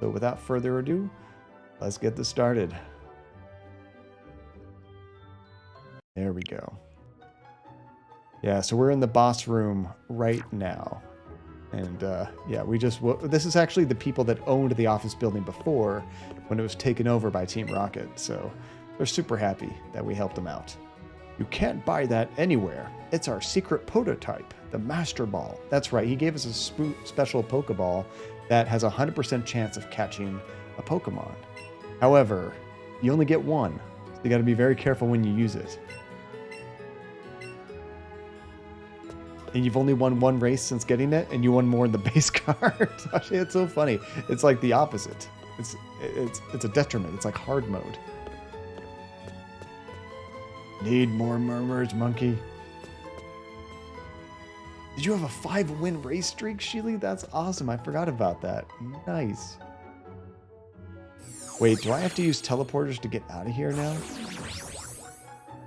So without further ado, let's get this started. There we go. Yeah, so we're in the boss room right now. And yeah, this is actually the people that owned the office building before when it was taken over by Team Rocket. So they're super happy that we helped them out. You can't buy that anywhere. It's our secret prototype, the Master Ball. That's right, he gave us a special Pokeball that has a 100% chance of catching a Pokemon. However, you only get one, so you gotta be very careful when you use it. And you've only won one race since getting it, and you won more in the base card. Actually, it's so funny. It's like the opposite. It's a detriment. It's like hard mode. Need more murmurs, monkey. Did you have a 5-win race streak, Sheely? That's awesome. I forgot about that. Nice. Wait, do I have to use teleporters to get out of here now?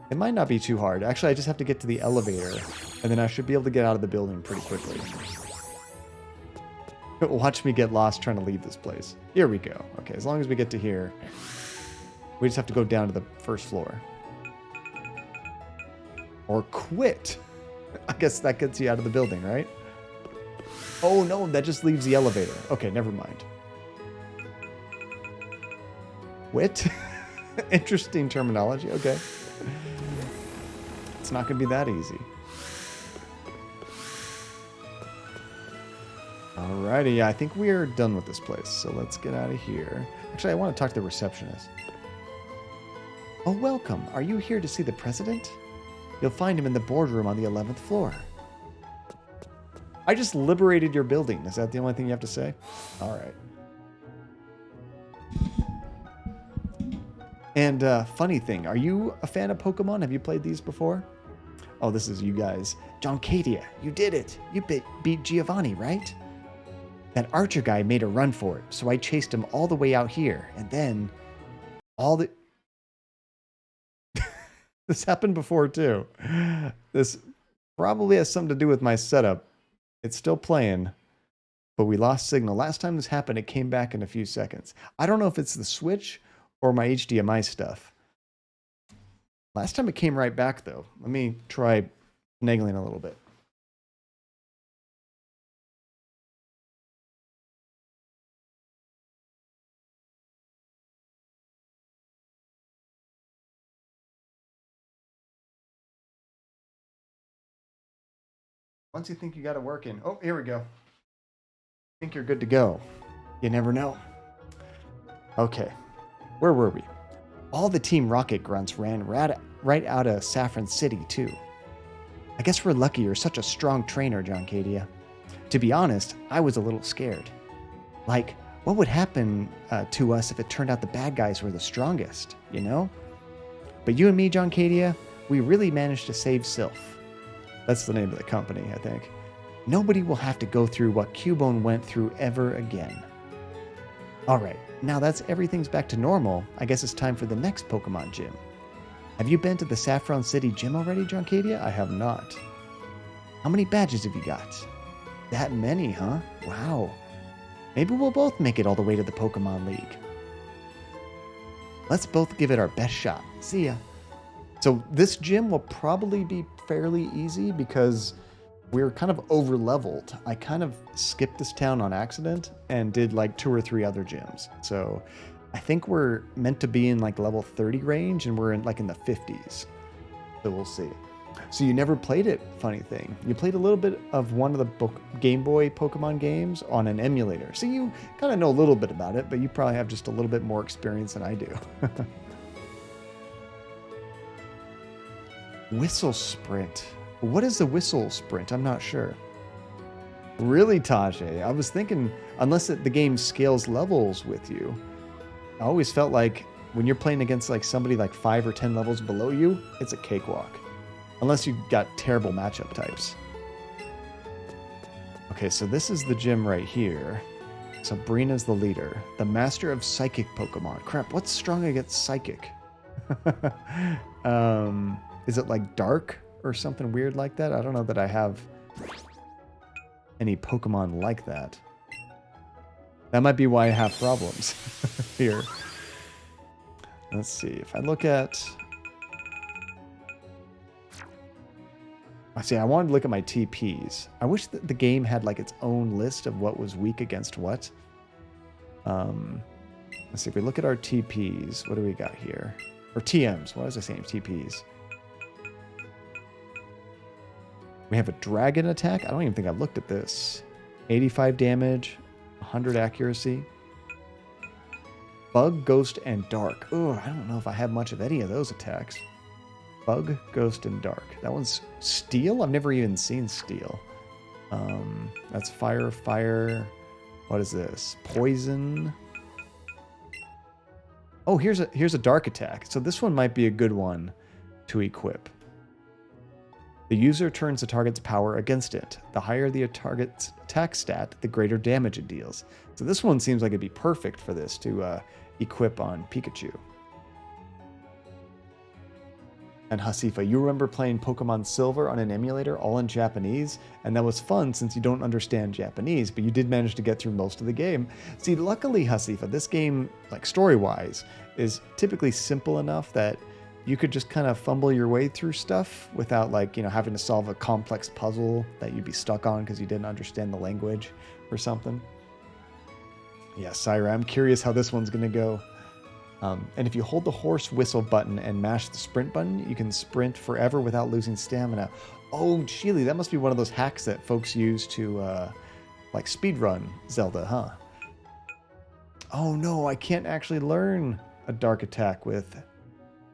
It might not be too hard. Actually, I just have to get to the elevator, and then I should be able to get out of the building pretty quickly. Watch me get lost trying to leave this place. Here we go. Okay, as long as we get to here, we just have to go down to the first floor. Or quit. I guess that gets you out of the building, right? Oh no, that just leaves the elevator. Okay, never mind. Quit? Interesting terminology. Okay. It's not going to be that easy. Alrighty, I think we are done with this place, so let's get out of here. Actually, I want to talk to the receptionist. Oh, welcome. Are you here to see the president? You'll find him in the boardroom on the 11th floor. I just liberated your building. Is that the only thing you have to say? Alright. And funny thing, are you a fan of Pokemon? Have you played these before? Oh, this is you guys. Joncadia, you did it. You beat Giovanni, right? That archer guy made a run for it, so I chased him all the way out here, and then all the... This happened before, too. This probably has something to do with my setup. It's still playing, but we lost signal. Last time this happened, it came back in a few seconds. I don't know if it's the Switch or my HDMI stuff. Last time it came right back, though. Let me try finagling a little bit. Once you think you got it working. Oh, here we go. Think you're good to go. You never know. Okay. Where were we? All the Team Rocket grunts ran right out of Saffron City, too. I guess we're lucky you're such a strong trainer, Joncadia. To be honest, I was a little scared. Like, what would happen to us if it turned out the bad guys were the strongest, you know? But you and me, Joncadia, we really managed to save Sylph. That's the name of the company, I think. Nobody will have to go through what Cubone went through ever again. Alright, now that's everything's back to normal, I guess it's time for the next Pokemon gym. Have you been to the Saffron City gym already, Joncadia? I have not. How many badges have you got? That many, huh? Wow. Maybe we'll both make it all the way to the Pokemon League. Let's both give it our best shot. See ya. So this gym will probably be fairly easy because we're kind of over-leveled. I kind of skipped this town on accident and did like 2 or 3 other gyms. So I think we're meant to be in like level 30 range and we're in like in the 50s. So we'll see. So you never played it, funny thing. You played a little bit of one of the Game Boy Pokemon games on an emulator. So you kind of know a little bit about it, but you probably have just a little bit more experience than I do. Whistle Sprint. What is the Whistle Sprint? I'm not sure. Really, Tajay? I was thinking, unless the game scales levels with you, I always felt like when you're playing against like somebody like 5 or 10 levels below you, it's a cakewalk. Unless you got terrible matchup types. Okay, so this is the gym right here. Sabrina's the leader. The master of psychic Pokemon. Crap, what's strong against psychic? Is it like dark or something weird like that? I don't know that I have any Pokemon like that. That might be why I have problems here. Let's see. If I look at... I wanted to look at my TPs. I wish that the game had like its own list of what was weak against what. Let's see. If we look at our TPs, what do we got here? Or TMs. What was I saying? TPs. We have a dragon attack. I don't even think I've looked at this. 85 damage, 100 accuracy. Bug, Ghost, and Dark. Oh, I don't know if I have much of any of those attacks. Bug, Ghost, and Dark. That one's Steel? I've never even seen Steel. That's Fire, Fire. What is this? Poison. Oh, here's a Dark attack. So this one might be a good one to equip. The user turns the target's power against it. The higher the target's attack stat, the greater damage it deals. So this one seems like it'd be perfect for this to equip on Pikachu. And Hasifa, you remember playing Pokemon Silver on an emulator, all in Japanese? And that was fun since you don't understand Japanese, but you did manage to get through most of the game. See, luckily, Hasifa, this game, like story-wise, is typically simple enough that you could just kind of fumble your way through stuff without, like, you know, having to solve a complex puzzle that you'd be stuck on because you didn't understand the language or something. Yeah, Syra, I'm curious how this one's going to go. And if you hold the horse whistle button and mash the sprint button, you can sprint forever without losing stamina. Oh, Sheely, that must be one of those hacks that folks use to, like, speedrun Zelda, huh? Oh, no, I can't actually learn a dark attack with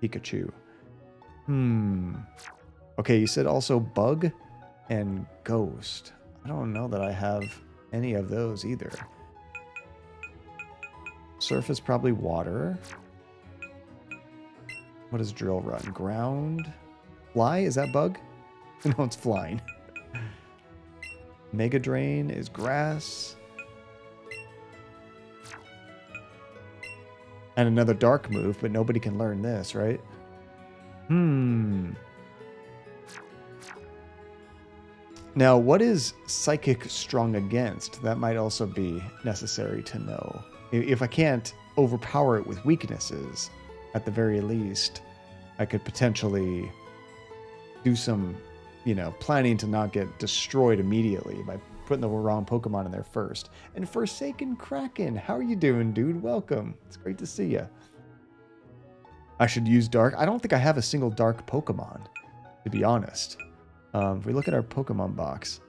Pikachu. Okay, you said also Bug and Ghost. I don't know that I have any of those either. Surf is probably water. What is Drill Run? Ground? Fly? Is that Bug? No, it's flying. Mega Drain is grass. And another dark move, but nobody can learn this, right? Now, what is Psychic strong against? That might also be necessary to know. If I can't overpower it with weaknesses, at the very least, I could potentially do some, you know, planning to not get destroyed immediately by putting the wrong Pokemon in there first. And Forsaken Kraken, how are you doing, dude? Welcome. It's great to see you. I should use Dark. I don't think I have a single Dark Pokemon, to be honest. If we look at our Pokemon box.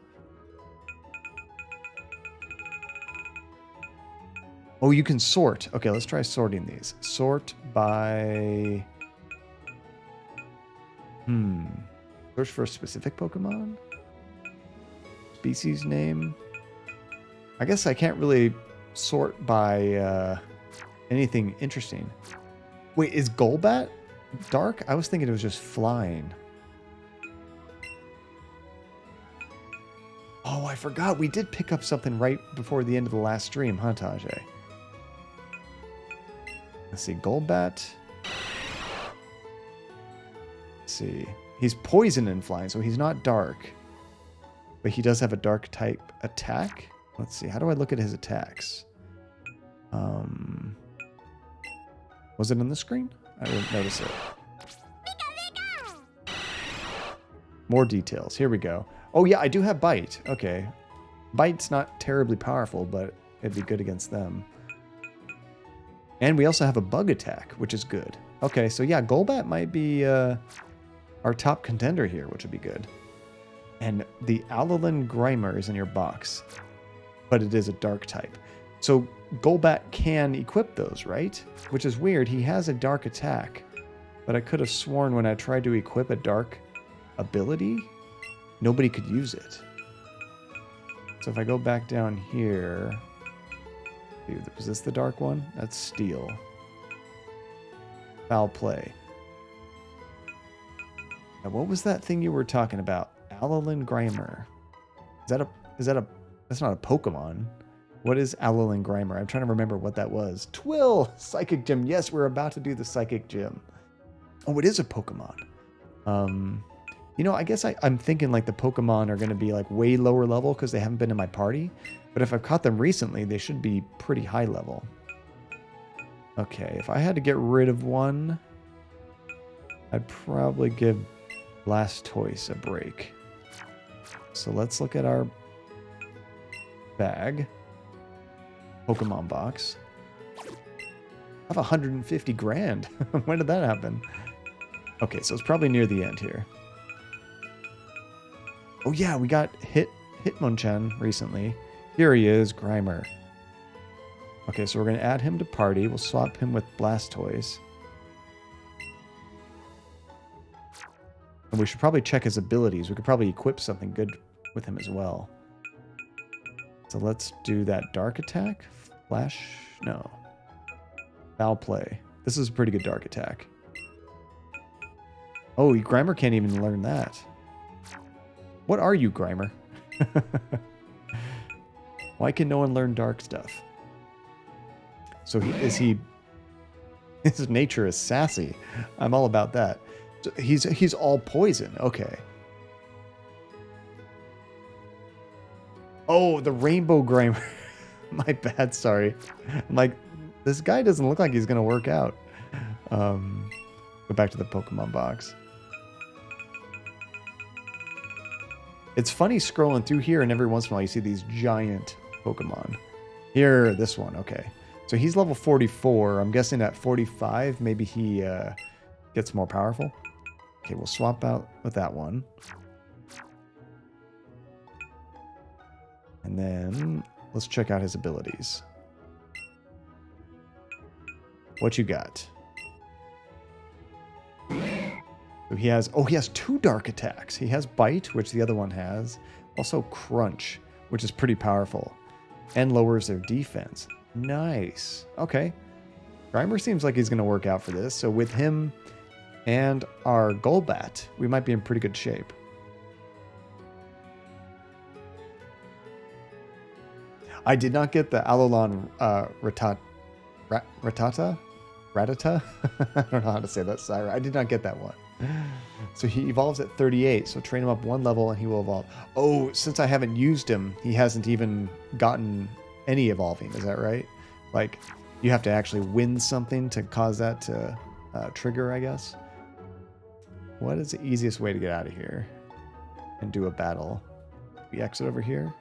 Oh, you can sort. Okay, let's try sorting these. Sort by... Search for a specific Pokemon? Species name? I guess I can't really sort by anything interesting. Wait, is Golbat dark? I was thinking it was just flying. Oh, I forgot. We did pick up something right before the end of the last stream, huh, Tajay? Let's see, Golbat. Let's see. He's poison and flying, so he's not dark. But he does have a dark type attack. Let's see, how do I look at his attacks? Was it on the screen? I didn't notice it. More details. Here we go. Oh yeah, I do have Bite. Okay. Bite's not terribly powerful, but it'd be good against them. And we also have a Bug attack, which is good. Okay, so yeah, Golbat might be our top contender here, which would be good. And the Alolan Grimer is in your box, but it is a dark type. So Golbat can equip those, right? Which is weird. He has a dark attack, but I could have sworn when I tried to equip a dark ability, nobody could use it. So if I go back down here... Was this the dark one? That's Steel. Foul play. Now, what was that thing you were talking about? Alolan Grimer. That's not a Pokemon. What is Alolan Grimer? I'm trying to remember what that was. Twill! Psychic Gym. Yes, we're about to do the Psychic Gym. Oh, it is a Pokemon. You know, I guess I'm thinking like the Pokemon are going to be like way lower level because they haven't been in my party. But if I've caught them recently, they should be pretty high level. Okay, if I had to get rid of one, I'd probably give Blastoise a break. So let's look at our bag. Pokemon box. I have 150 grand. When did that happen? Okay, so it's probably near the end here. Oh yeah, we got Hitmonchan recently. Here he is, Grimer. Okay, so we're going to add him to party. We'll swap him with Blastoise. And we should probably check his abilities. We could probably equip something good with him as well. So let's do that Dark Attack. Flash? No. Foul Play. This is a pretty good Dark Attack. Oh, Grimer can't even learn that. What are you, Grimer? Why can no one learn dark stuff? So his nature is sassy. I'm all about that. So he's all poison. Okay. Oh, the Rainbow Grimer. My bad, sorry. I'm like, this guy doesn't look like he's going to work out. Go back to the Pokemon box. It's funny scrolling through here, and every once in a while you see these giant Pokemon. Here, this one. Okay. So he's level 44. I'm guessing at 45, maybe he gets more powerful. Okay, we'll swap out with that one. And then let's check out his abilities. What you got? So he has 2 dark attacks. He has Bite, which the other one has. Also Crunch, which is pretty powerful. And lowers their defense. Nice. Okay. Grimer seems like he's going to work out for this. So with him and our Golbat, we might be in pretty good shape. I did not get the Alolan Rattata? Rattata? I don't know how to say that, Syra. I did not get that one. So he evolves at 38. So train him up 1 level and he will evolve. Oh, since I haven't used him, he hasn't even gotten any evolving. Is that right? Like, you have to actually win something to cause that to trigger, I guess. What is the easiest way to get out of here and do a battle? We exit over here.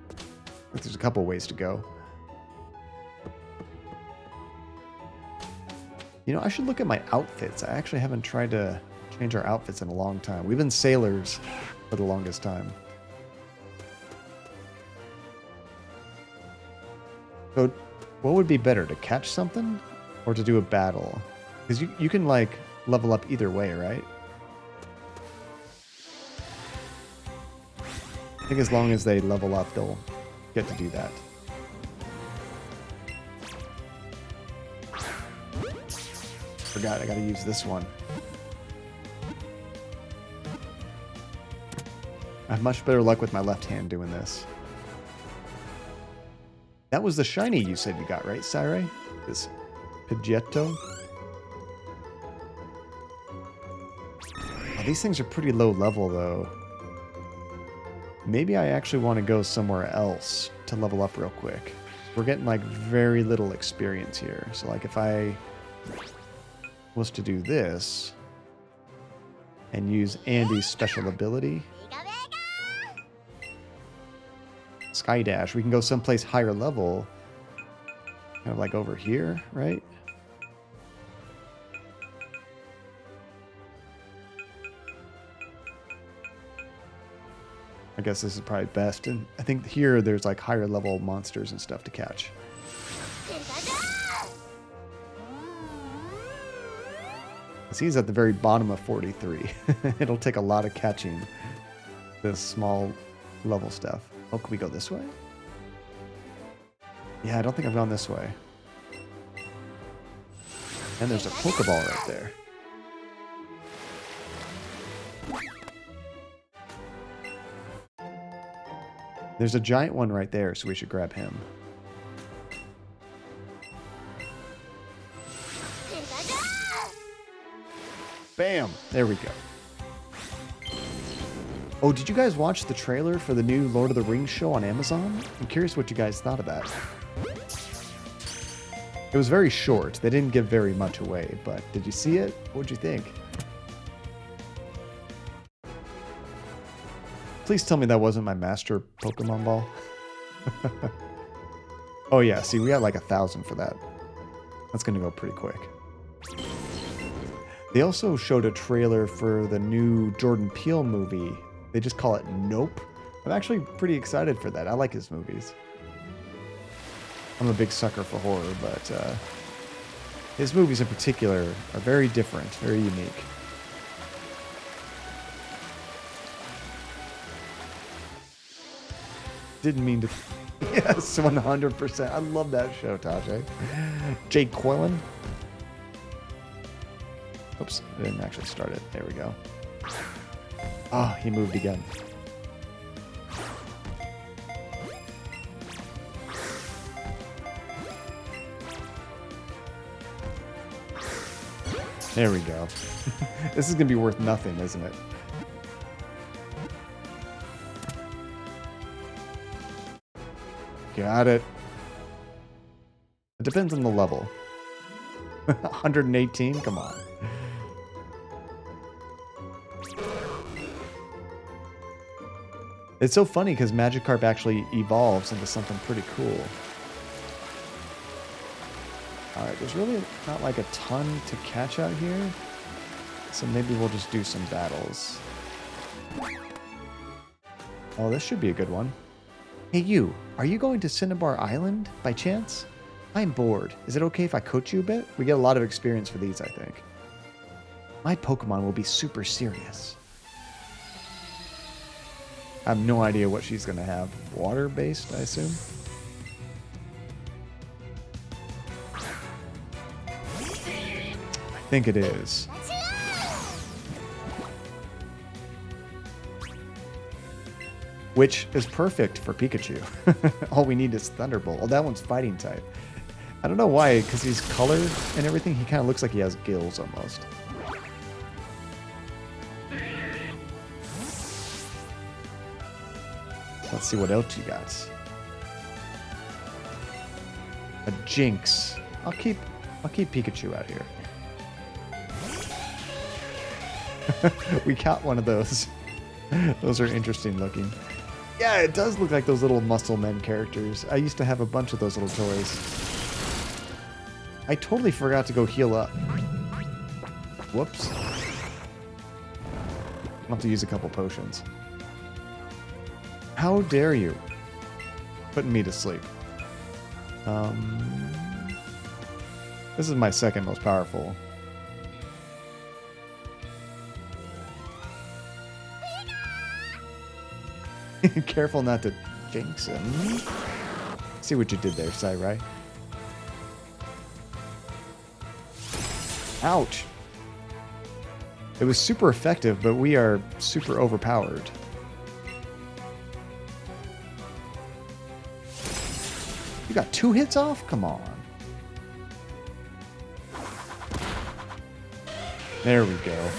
I think there's a couple ways to go. You know, I should look at my outfits. I actually haven't tried to change our outfits in a long time. We've been sailors for the longest time. So, what would be better, to catch something or to do a battle? Because you can, like, level up either way, right? I think as long as they level up, they'll get to do that. Forgot, I gotta use this one. I have much better luck with my left hand doing this. That was the shiny you said you got, right, Syra? This Pidgeotto. Oh, these things are pretty low level, though. Maybe I actually want to go somewhere else to level up real quick. We're getting, like, very little experience here. So, like, if I was to do this and use Andy's special ability, Sky Dash, we can go someplace higher level, kind of like over here, right? I guess this is probably best, and I think here there's like higher level monsters and stuff to catch. He's at the very bottom of 43. It'll take a lot of catching this small level stuff. Oh, can we go this way? Yeah, I don't think I've gone this way. And there's a Pokeball right there. There's a giant one right there, so we should grab him. Bam! There we go. Oh, did you guys watch the trailer for the new Lord of the Rings show on Amazon? I'm curious what you guys thought of that. It was very short. They didn't give very much away, but did you see it? What'd you think? Please tell me that wasn't my master Pokemon ball. Oh yeah, see, we got like 1,000 for that. That's gonna go pretty quick. They also showed a trailer for the new Jordan Peele movie. They just call it Nope. I'm actually pretty excited for that. I like his movies. I'm a big sucker for horror, but his movies in particular are very different, very unique. Didn't mean to... Yes, 100%. I love that show, Tajay. Jake Quillen. Oops, I didn't actually start it. There we go. Ah, he moved again. There we go. This is going to be worth nothing, isn't it? Got it. It depends on the level. 118? Come on. It's so funny because Magikarp actually evolves into something pretty cool. Alright, there's really not like a ton to catch out here. So maybe we'll just do some battles. Oh, this should be a good one. Hey you, are you going to Cinnabar Island by chance? I'm bored. Is it okay if I coach you a bit? We get a lot of experience for these, I think. My Pokemon will be super serious. I have no idea what she's going to have. Water-based, I assume? I think it is. Which is perfect for Pikachu. All we need is Thunderbolt. Oh, that one's fighting type. I don't know why, because he's colored and everything, he kind of looks like he has gills almost. Let's see what else you got. A Jinx. I'll keep Pikachu out here. We got one of those. Those are interesting looking. Yeah, it does look like those little muscle men characters. I used to have a bunch of those little toys. I totally forgot to go heal up. Whoops. I'll have to use a couple potions. How dare you? Putting me to sleep. This is my second most powerful. Careful not to jinx him. See what you did there, Sai. Ouch. It was super effective, but we are super overpowered. You got 2 hits off? Come on. There we go.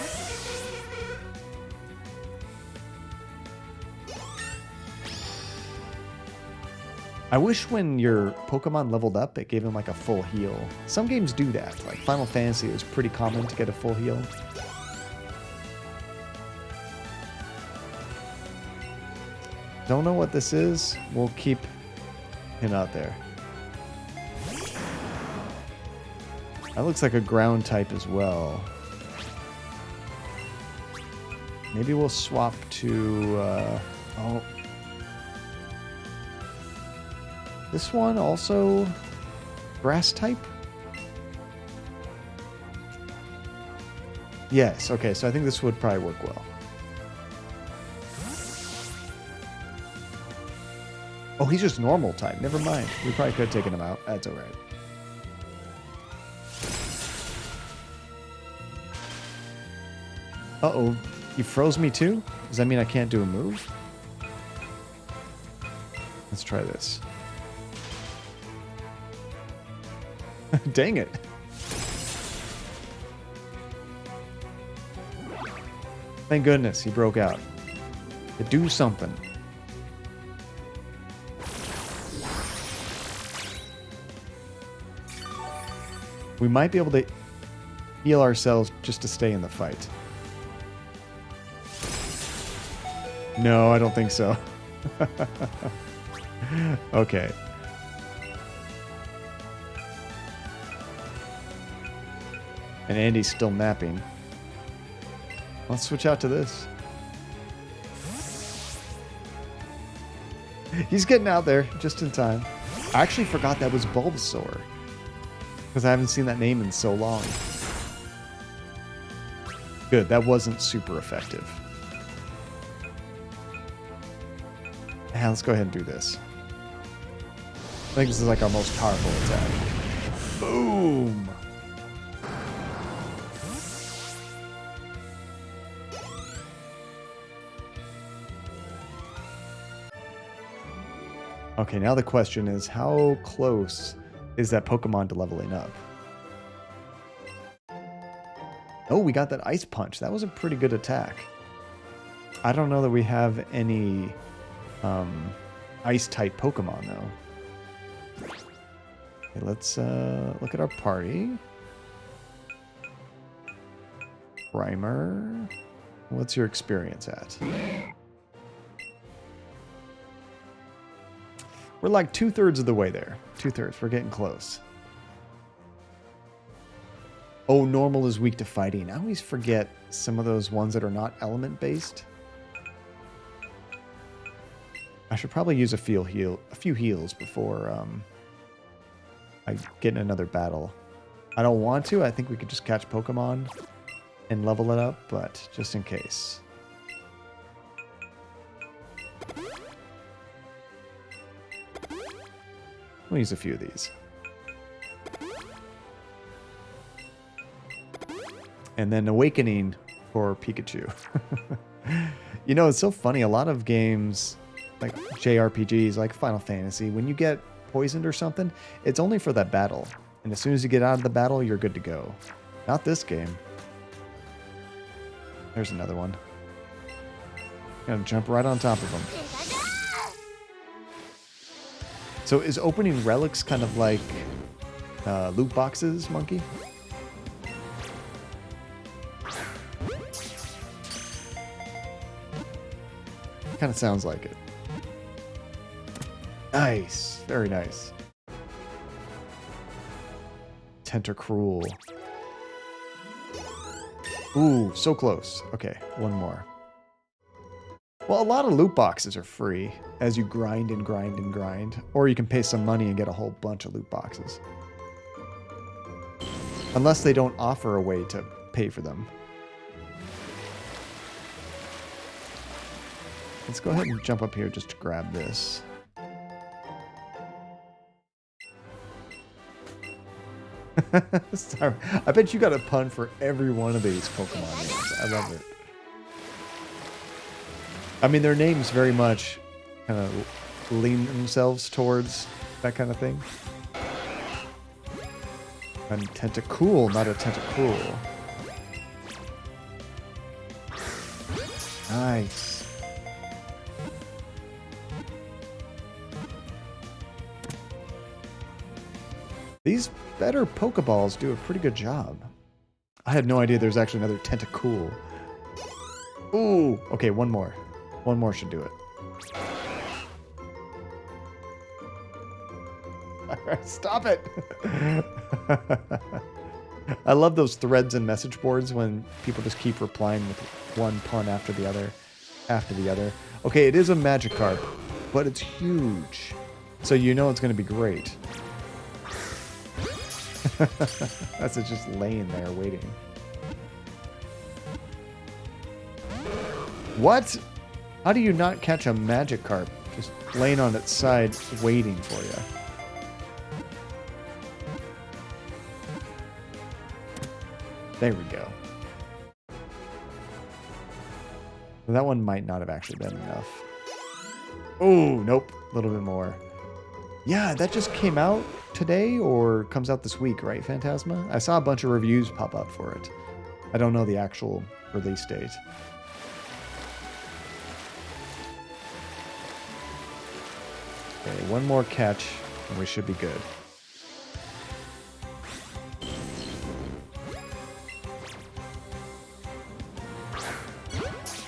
I wish when your Pokemon leveled up, it gave him like a full heal. Some games do that. Like Final Fantasy, it was pretty common to get a full heal. Don't know what this is. We'll keep him out there. That looks like a ground type as well. Maybe we'll swap to... oh. This one also grass type? Yes, okay, so I think this would probably work well. Oh, he's just normal type. Never mind. We probably could have taken him out. That's alright. Uh-oh. He froze me too? Does that mean I can't do a move? Let's try this. Dang it. Thank goodness he broke out. to do something. We might be able to heal ourselves just to stay in the fight. No, I don't think so. Okay. And Andy's still napping. Let's switch out to this. He's getting out there just in time. I actually forgot that was Bulbasaur, because I haven't seen that name in so long. Good, that wasn't super effective. Yeah, let's go ahead and do this. I think this is like our most powerful attack. Boom! Okay, now the question is, how close is that Pokemon to leveling up? Oh, we got that Ice Punch. That was a pretty good attack. I don't know that we have any Ice-type Pokemon, though. Okay, let's look at our party. Primer. What's your experience at? We're like 2/3 of the way there. 2/3. We're getting close. Oh, normal is weak to fighting. I always forget some of those ones that are not element-based. I should probably use a few heals before I get in another battle. I don't want to. I think we could just catch Pokemon and level it up, but just in case. We'll use a few of these. And then Awakening for Pikachu. You know, it's so funny. A lot of games, like JRPGs, like Final Fantasy, when you get poisoned or something, it's only for that battle. And as soon as you get out of the battle, you're good to go. Not this game. There's another one. Gonna jump right on top of him. So is opening relics kind of like loot boxes, Monkey? Kind of sounds like it. Nice. Very nice. Tentacruel. Ooh, so close. Okay, one more. Well, a lot of loot boxes are free as you grind and grind and grind. Or you can pay some money and get a whole bunch of loot boxes. Unless they don't offer a way to pay for them. Let's go ahead and jump up here just to grab this. Sorry. I bet you got a pun for every one of these Pokemon names. I love it. I mean, their names very much kind of lean themselves towards that kind of thing. And Tentacool, not a Tentacruel. Nice. These better Pokeballs do a pretty good job. I had no idea there's actually another Tentacool. Ooh, okay, one more. One more should do it. Alright, stop it! I love those threads and message boards when people just keep replying with one pun after the other. Okay, it is a Magikarp, but it's huge. So you know it's going to be great. That's it, just laying there waiting. What? How do you not catch a Magikarp just laying on its side waiting for you? There we go. That one might not have actually been enough. Oh, nope. A little bit more. Yeah, that just came out today or comes out this week, right, Phantasma? I saw a bunch of reviews pop up for it. I don't know the actual release date. Okay, one more catch, and we should be good.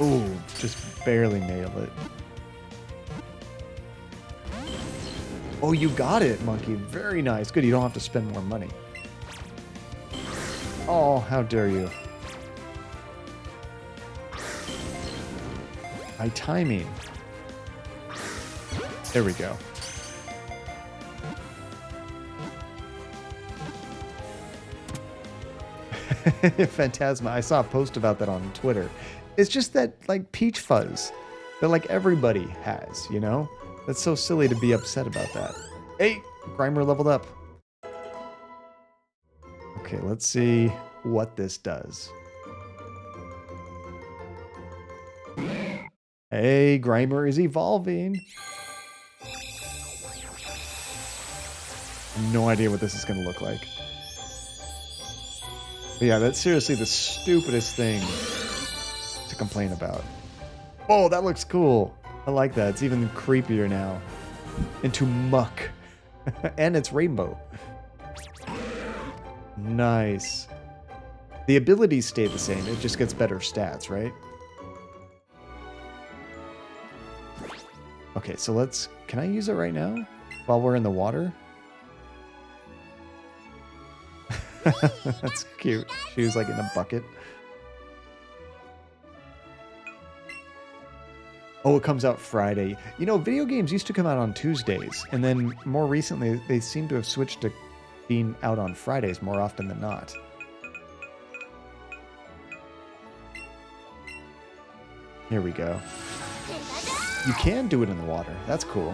Ooh, just barely nailed it. Oh, you got it, monkey. Very nice. Good, you don't have to spend more money. Oh, how dare you. My timing. There we go. Phantasma. I saw a post about that on Twitter. It's just that, like, peach fuzz that, like, everybody has, you know? That's so silly to be upset about that. Hey, Grimer leveled up. Okay, let's see what this does. Hey, Grimer is evolving. No idea what this is going to look like. But yeah, that's seriously the stupidest thing to complain about. Oh, that looks cool. I like that. It's even creepier now. Into muck. And it's rainbow. Nice. The abilities stay the same. It just gets better stats, right? Okay, so let's... Can I use it right now? While we're in the water? That's cute. She was like in a bucket. Oh, it comes out Friday. You know, video games used to come out on Tuesdays, and then more recently, they seem to have switched to being out on Fridays more often than not. Here we go. You can do it in the water. That's cool.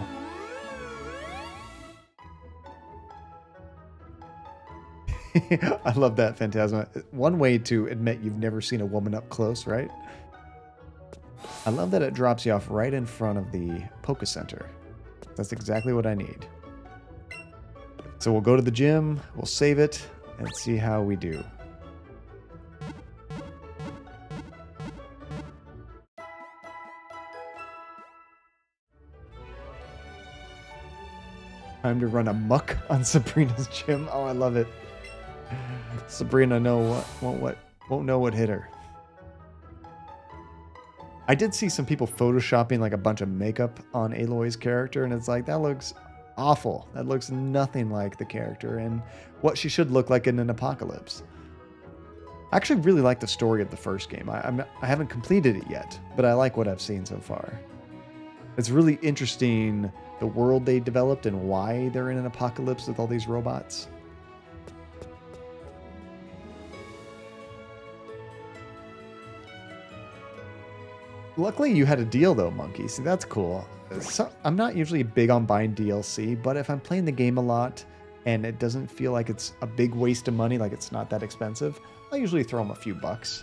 I love that, Phantasma. One way to admit you've never seen a woman up close, right? I love that it drops you off right in front of the Polka Center. That's exactly what I need. So we'll go to the gym, we'll save it, and see how we do. Time to run amok on Sabrina's gym. Oh, I love it. Sabrina won't know what hit her. I did see some people photoshopping like a bunch of makeup on Aloy's character, and it's like, that looks awful. That looks nothing like the character and what she should look like in an apocalypse. I actually really like the story of the first game. I haven't completed it yet, but I like what I've seen so far. It's really interesting, the world they developed and why they're in an apocalypse with all these robots. Luckily, you had a deal, though, Monkey. See, that's cool. So, I'm not usually big on buying DLC, but if I'm playing the game a lot and it doesn't feel like it's a big waste of money, like it's not that expensive, I usually throw them a few bucks.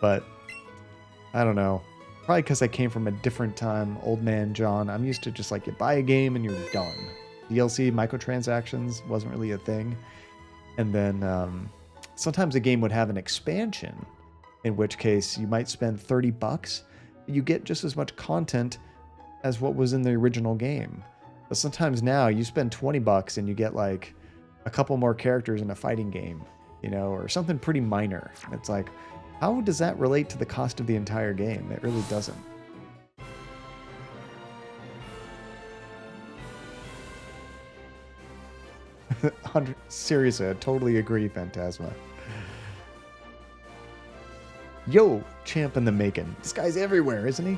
But, I don't know. Probably because I came from a different time, old man John. I'm used to just like, you buy a game and you're done. DLC, microtransactions, wasn't really a thing. And then sometimes a game would have an expansion, in which case you might spend 30 bucks. You get just as much content as what was in the original game. But sometimes now you spend 20 bucks and you get like a couple more characters in a fighting game, you know, or something pretty minor. It's like, how does that relate to the cost of the entire game? It really doesn't. Seriously, I totally agree, Phantasma. Yo, champ in the making. This guy's everywhere, isn't he?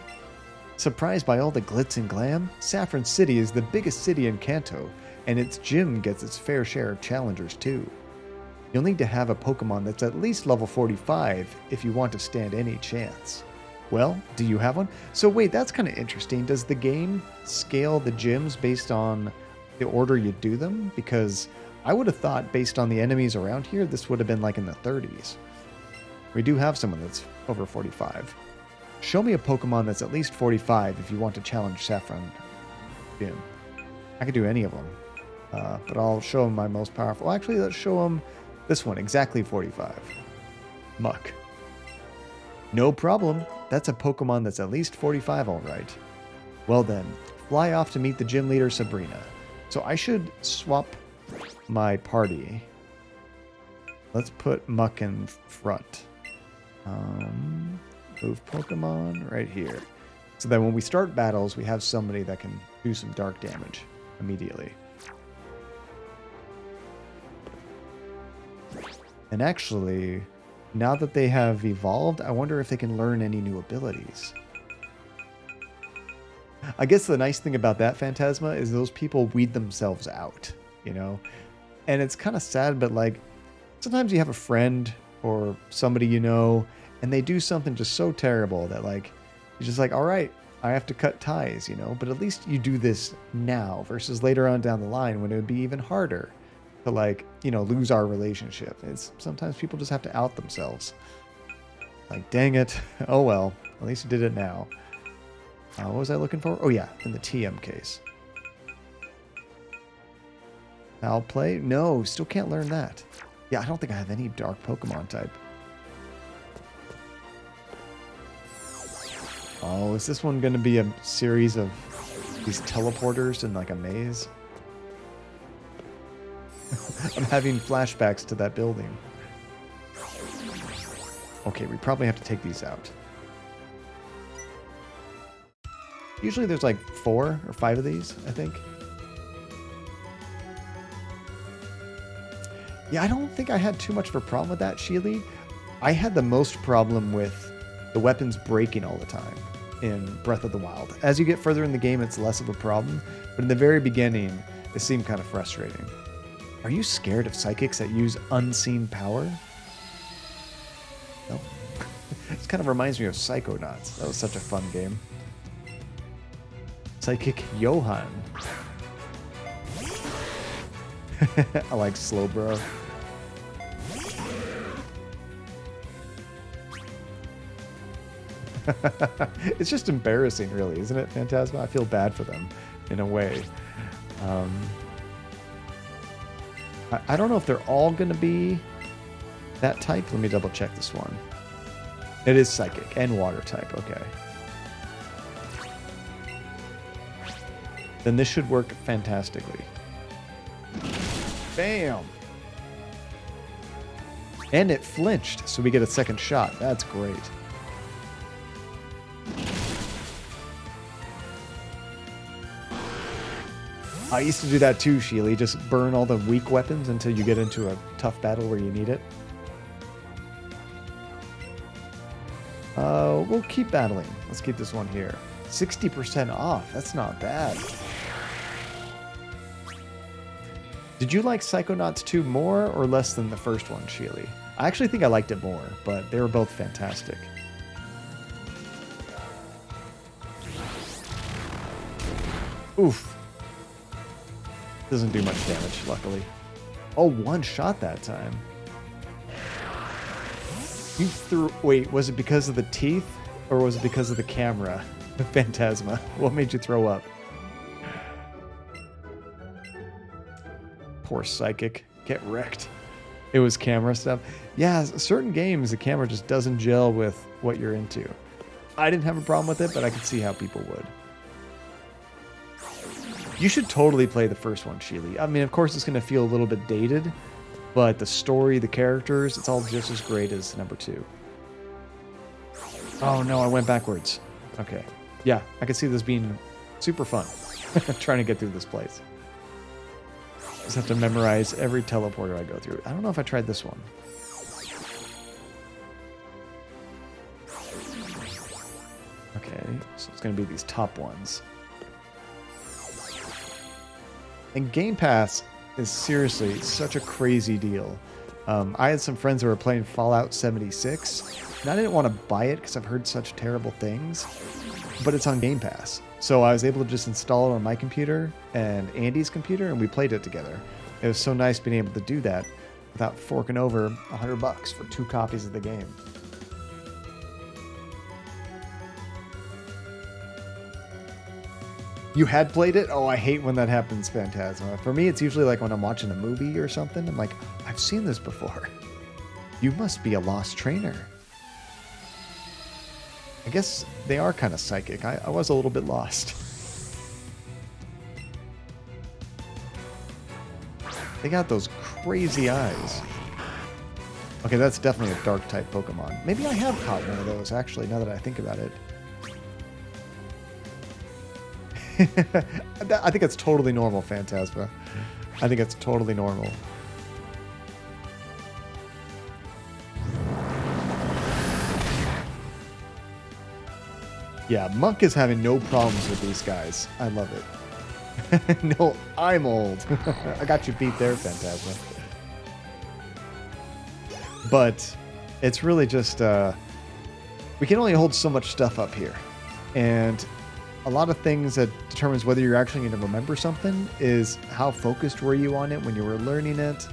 Surprised by all the glitz and glam? Saffron City is the biggest city in Kanto, and its gym gets its fair share of challengers too. You'll need to have a Pokemon that's at least level 45 if you want to stand any chance. Well, do you have one? So wait, that's kind of interesting. Does the game scale the gyms based on the order you do them? Because I would have thought based on the enemies around here, this would have been like in the 30s. We do have someone that's over 45. Show me a Pokemon that's at least 45 if you want to challenge Saffron Gym. I could do any of them, but I'll show him my most powerful. Actually, let's show him this one, exactly 45. Muck. No problem. That's a Pokemon that's at least 45, all right. Well then, fly off to meet the gym leader, Sabrina. So I should swap my party. Let's put Muck in front. Move Pokemon right here. So that when we start battles, we have somebody that can do some dark damage immediately. And actually, now that they have evolved, I wonder if they can learn any new abilities. I guess the nice thing about that, Phantasma, is those people weed themselves out, you know? And it's kind of sad, but like, sometimes you have a friend or somebody you know, and they do something just so terrible that like, you're just like, all right, I have to cut ties, you know? But at least you do this now versus later on down the line when it would be even harder to like, you know, lose our relationship. It's sometimes people just have to out themselves. Like, dang it. Oh well, at least you did it now. What was I looking for? Oh yeah, in the TM case. Foul play? No, still can't learn that. Yeah, I don't think I have any dark Pokemon type. Oh, is this one going to be a series of these teleporters in like a maze? I'm having flashbacks to that building. Okay, we probably have to take these out. Usually there's like 4 or 5 of these, I think. Yeah, I don't think I had too much of a problem with that, Sheely. I had the most problem with the weapons breaking all the time in Breath of the Wild. As you get further in the game, it's less of a problem. But in the very beginning, it seemed kind of frustrating. Are you scared of psychics that use unseen power? No. This kind of reminds me of Psychonauts. That was such a fun game. Psychic Johann. I like Slowbro. It's just embarrassing, really, isn't it, Phantasma? I feel bad for them, in a way. I don't know if they're all going to be that type. Let me double check this one. It is Psychic and Water type, okay. Then this should work fantastically. Bam! And it flinched, so we get a second shot. That's great. I used to do that too, Sheely. Just burn all the weak weapons until you get into a tough battle where you need it. We'll keep battling. Let's keep this one here. 60% off. That's not bad. Did you like Psychonauts 2 more or less than the first one, Sheely? I actually think I liked it more, but they were both fantastic. Oof. Doesn't do much damage, luckily. Oh, one shot that time. You threw... Wait, was it because of the teeth? Or was it because of the camera? Phantasma. What made you throw up? Poor Psychic. Get wrecked. It was camera stuff. Yeah, certain games, the camera just doesn't gel with what you're into. I didn't have a problem with it, but I could see how people would. You should totally play the first one, Sheely. I mean, of course, it's going to feel a little bit dated, but the story, the characters, it's all just as great as number 2. Oh, no, I went backwards. Okay. Yeah, I can see this being super fun. Trying to get through this place. Just have to memorize every teleporter I go through. I don't know if I tried this one. Okay, so it's going to be these top ones. And Game Pass is seriously such a crazy deal. I had some friends who were playing Fallout 76, and I didn't want to buy it because I've heard such terrible things, but it's on Game Pass. So I was able to just install it on my computer and Andy's computer, and we played it together. It was so nice being able to do that without forking over $100 for 2 copies of the game. You had played it? Oh, I hate when that happens, Phantasma. For me, it's usually like when I'm watching a movie or something. I'm like, I've seen this before. You must be a lost trainer. I guess they are kind of psychic. I was a little bit lost. They got those crazy eyes. Okay, that's definitely a dark type Pokemon. Maybe I have caught one of those, actually, now that I think about it. I think it's totally normal, Phantasma. I think it's totally normal. Yeah, Monk is having no problems with these guys. I love it. No, I'm old. I got you beat there, Phantasma. But it's really just, we can only hold so much stuff up here. And a lot of things that determines whether you're actually going to remember something is how focused were you on it when you were learning it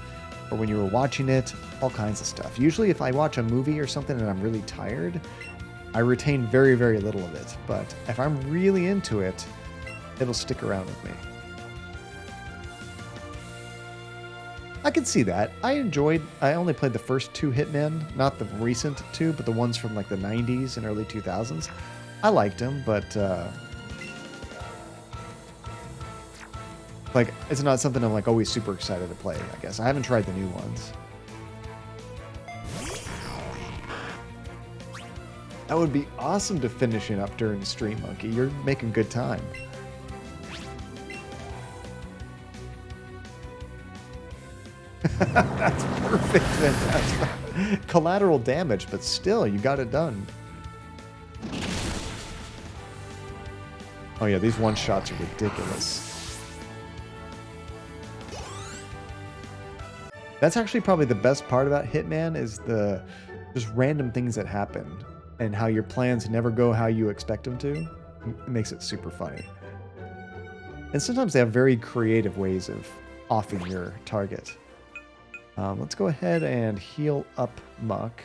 or when you were watching it, all kinds of stuff. Usually if I watch a movie or something and I'm really tired, I retain very, very little of it. But if I'm really into it, it'll stick around with me. I can see that. I only played the first 2 Hitman, not the recent 2, but the ones from like the 90s and early 2000s. I liked them, but like it's not something I'm like always super excited to play, I guess. I haven't tried the new ones. That would be awesome to finishing up during the stream, Monkey. You're making good time. That's perfect, Fantastic. Collateral damage, but still, you got it done. Oh yeah, these one-shots are ridiculous. That's actually probably the best part about Hitman is the just random things that happen and how your plans never go how you expect them to. It makes it super funny. And sometimes they have very creative ways of offing your target. Let's go ahead and heal up Muck.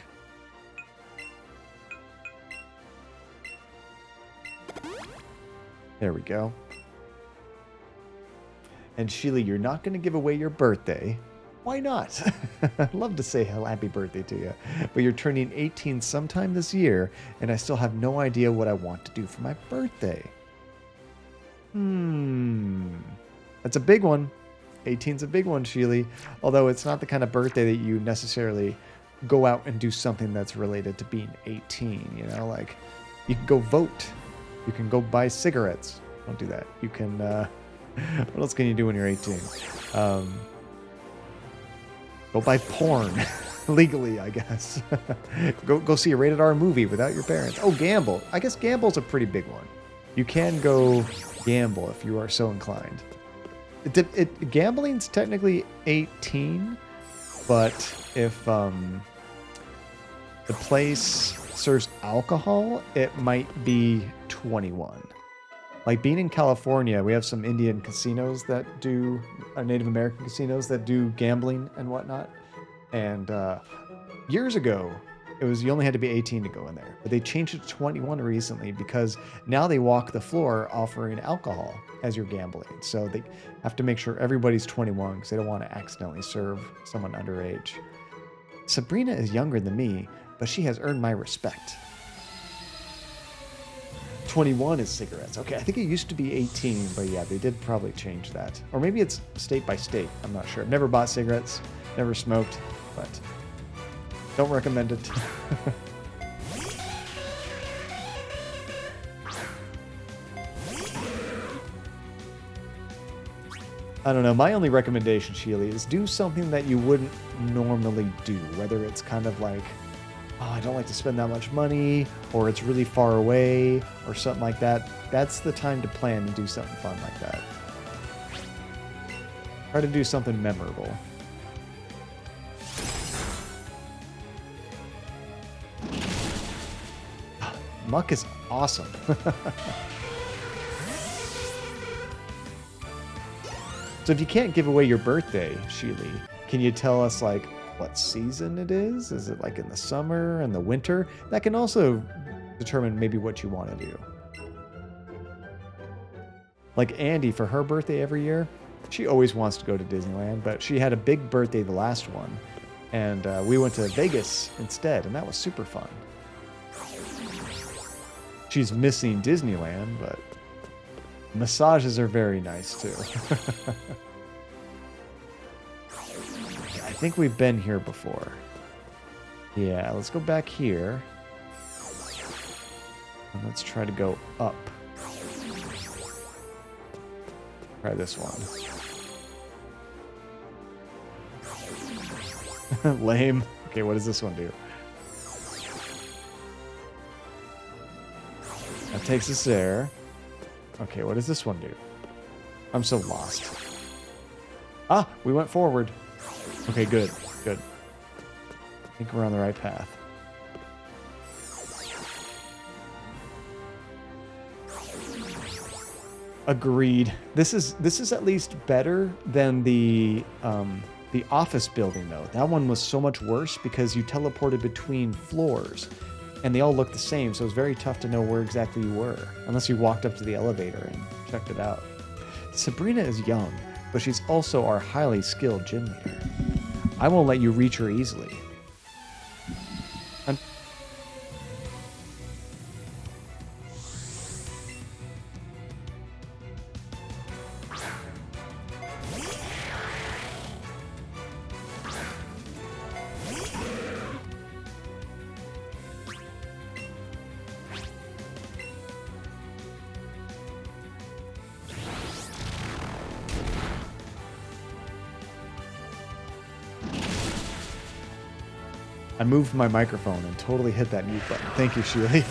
There we go. And Sheila, you're not going to give away your birthday. Why not? I'd love to say happy birthday to you. But you're turning 18 sometime this year, and I still have no idea what I want to do for my birthday. That's a big one. 18's a big one, Sheely. Although it's not the kind of birthday that you necessarily go out and do something that's related to being 18, you know? Like, you can go vote. You can go buy cigarettes. Don't do that. You can, what else can you do when you're 18? Go buy porn. Legally, I guess. Go see a rated R movie without your parents. Oh, gamble. I guess gamble's a pretty big one. You can go gamble if you are so inclined. Gambling's technically 18, but if the place serves alcohol, it might be 21. Like being in California, we have some Indian casinos that do, Native American casinos that do gambling and whatnot. And years ago, it was you only had to be 18 to go in there. But they changed it to 21 recently because now they walk the floor offering alcohol as you're gambling. So they have to make sure everybody's 21 because they don't want to accidentally serve someone underage. Sabrina is younger than me, but she has earned my respect. 21 is cigarettes. Okay, I think it used to be 18, but yeah, they did probably change that. Or maybe it's state by state. I'm not sure. I've never bought cigarettes, never smoked, but don't recommend it. I don't know. My only recommendation, Sheely, is do something that you wouldn't normally do. Whether it's kind of like, oh, I don't like to spend that much money, or it's really far away, or something like that. That's the time to plan and do something fun like that. Try to do something memorable. Muck is awesome. So if you can't give away your birthday, Sheely, can you tell us like what season it is? Is it like in the summer and the winter? That can also determine maybe what you want to do. Like Andy, for her birthday every year, she always wants to go to Disneyland, but she had a big birthday the last one, and we went to Vegas instead, and that was super fun. She's missing Disneyland, but massages are very nice too. think we've been here before. Yeah, let's go back here. And let's try to go up. Try this one. Lame. Okay, what does this one do? That takes us there. Okay, what does this one do? I'm so lost. Ah, we went forward. Okay, good, good. I think we're on the right path. Agreed. This is at least better than the office building though. That one was so much worse because you teleported between floors and they all looked the same, so it was very tough to know where exactly you were unless you walked up to the elevator and checked it out. Sabrina is young, but she's also our highly skilled gym leader. I won't let you reach her easily. I moved my microphone and totally hit that mute button. Thank you, Sheely.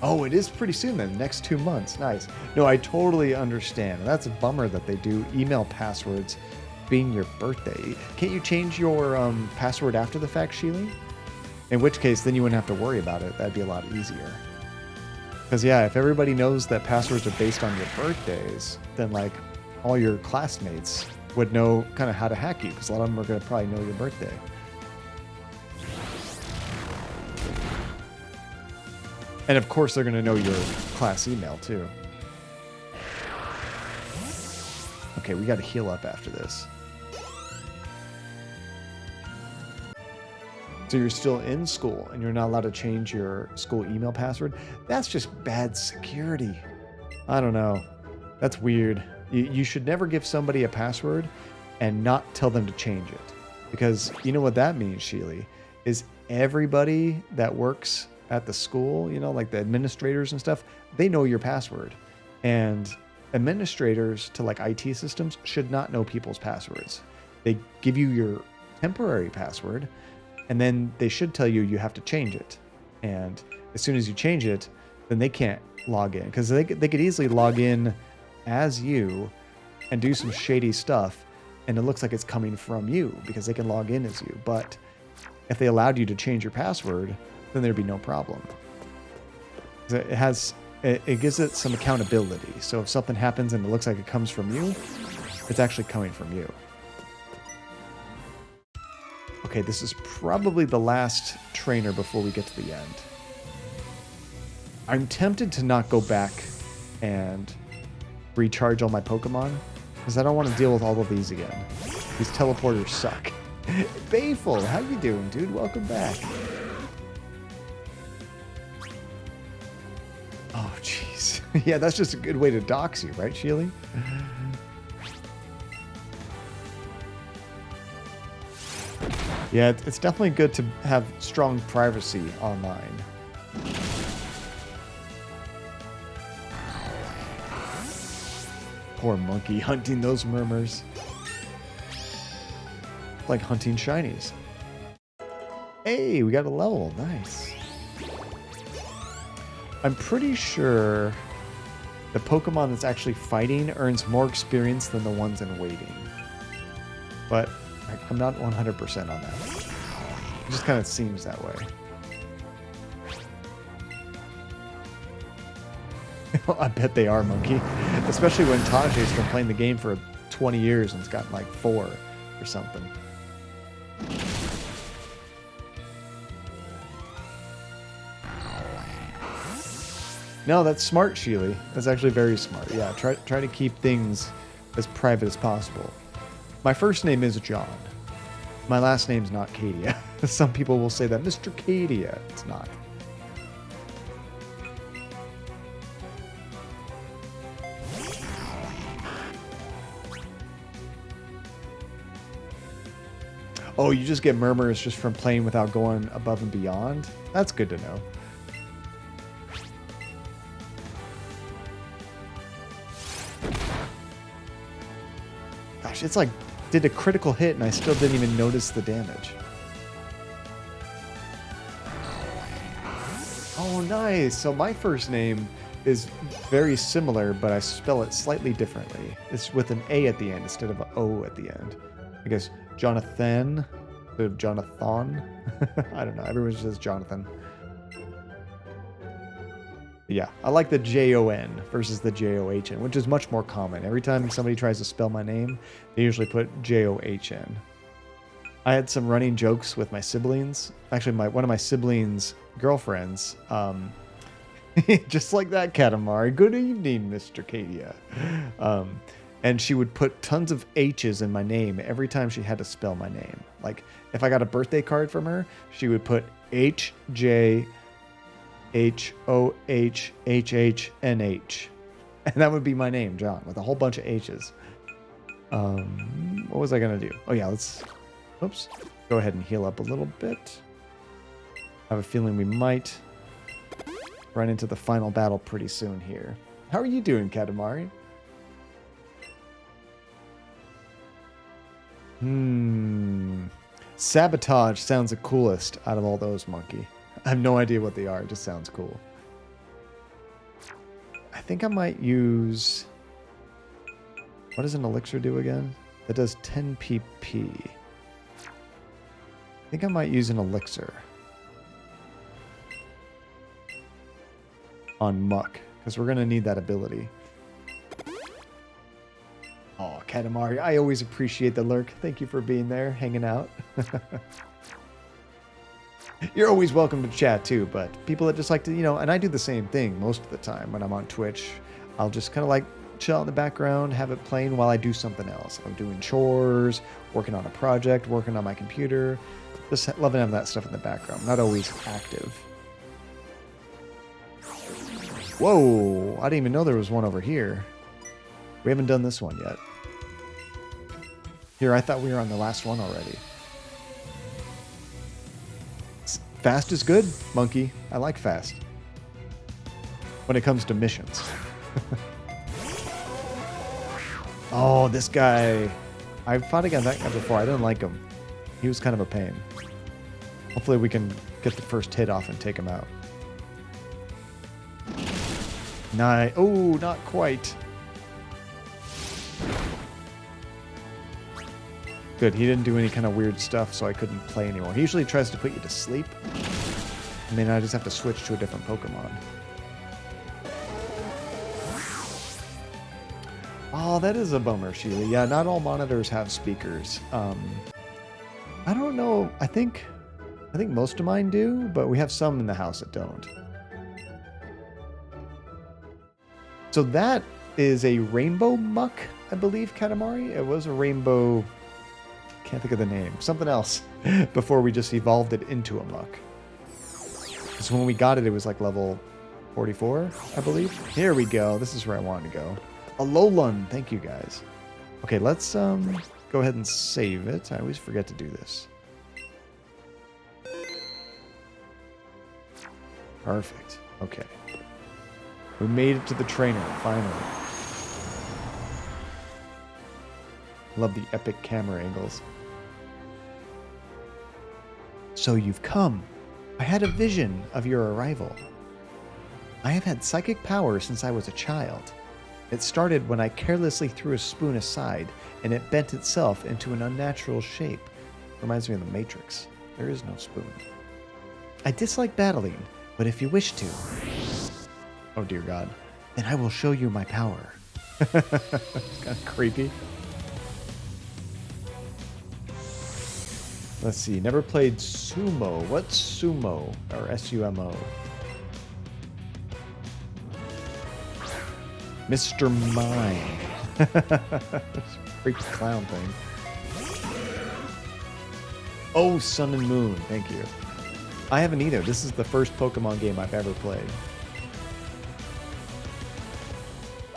Oh, it is pretty soon then. Next 2 months. Nice. No, I totally understand. That's a bummer that they do email passwords being your birthday. Can't you change your password after the fact, Sheely? In which case, then you wouldn't have to worry about it. That'd be a lot easier. Because, yeah, if everybody knows that passwords are based on your birthdays, then, like, all your classmates would know kind of how to hack you, because a lot of them are going to probably know your birthday. And of course they're going to know your class email too. Okay, we got to heal up after this. So you're still in school and you're not allowed to change your school email password? That's just bad security. I don't know. That's weird. You should never give somebody a password and not tell them to change it. Because you know what that means, Sheely, is everybody that works at the school, you know, like the administrators and stuff, they know your password. And administrators to like IT systems should not know people's passwords. They give you your temporary password and then they should tell you you have to change it. And as soon as you change it, then they can't log in, because they could easily log in as you and do some shady stuff, and it looks like it's coming from you because they can log in as you. But if they allowed you to change your password, then there'd be no problem. It gives it some accountability. So if something happens and it looks like it comes from you, it's actually coming from you. Okay, this is probably the last trainer before we get to the end. I'm tempted to not go back and recharge all my Pokemon, because I don't want to deal with all of these again. These teleporters suck. Bayful, how you doing, dude? Welcome back. Oh, jeez. Yeah, that's just a good way to dox you, right, Sheely? Yeah, it's definitely good to have strong privacy online. Poor monkey hunting those murmurs. Like hunting shinies. Hey, we got a level. Nice. I'm pretty sure the Pokemon that's actually fighting earns more experience than the ones in waiting. But I'm not 100% on that. It just kind of seems that way. I bet they are, monkey. Especially when Tajay's been playing the game for 20 years and it's gotten like 4 or something. No, that's smart, Sheely. That's actually very smart. Yeah, try to keep things as private as possible. My first name is John. My last name's not Cadia. Some people will say that, Mr. Cadia. It's not. Oh, you just get murmurs just from playing without going above and beyond? That's good to know. Gosh, it's like did a critical hit and I still didn't even notice the damage. Oh, nice. So my first name is very similar, but I spell it slightly differently. It's with an A at the end instead of an O at the end. I guess Jonathan instead of Jonathan. I don't know. Everyone says Jonathan. Yeah, I like the Jon versus the John, which is much more common. Every time somebody tries to spell my name, they usually put John. I had some running jokes with my siblings. Actually, one of my siblings' girlfriends, just like that, Katamari. Good evening, Mr. Kadia. And she would put tons of H's in my name every time she had to spell my name. Like, if I got a birthday card from her, she would put HJ HOHHHNH. And that would be my name, John, with a whole bunch of H's. What was I going to do? Oh, yeah, let's... Oops. Go ahead and heal up a little bit. I have a feeling we might run into the final battle pretty soon here. How are you doing, Katamari? Sabotage sounds the coolest out of all those, Monkey. I have no idea what they are. It just sounds cool. I think I might use... What does an elixir do again? That does 10 PP. I think I might use an elixir on Muck, because we're going to need that ability. Oh, Katamari, I always appreciate the lurk. Thank you for being there, hanging out. You're always welcome to chat too, but people that just like to, and I do the same thing most of the time when I'm on Twitch. I'll just kind of like chill out in the background, have it playing while I do something else. I'm doing chores, working on a project, working on my computer. Just loving having that stuff in the background, not always active. Whoa, I didn't even know there was one over here. We haven't done this one yet. Here, I thought we were on the last one already. Fast is good, Monkey. I like fast. When it comes to missions. Oh, this guy. I've fought against that guy before. I didn't like him. He was kind of a pain. Hopefully we can get the first hit off and take him out. Nice. Oh, not quite. Good, he didn't do any kind of weird stuff, so I couldn't play anymore. He usually tries to put you to sleep. And then I just have to switch to a different Pokemon. Oh, that is a bummer, Sheila. Yeah, not all monitors have speakers. I don't know. I think most of mine do, but we have some in the house that don't. So that is a rainbow muck, I believe, Katamari. It was a rainbow... Can't think of the name. Something else before we just evolved it into a muck. So when we got it, it was like level 44, I believe. Here we go. This is where I wanted to go. Alolan. Thank you, guys. Okay, let's go ahead and save it. I always forget to do this. Perfect. Okay. We made it to the trainer, finally. Love the epic camera angles. So you've come. I had a vision of your arrival. I have had psychic power since I was a child. It started when I carelessly threw a spoon aside, and it bent itself into an unnatural shape. Reminds me of the Matrix. There is no spoon. I dislike battling, but if you wish to... Oh dear God. Then I will show you my power. It's kind of creepy. Let's see. Never played Sumo. What's Sumo? Or S-U-M-O? Mr. Mime. Freaky clown thing. Oh, Sun and Moon. Thank you. I haven't either. This is the first Pokemon game I've ever played.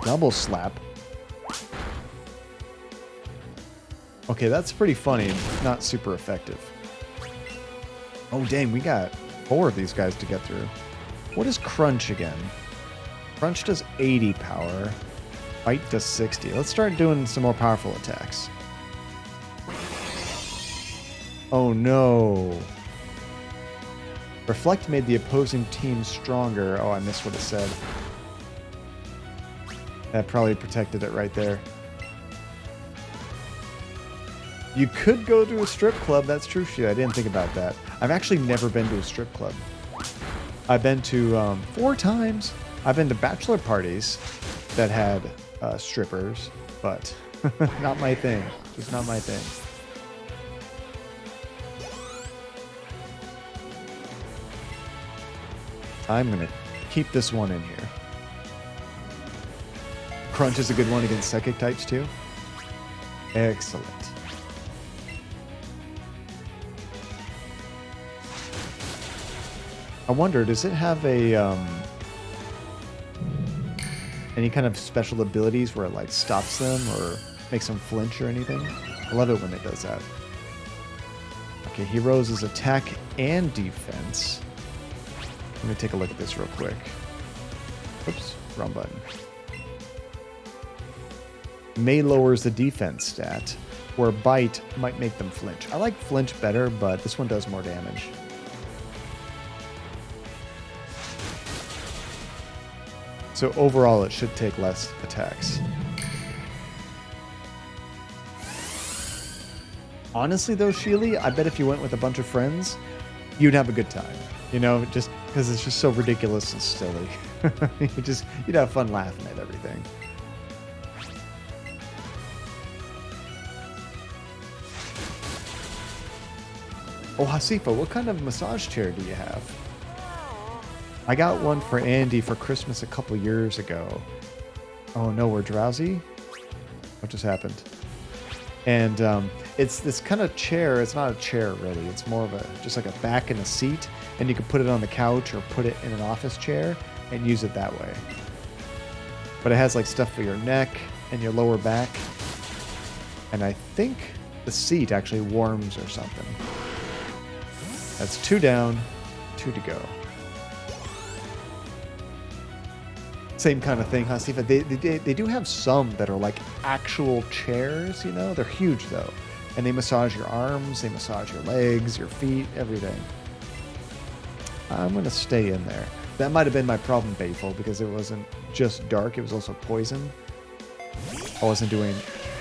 Double slap. Okay, that's pretty funny. Not super effective. Oh, dang, we got 4 of these guys to get through. What is Crunch again? Crunch does 80 power. Bite does 60. Let's start doing some more powerful attacks. Oh, no. Reflect made the opposing team stronger. Oh, I missed what it said. That probably protected it right there. You could go to a strip club. That's true, shit. I didn't think about that. I've actually never been to a strip club. I've been to 4 times. I've been to bachelor parties that had strippers, but not my thing. Just not my thing. I'm going to keep this one in here. Crunch is a good one against psychic types too. Excellent. I wonder, does it have a any kind of special abilities where it like stops them or makes them flinch or anything? I love it when it does that. Okay, Heroes' attack and defense. Let me take a look at this real quick. Oops, wrong button. May lowers the defense stat, where Bite might make them flinch. I like flinch better, but this one does more damage. So overall, it should take less attacks. Honestly, though, Sheely, I bet if you went with a bunch of friends, you'd have a good time. You know, just because it's just so ridiculous and silly. You'd have fun laughing at everything. Oh, Hasifa, what kind of massage chair do you have? I got one for Andy for Christmas a couple years ago. Oh no, we're drowsy? What just happened? And it's this kind of chair. It's not a chair really. It's more of a just like a back and a seat, and you can put it on the couch or put it in an office chair and use it that way. But it has like stuff for your neck and your lower back, and I think the seat actually warms or something. That's 2 down, 2 to go. Same kind of thing, Hasifa. They do have some that are like actual chairs, you know? They're huge, though. And they massage your arms, they massage your legs, your feet, everything. I'm going to stay in there. That might have been my problem, Bayful, because it wasn't just dark, it was also poison. I wasn't doing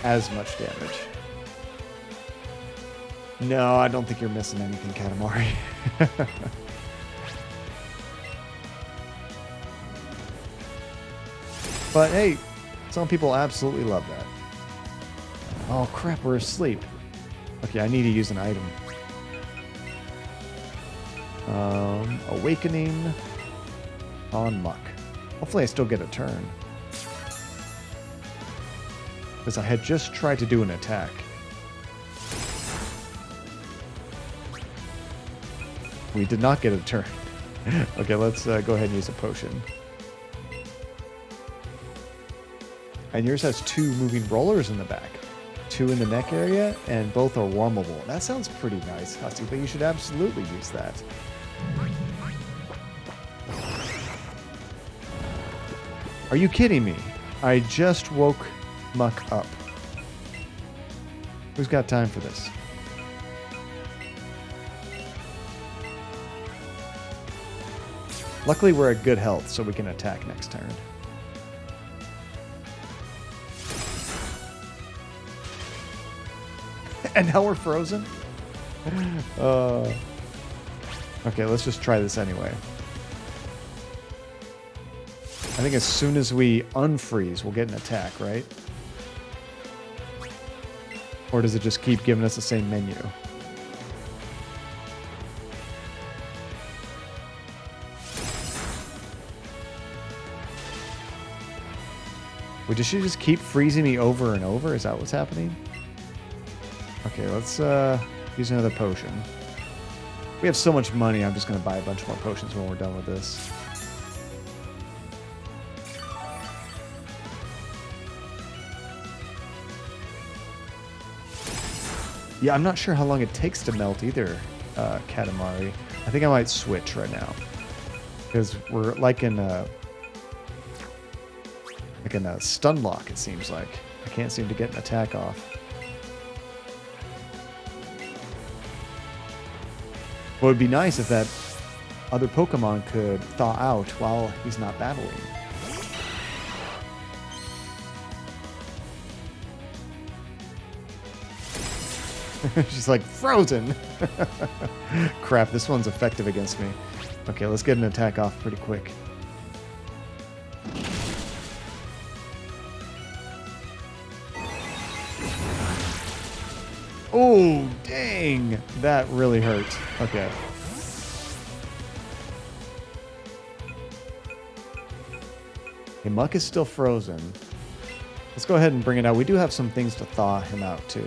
as much damage. No, I don't think you're missing anything, Katamari. But hey, some people absolutely love that. Oh crap, we're asleep. Okay, I need to use an item. Awakening on Muck. Hopefully I still get a turn. Because I had just tried to do an attack. We did not get a turn. Okay, let's go ahead and use a potion. And yours has 2 moving rollers in the back. 2 in the neck area, and both are warmable. That sounds pretty nice, Husky, but you should absolutely use that. Are you kidding me? I just woke Muck up. Who's got time for this? Luckily, we're at good health, so we can attack next turn. And now we're frozen? Okay, let's just try this anyway. I think as soon as we unfreeze, we'll get an attack, right? Or does it just keep giving us the same menu? Wait, does she just keep freezing me over and over? Is that what's happening? Okay, let's use another potion. We have so much money, I'm just going to buy a bunch more potions when we're done with this. Yeah, I'm not sure how long it takes to melt either, Katamari. I think I might switch right now. Because we're like in a stun lock, it seems like. I can't seem to get an attack off. Well, it would be nice if that other Pokemon could thaw out while he's not battling. She's like, frozen! Crap, this one's effective against me. Okay, let's get an attack off pretty quick. Oh, dang! That really hurt. Okay. Okay, Muck is still frozen. Let's go ahead and bring it out. We do have some things to thaw him out, too.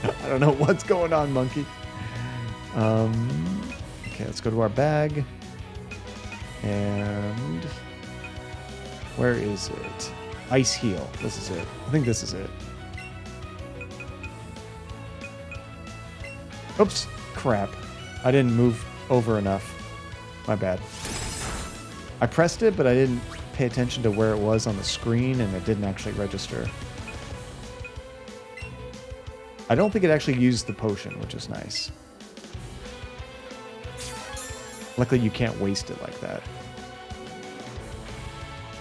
I don't know what's going on, monkey. Okay, let's go to our bag. And where is it? Ice Heal. This is it. I think this is it. Oops. Crap. I didn't move over enough. My bad. I pressed it, but I didn't pay attention to where it was on the screen, and it didn't actually register. I don't think it actually used the potion, which is nice. Luckily, you can't waste it like that.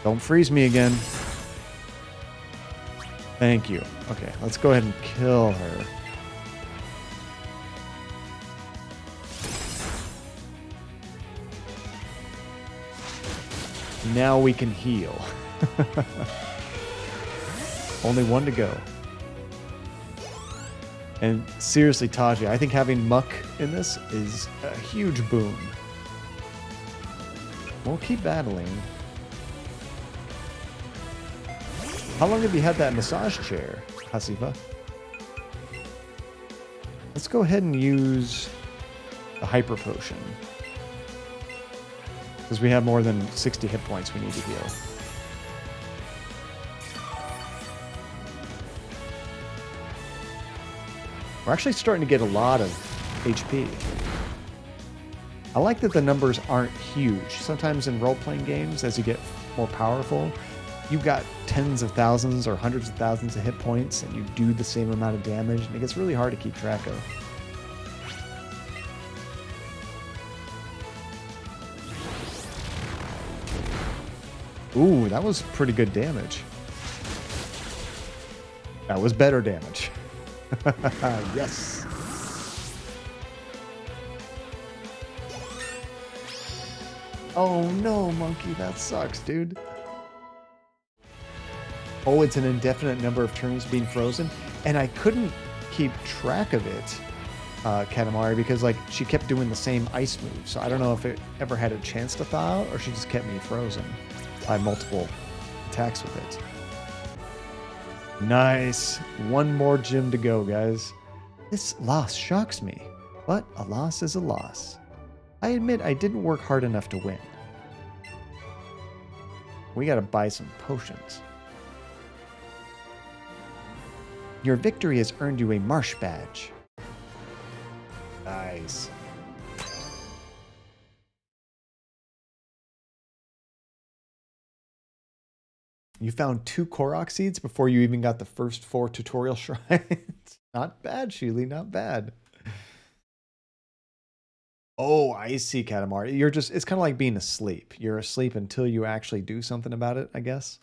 Don't freeze me again. Thank you. Okay, let's go ahead and kill her. Now we can heal. Only one to go. And seriously, Taji, I think having Muck in this is a huge boon. We'll keep battling. How long have you had that massage chair, Hasifa? Let's go ahead and use the Hyper Potion. Because we have more than 60 hit points we need to heal. We're actually starting to get a lot of HP. I like that the numbers aren't huge. Sometimes in role-playing games, as you get more powerful, you've got tens of thousands or hundreds of thousands of hit points, and you do the same amount of damage, and it gets really hard to keep track of. Ooh, that was pretty good damage. That was better damage. Yes. Oh no, monkey, that sucks, dude. Oh, it's an indefinite number of turns being frozen, and I couldn't keep track of it, Katamari, because like she kept doing the same ice move. So I don't know if it ever had a chance to thaw out, or she just kept me frozen by multiple attacks with it. Nice. One more gym to go, guys. This loss shocks me, but a loss is a loss. I admit I didn't work hard enough to win. We gotta buy some potions. Your victory has earned you a marsh badge. Nice. You found 2 Korok seeds before you even got the first 4 tutorial shrines. Not bad, Sheely, not bad. Oh, I see, Katamari. You're just, it's kind of like being asleep. You're asleep until you actually do something about it, I guess.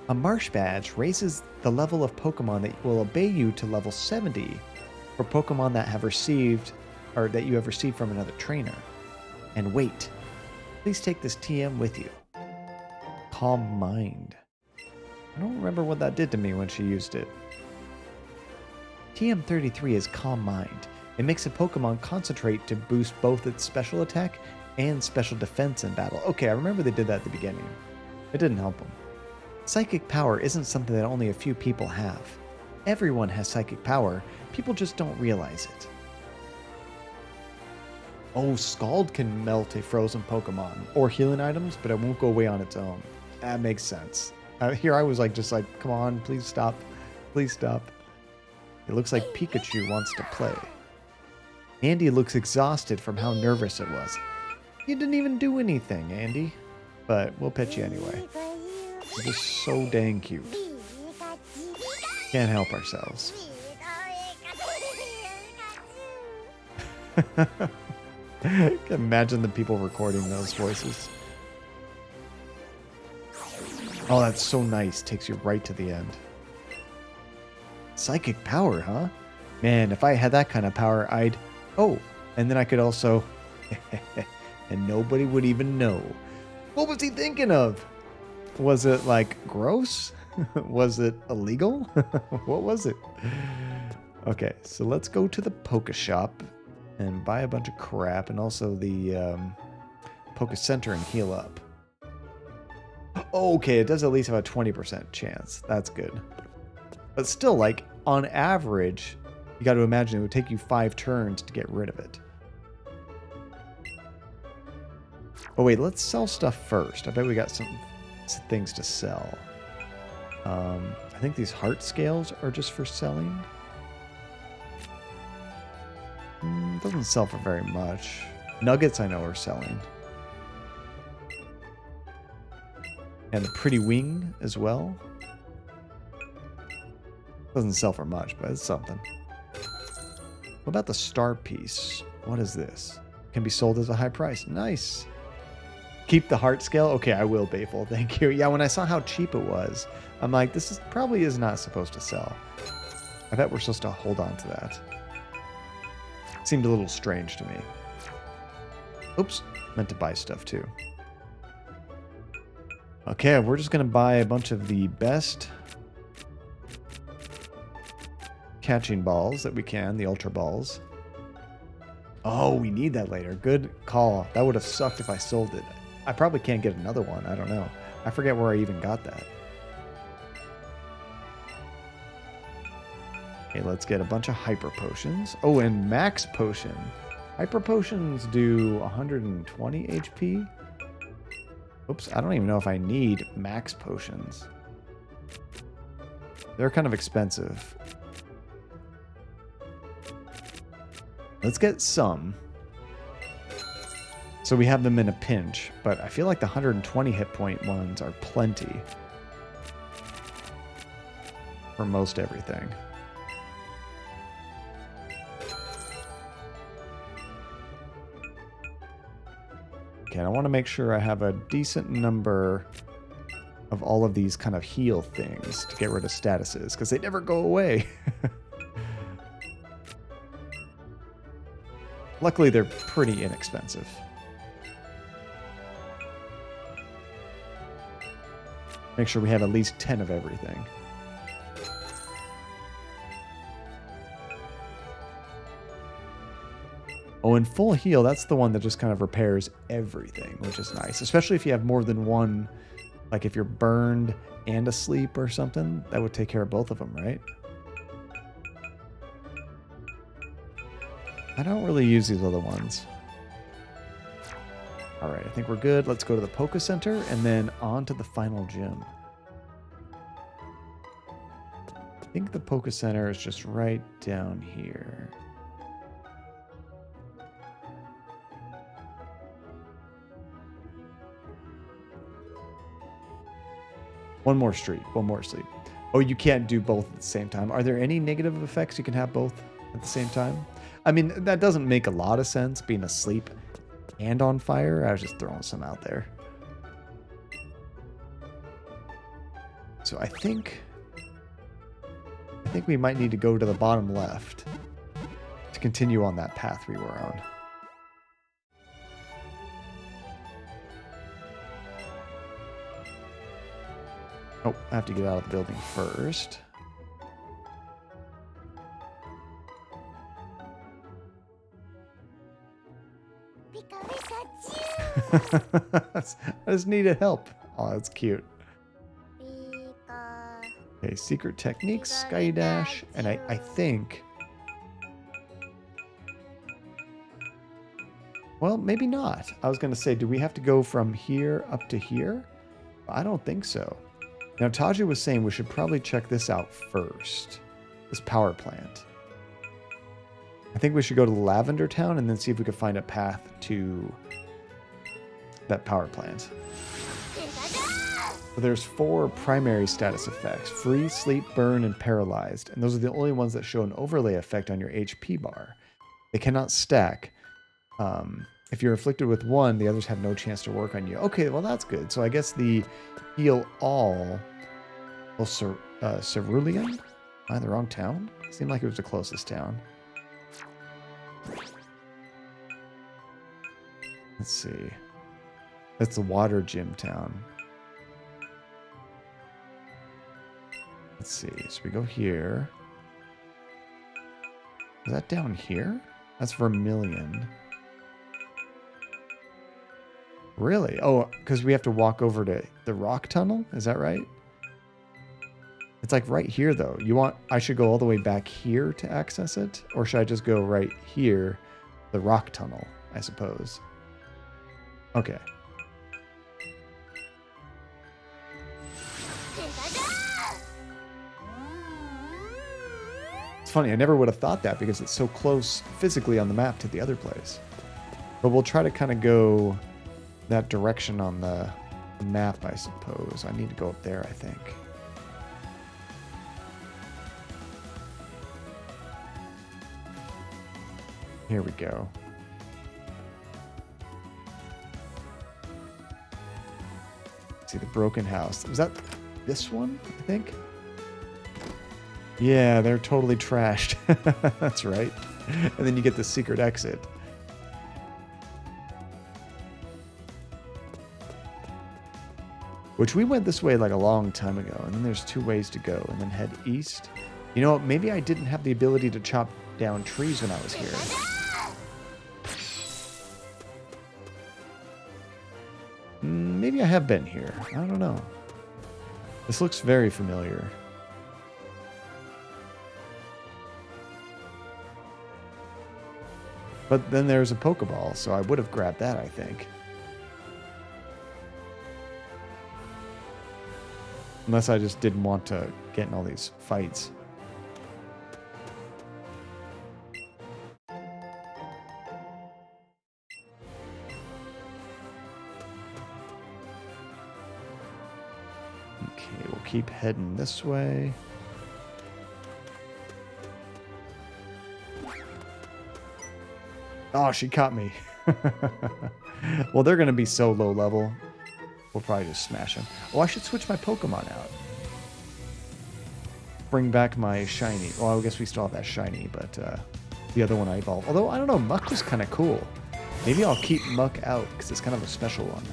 A marsh badge raises the level of Pokemon that will obey you to level 70 for Pokemon that have received, or that you have received from another trainer. And wait, please take this TM with you. Calm Mind. I don't remember what that did to me when she used it. TM33 is Calm Mind. It makes a Pokemon concentrate to boost both its special attack and special defense in battle. Okay, I remember they did that at the beginning. It didn't help them. Psychic power isn't something that only a few people have. Everyone has psychic power, people just don't realize it. Oh, Scald can melt a frozen Pokemon or healing items, but it won't go away on its own. That makes sense. Here I was like, just like, come on, please stop. Please stop. It looks like Pikachu wants to play. Andy looks exhausted from how nervous it was. You didn't even do anything, Andy. But we'll pet you anyway. You're just so dang cute. Can't help ourselves. Imagine the people recording those voices. Oh, that's so nice. Takes you right to the end. Psychic power, huh? Man, if I had that kind of power, I'd... Oh, and then I could also... and nobody would even know. What was he thinking of? Was it, like, gross? Was it illegal? What was it? Okay, so let's go to the Polka shop and buy a bunch of crap, and also the Polka Center and heal up. Oh, okay, it does at least have a 20% chance. That's good. But still, like, on average, you got to imagine it would take you 5 turns to get rid of it. Oh, wait, let's sell stuff first. I bet we got some things to sell. I think these heart scales are just for selling. Doesn't sell for very much. Nuggets I know are selling. And the pretty wing as well. Doesn't sell for much, but it's something. What about the star piece? What is this? Can be sold as a high price. Nice. Keep the heart scale? Okay, I will, Bayful. Thank you. Yeah, when I saw how cheap it was, I'm like, this is probably is not supposed to sell. I bet we're supposed to hold on to that. Seemed a little strange to me. Oops, meant to buy stuff too. Okay, we're just going to buy a bunch of the best catching balls that we can, the Ultra Balls. Oh, we need that later. Good call. That would have sucked if I sold it. I probably can't get another one. I don't know. I forget where I even got that. Okay, let's get a bunch of Hyper Potions. Oh, and Max Potion. Hyper Potions do 120 HP. Oops, I don't even know if I need Max Potions. They're kind of expensive. Let's get some. So we have them in a pinch, but I feel like the 120 hit point ones are plenty for most everything. Okay, I want to make sure I have a decent number of all of these kind of heal things to get rid of statuses, because they never go away. Luckily, they're pretty inexpensive. Make sure we have at least 10 of everything. Oh, and full heal, that's the one that just kind of repairs everything, which is nice. Especially if you have more than one, like if you're burned and asleep or something, that would take care of both of them, right? I don't really use these other ones. Alright, I think we're good. Let's go to the Polka Center and then on to the final gym. I think the Polka Center is just right down here. One more street, one more sleep. Oh, you can't do both at the same time. Are there any negative effects you can have both at the same time? I mean, that doesn't make a lot of sense, being asleep and on fire. I was just throwing some out there. So I think we might need to go to the bottom left to continue on that path we were on. Oh, I have to get out of the building first. I just needed help. Oh, that's cute. Okay, secret techniques, Sky Dash, and I think Well, maybe not. I was going to say, do we have to go from here up to here? I don't think so. Now, Taji was saying we should probably check this out first. This power plant. I think we should go to Lavender Town and then see if we can find a path to that power plant. So there's 4 primary status effects. Freeze, sleep, burn, and paralyzed. And those are the only ones that show an overlay effect on your HP bar. They cannot stack. If you're afflicted with one, the others have no chance to work on you. Okay, well that's good. So I guess the heal all... Well, Cerulean? Am I in the wrong town? It seemed like it was the closest town. Let's see. That's the water gym town. Let's see. So we go here. Is that down here? That's Vermilion. Really? Oh, because we have to walk over to the rock tunnel? Is that right? It's like right here, though. I should go all the way back here to access it? Or should I just go right here, the rock tunnel, I suppose? Okay. It's funny, I never would have thought that because it's so close physically on the map to the other place. But we'll try to kind of go that direction on the map, I suppose. I need to go up there, I think. Here we go. See the broken house. Was that this one, I think? Yeah, they're totally trashed. That's right. And then you get the secret exit. Which we went this way like a long time ago. And then there's 2 ways to go. And then head east. You know, maybe I didn't have the ability to chop down trees when I was here. Maybe I have been here. I don't know. This looks very familiar. But then there's a Pokeball, so I would have grabbed that, I think. Unless I just didn't want to get in all these fights. Okay, we'll keep heading this way. Oh, she caught me. Well, they're going to be so low level. We'll probably just smash them. Oh, I should switch my Pokemon out. Bring back my shiny. Well, I guess we still have that shiny, but the other one I evolved. Although, I don't know, Muck was kind of cool. Maybe I'll keep Muck out because it's kind of a special one.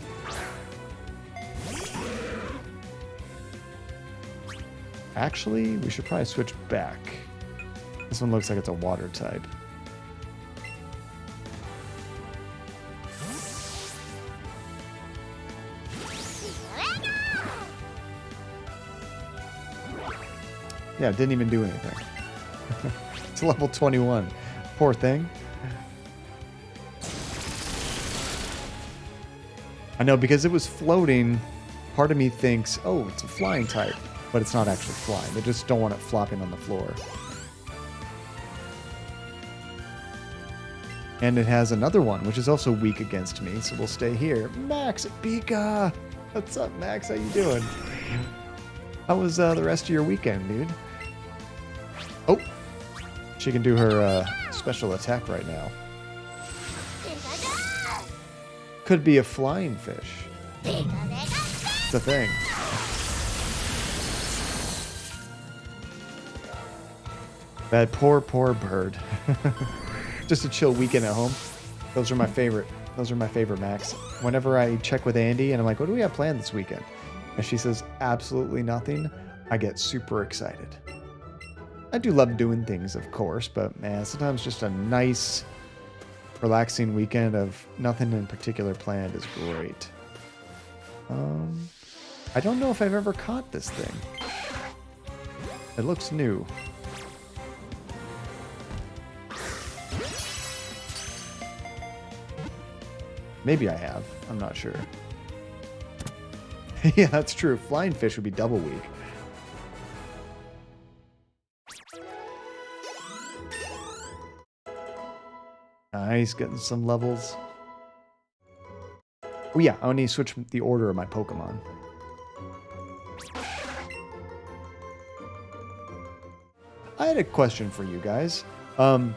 Actually, we should probably switch back. This one looks like it's a water type. Yeah, it didn't even do anything. It's level 21. Poor thing. I know, because it was floating, part of me thinks, oh, it's a flying type. But it's not actually flying. They just don't want it flopping on the floor. And it has another one, which is also weak against me, so we'll stay here. Max Pika! What's up, Max? How you doing? How was the rest of your weekend, dude? Oh! She can do her special attack right now. Could be a flying fish. It's a thing. That poor, poor bird. Just a chill weekend at home. Those are my favorite. Those are my favorite, Max. Whenever I check with Andy and I'm like, what do we have planned this weekend? And she says, absolutely nothing. I get super excited. I do love doing things, of course, but man, sometimes just a nice, relaxing weekend of nothing in particular planned is great. I don't know if I've ever caught this thing. It looks new. Maybe I have. I'm not sure. Yeah, that's true. Flying fish would be double weak. Nice, getting some levels. Oh yeah, I need to switch the order of my Pokemon. I had a question for you guys. I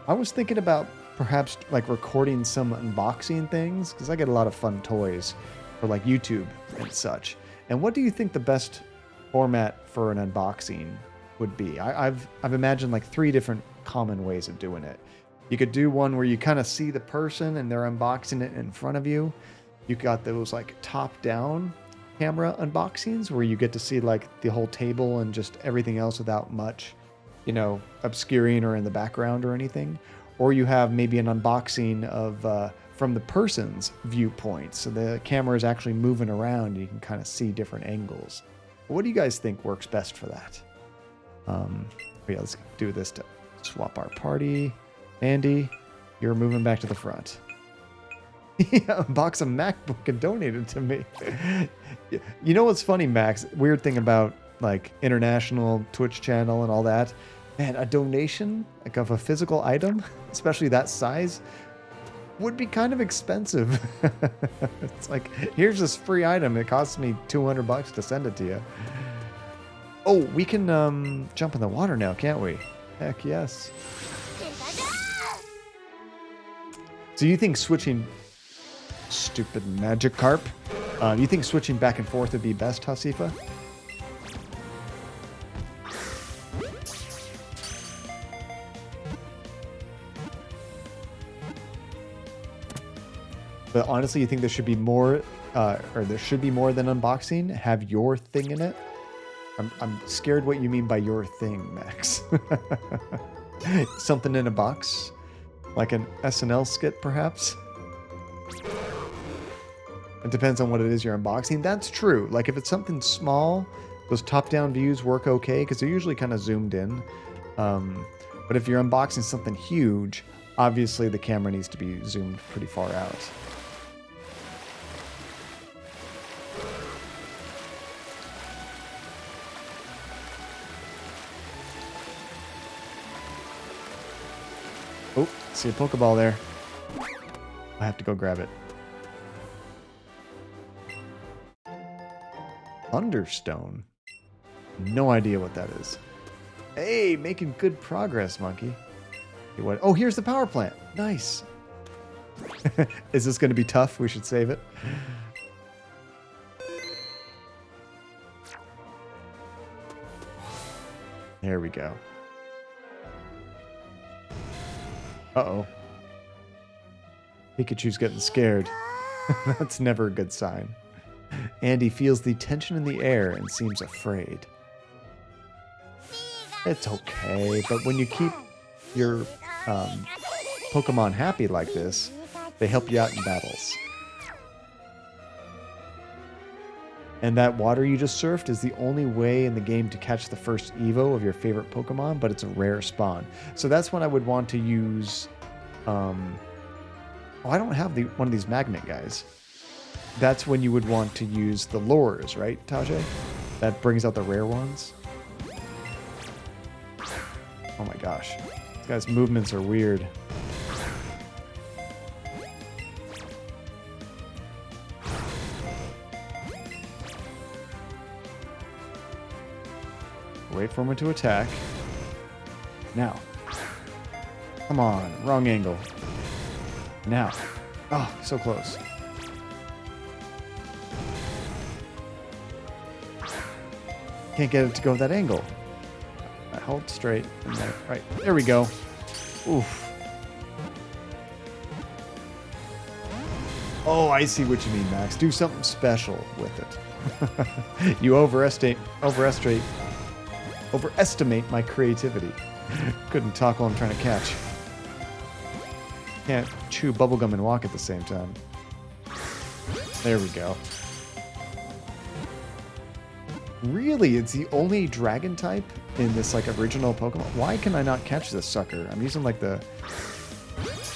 was thinking about perhaps like recording some unboxing things because I get a lot of fun toys for like YouTube and such. And what do you think the best format for an unboxing would be? I've imagined like 3 different common ways of doing it. You could do one where you kind of see the person and they're unboxing it in front of you. You got those like top-down camera unboxings where you get to see like the whole table and just everything else without much, you know, obscuring or in the background or anything. Or you have maybe an unboxing of from the person's viewpoint. So the camera is actually moving around and you can kind of see different angles. What do you guys think works best for that? Yeah, let's do this to swap our party. Andy, you're moving back to the front. Yeah, a box of MacBook and donated to me. You know what's funny, Max? Weird thing about like international Twitch channel and all that. Man, a donation like of a physical item, especially that size, would be kind of expensive. It's like, here's this free item. It costs me $200 to send it to you. Oh, we can jump in the water now, can't we? Heck yes. So you think switching... Stupid Magikarp. You think switching back and forth would be best, Hasifa? But honestly, you think there should be more, or there should be more than unboxing? Have your thing in it? I'm scared what you mean by your thing, Max. Something in a box? Like an SNL skit, perhaps? It depends on what it is you're unboxing. That's true. Like if it's something small, those top-down views work okay because they're usually kind of zoomed in. But if you're unboxing something huge, obviously the camera needs to be zoomed pretty far out. Oh, see a Pokeball there. I have to go grab it. Thunderstone. No idea what that is. Hey, making good progress, monkey. Okay, what? Oh, here's the power plant. Nice. Is this going to be tough? We should save it. There we go. Uh-oh. Pikachu's getting scared. That's never a good sign. Andy feels the tension in the air and seems afraid. It's okay, but when you keep your Pokemon happy like this, they help you out in battles. And that water you just surfed is the only way in the game to catch the first Evo of your favorite Pokemon, but it's a rare spawn. So that's when I would want to use... Oh, I don't have one of these magnet guys. That's when you would want to use the lures, right, Tajay? That brings out the rare ones. Oh my gosh. This guy's movements are weird. Wait for him to attack. Now. Come on, wrong angle. Now. Oh, so close. Can't get it to go that angle. I hold straight. And there. Right, there we go. Oof. Oh, I see what you mean, Max. Do something special with it. You overestimate my creativity. Couldn't talk while I'm trying to catch. Can't chew bubblegum and walk at the same time. There we go. Really? It's the only dragon type in this like original Pokemon? Why can I not catch this sucker? I'm using like the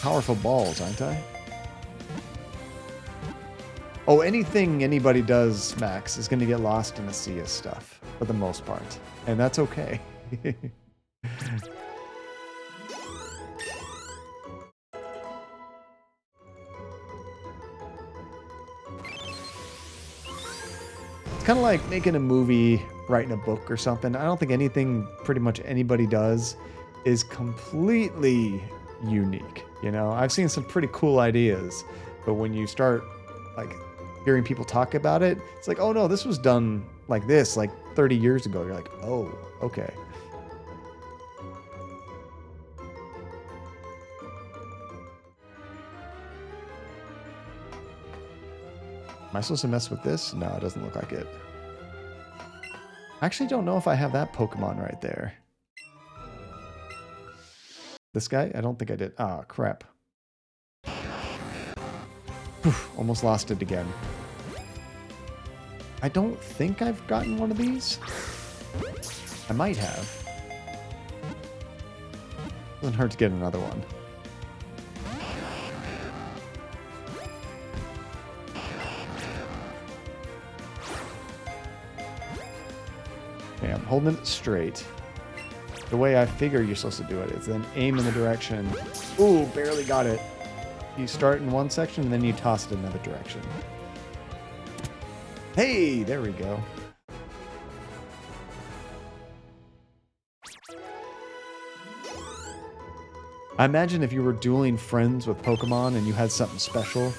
powerful balls, aren't I? Oh, anything anybody does, Max, is going to get lost in a sea of stuff for the most part. And that's okay. It's kind of like making a movie, writing a book or something. I don't think anything pretty much anybody does is completely unique. You know, I've seen some pretty cool ideas, but when you start like hearing people talk about it, it's like, oh no, this was done like this like 30 years ago. You're like, oh, okay. Am I supposed to mess with this? No, it doesn't look like it. I actually don't know if I have that Pokemon right there. This guy? I don't think I did. Ah, crap. Oof, almost lost it again. I don't think I've gotten one of these. I might have. Doesn't hurt to get another one. Okay, I'm holding it straight. The way I figure you're supposed to do it is then aim in the direction. Ooh, barely got it. You start in one section, and then you toss it in another direction. Hey, there we go. I imagine if you were dueling friends with Pokemon and you had something special,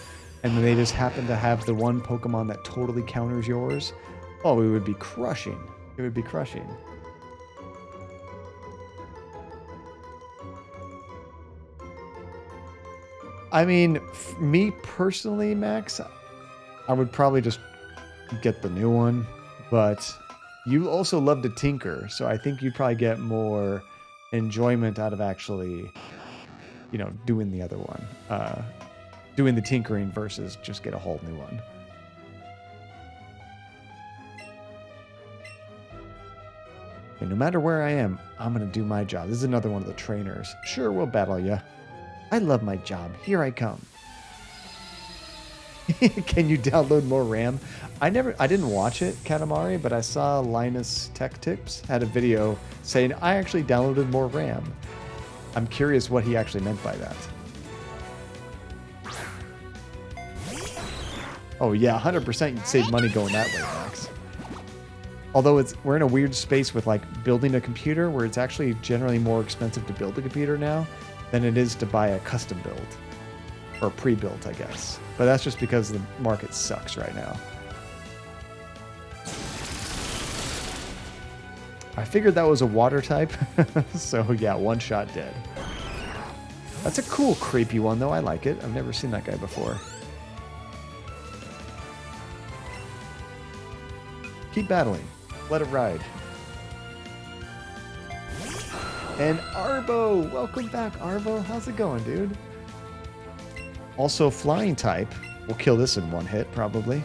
and they just happen to have the one Pokemon that totally counters yours, oh, it would be crushing. It would be crushing. I mean, me personally, Max, I would probably just get the new one, but you also love to tinker, so I think you'd probably get more enjoyment out of actually, you know, doing the other one. Doing the tinkering versus just get a whole new one. And no matter where I am, I'm going to do my job. This is another one of the trainers. Sure, we'll battle ya. I love my job. Here I come. Can you download more RAM? I didn't watch it, Katamari, but I saw Linus Tech Tips had a video saying I actually downloaded more RAM. I'm curious what he actually meant by that. Oh yeah, 100% you'd save money going that way, Max. Although we're in a weird space with like building a computer where it's actually generally more expensive to build a computer now than it is to buy a custom build. Or pre-built, I guess. But that's just because the market sucks right now. I figured that was a water type. So yeah, one shot dead. That's a cool creepy one though. I like it. I've never seen that guy before. Keep battling. Let it ride. And Arbo! Welcome back, Arbo. How's it going, dude? Also, flying type. We'll kill this in one hit, probably.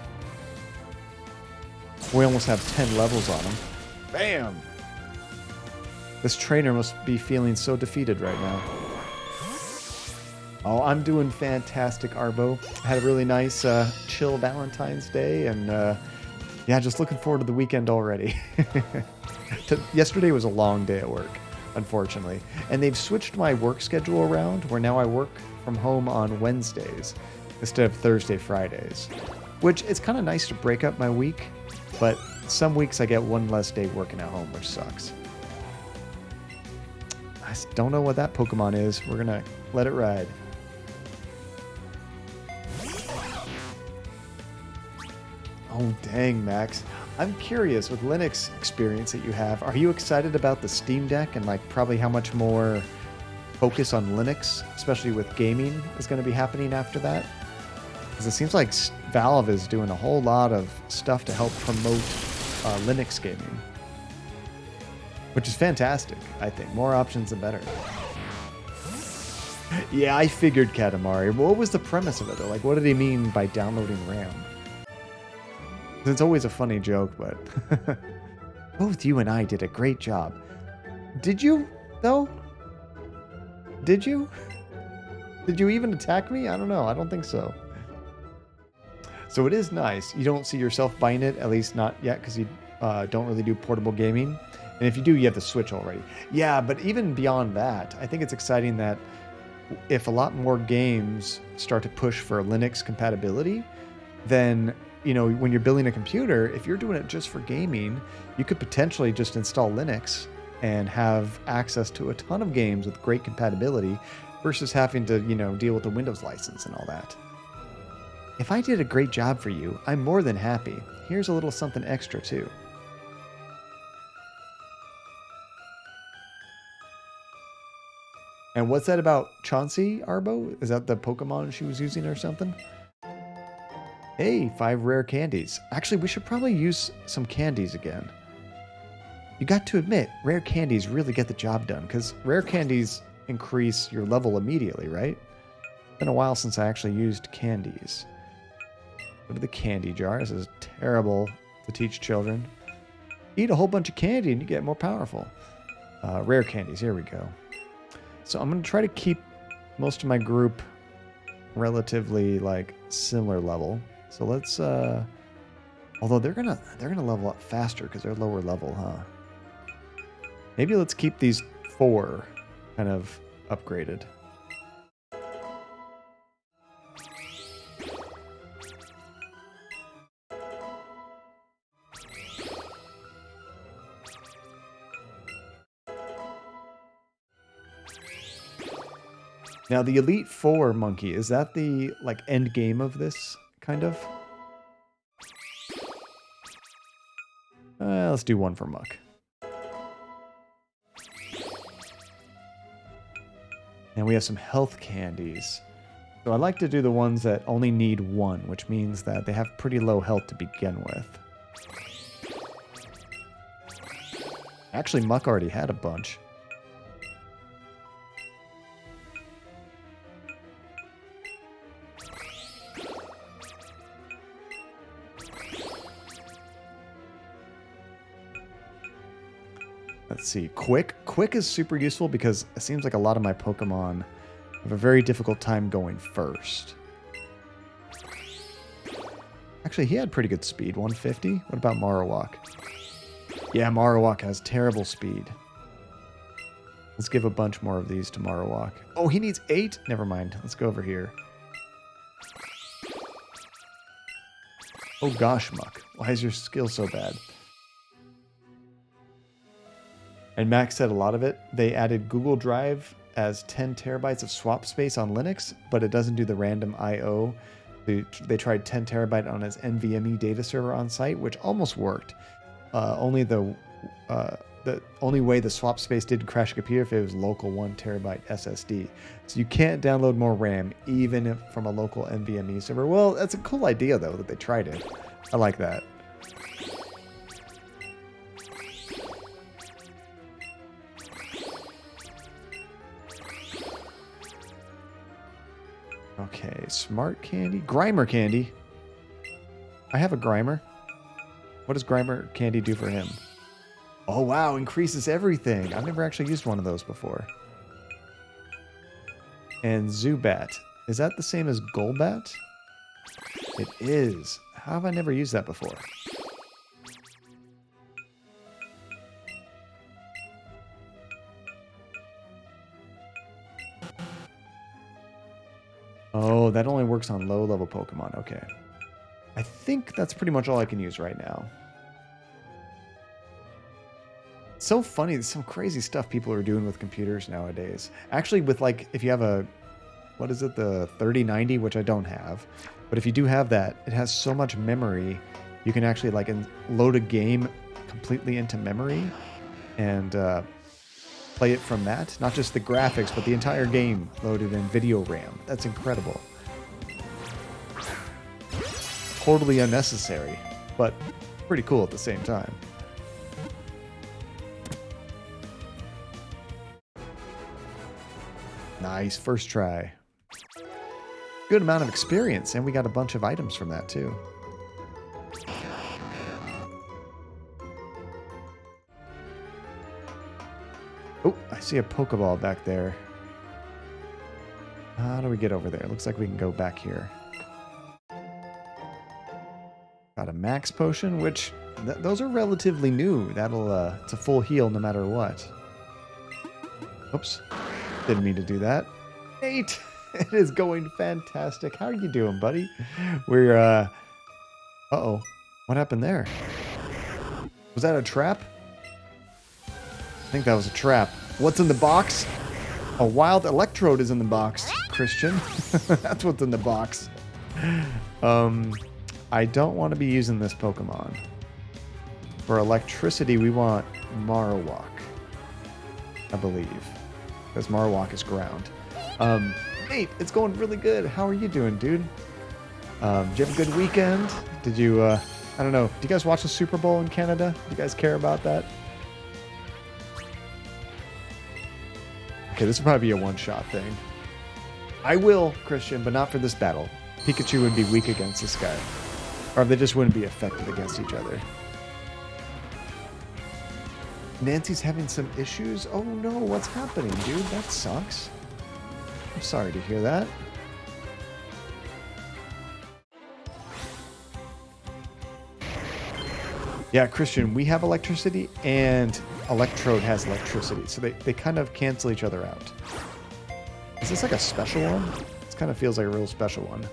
We almost have 10 levels on him. Bam! This trainer must be feeling so defeated right now. Oh, I'm doing fantastic, Arbo. Had a really nice, chill Valentine's Day, and, yeah, just looking forward to the weekend already. Yesterday was a long day at work, unfortunately. And they've switched my work schedule around, where now I work from home on Wednesdays instead of Thursday, Fridays. Which, it's kind of nice to break up my week, but some weeks I get one less day working at home, which sucks. I don't know what that Pokemon is. We're gonna let it ride. Oh, dang, Max. I'm curious, with Linux experience that you have, are you excited about the Steam Deck and like probably how much more focus on Linux, especially with gaming, is going to be happening after that? Because it seems like Valve is doing a whole lot of stuff to help promote Linux gaming. Which is fantastic, I think. More options, the better. Yeah, I figured, Katamari. What was the premise of it, though? Like, what did he mean by downloading RAM? It's always a funny joke, but... Both you and I did a great job. Did you, though? Did you? Did you even attack me? I don't know. I don't think so. So it is nice. You don't see yourself buying it, at least not yet, because you don't really do portable gaming. And if you do, you have the Switch already. Yeah, but even beyond that, I think it's exciting that if a lot more games start to push for Linux compatibility, then, you know, when you're building a computer, if you're doing it just for gaming, you could potentially just install Linux and have access to a ton of games with great compatibility versus having to, you know, deal with the Windows license and all that. If I did a great job for you, I'm more than happy. Here's a little something extra too. And what's that about Chauncey, Arbo? Is that the Pokemon she was using or something? Hey, 5 rare candies. Actually, we should probably use some candies again. You got to admit, rare candies really get the job done, because rare candies increase your level immediately, right? It's been a while since I actually used candies. Go to the candy jar. This is terrible to teach children. Eat a whole bunch of candy and you get more powerful. Rare candies, here we go. So I'm going to try to keep most of my group relatively like similar level. So let's although they're gonna level up faster because they're lower level, huh? Maybe let's keep these 4 kind of upgraded. Now, the Elite Four monkey, is that the, like, end game of this, kind of? Let's do 1 for Muck. And we have some health candies. So I like to do the ones that only need 1, which means that they have pretty low health to begin with. Actually, Muck already had a bunch. Let's see. Quick. Quick is super useful because it seems like a lot of my Pokemon have a very difficult time going first. Actually, he had pretty good speed. 150? What about Marowak? Yeah, Marowak has terrible speed. Let's give a bunch more of these to Marowak. Oh, he needs 8? Never mind. Let's go over here. Oh gosh, Muck. Why is your skill so bad? And Max said a lot of it. They added Google Drive as 10 terabytes of swap space on Linux, but it doesn't do the random I/O. They tried 10 terabyte on his NVMe data server on site, which almost worked. Only the only way the swap space did crash a computer if it was local 1 terabyte SSD. So you can't download more RAM even if from a local NVMe server. Well, that's a cool idea though that they tried it. I like that. Okay, smart candy. Grimer candy. I have a Grimer. What does Grimer candy do for him? Oh, wow. Increases everything. I've never actually used one of those before. And Zubat. Is that the same as Golbat? It is. How have I never used that before? Oh, that only works on low-level Pokemon. Okay. I think that's pretty much all I can use right now. It's so funny. There's some crazy stuff people are doing with computers nowadays. Actually, with like, if you have a, what is it, the 3090, which I don't have. But if you do have that, it has so much memory. You can actually like load a game completely into memory and play it from that. Not just the graphics, but the entire game loaded in video RAM. That's incredible. Totally unnecessary, but pretty cool at the same time. Nice, first try. Good amount of experience, and we got a bunch of items from that too. Oh, I see a Pokeball back there. How do we get over there? Looks like we can go back here. Got a max potion, which those are relatively new. That'll it's a full heal no matter what. Oops. Didn't mean to do that. 8. It is going fantastic. How are you doing, buddy? We're uh-oh. What happened there? Was that a trap? I think that was a trap. What's in the box? A wild electrode is in the box, Christian. That's what's in the box. I don't want to be using this Pokemon. For electricity, we want Marowak. I believe. Because Marowak is ground. Hey, it's going really good. How are you doing, dude? Did you have a good weekend? Did you, I don't know. Do you guys watch the Super Bowl in Canada? Do you guys care about that? Okay, this will probably be a one-shot thing. I will, Christian, but not for this battle. Pikachu would be weak against this guy. Or they just wouldn't be effective against each other. Nancy's having some issues? Oh no, what's happening, dude? That sucks. I'm sorry to hear that. Yeah, Christian, we have electricity and Electrode has electricity. So they kind of cancel each other out. Is this like a special one? This kind of feels like a real special one.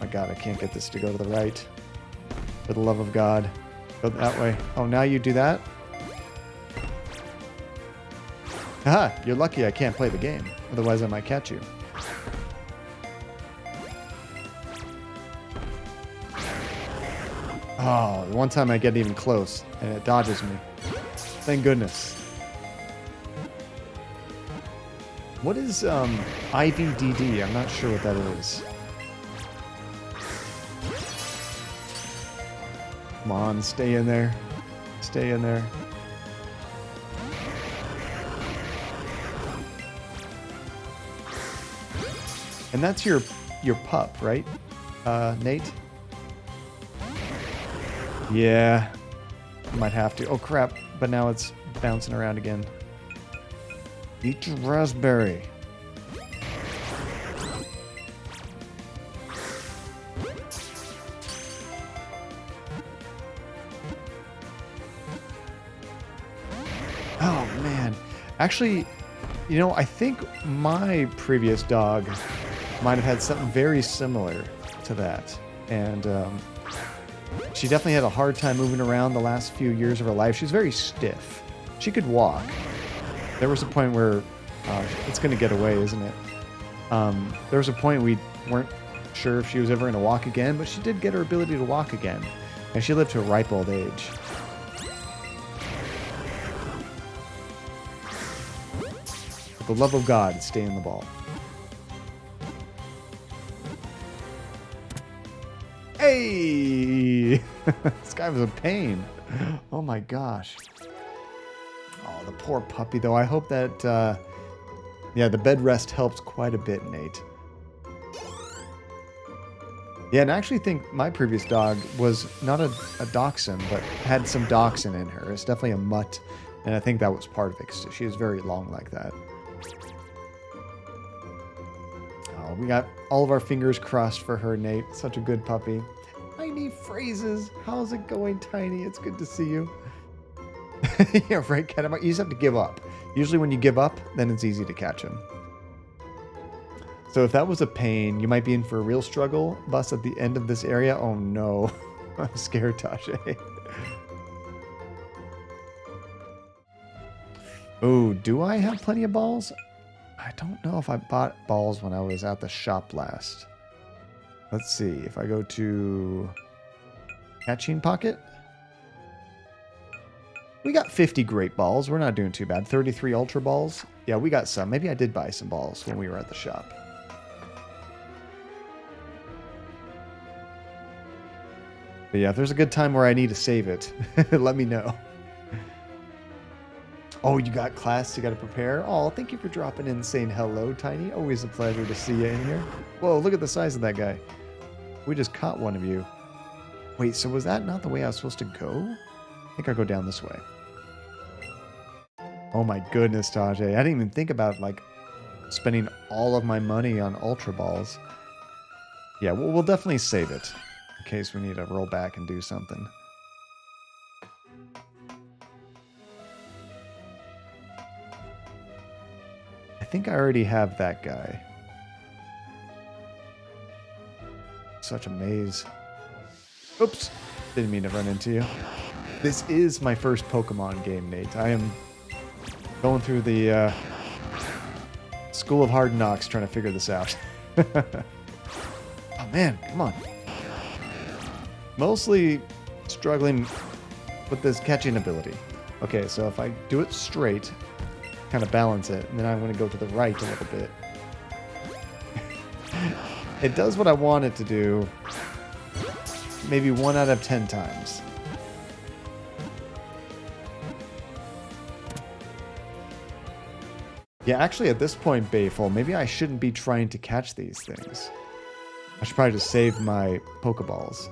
My god, I can't get this to go to the right. For the love of God. Go that way. Oh, now you do that? Haha, you're lucky I can't play the game. Otherwise I might catch you. Oh, the one time I get even close and it dodges me. Thank goodness. What is IVDD? I'm not sure what that is. Come on, stay in there. Stay in there. And that's your pup, right, Nate? Yeah, might have to. Oh crap! But now it's bouncing around again. Eat your raspberry. Oh man, actually, you know, I think my previous dog might have had something very similar to that, and she definitely had a hard time moving around the last few years of her life. She's very stiff. She could walk. There was a point where it's going to get away, isn't it? There was a point we weren't sure if she was ever going to walk again, but she did get her ability to walk again, and she lived to a ripe old age. For the love of God, stay in the ball. Hey! This guy was a pain. Oh my gosh. Oh, the poor puppy, though. I hope that, yeah, the bed rest helps quite a bit, Nate. Yeah, and I actually think my previous dog was not a dachshund, but had some dachshund in her. It's definitely a mutt, and I think that was part of it, because she is very long like that. Oh, we got all of our fingers crossed for her, Nate. Such a good puppy. Tiny phrases. How's it going, Tiny? It's good to see you. Yeah, right, Cat. You just have to give up. Usually when you give up, then it's easy to catch him. So if that was a pain, you might be in for a real struggle bus at the end of this area. Oh no. I'm scared, Tasha. Oh, do I have plenty of balls? I don't know if I bought balls when I was at the shop last. Let's see. If I go to catching pocket, we got 50 great balls. We're not doing too bad. 33 ultra balls. Yeah, we got some. Maybe I did buy some balls when we were at the shop. But yeah, if there's a good time where I need to save it, let me know. Oh, you got class, you got to prepare. Oh, thank you for dropping in and saying hello, Tiny. Always a pleasure to see you in here. Whoa, look at the size of that guy. We just caught one of you. Wait, so was that not the way I was supposed to go? I think I'll go down this way. Oh my goodness, Tajay. I didn't even think about, like, spending all of my money on Ultra Balls. Yeah, we'll definitely save it. in case we need to roll back and do something. I think I already have that guy. Such a maze. Oops. Didn't mean to run into you. This is my first Pokemon game, Nate. I am going through the School of Hard Knocks trying to figure this out. Oh man, come on. Mostly struggling with this catching ability. Okay, so if I do it straight, kind of balance it, and then I'm going to go to the right a little bit. It does what I want it to do, maybe 1 out of 10 times. Yeah, actually at this point, Bayful, maybe I shouldn't be trying to catch these things. I should probably just save my Pokeballs.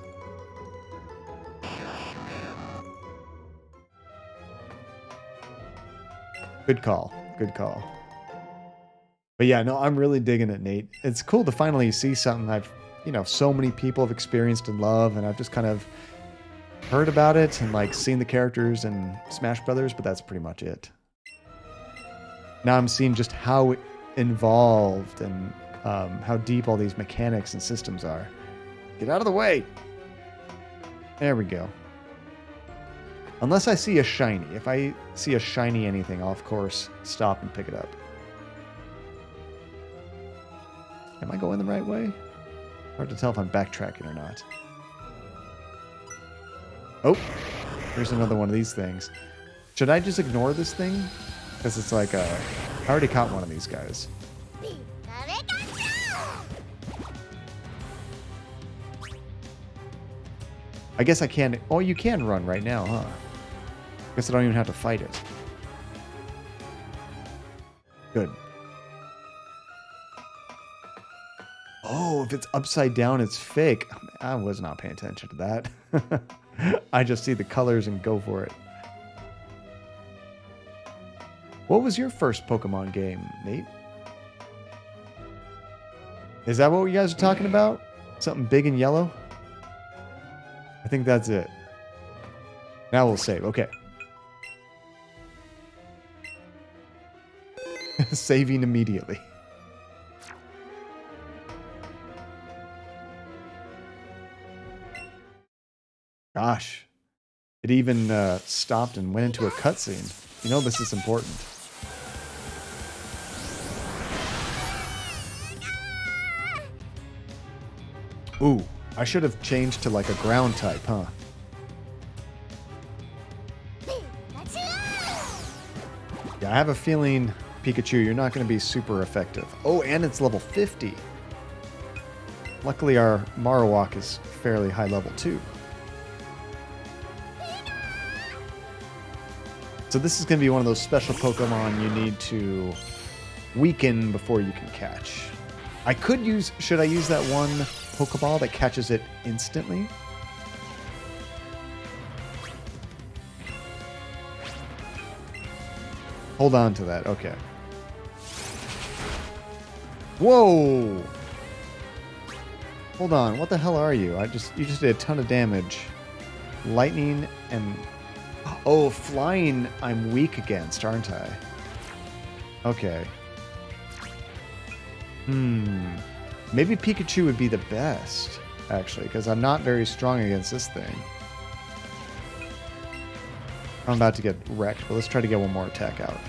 Good call. Good call. But yeah, no, I'm really digging it, Nate. It's cool to finally see something I've, so many people have experienced and love, and I've just kind of heard about it and like seen the characters in Smash Brothers, but that's pretty much it. Now I'm seeing just how involved and how deep all these mechanics and systems are. Get out of the way! There we go. Unless I see a shiny. If I see a shiny anything, I'll of course stop and pick it up. Am I going the right way? Hard to tell if I'm backtracking or not. Oh, here's another one of these things. Should I just ignore this thing? Because it's like I already caught one of these guys. I guess I can. Oh, you can run right now, huh? Guess I don't even have to fight it. Good. Oh, if it's upside down, it's fake. I was not paying attention to that. I just see the colors and go for it. What was your first Pokemon game, Nate? Is that what you guys are talking about? Something big and yellow? I think that's it. Now we'll save. Okay. Saving immediately. Gosh. It even stopped and went into a cutscene. You know this is important. Ooh, I should have changed to like a ground type, huh? Yeah, I have a feeling, Pikachu, you're not going to be super effective. Oh, and it's level 50. Luckily, our Marowak is fairly high level too. So this is going to be one of those special Pokemon you need to weaken before you can catch. I could use... Should I use that one Pokeball that catches it instantly? Hold on to that. Okay. Whoa! Hold on. What the hell are you? You just did a ton of damage. Lightning and... Oh, flying I'm weak against, aren't I? Okay. Maybe Pikachu would be the best, actually, because I'm not very strong against this thing. I'm about to get wrecked, but let's try to get one more attack out.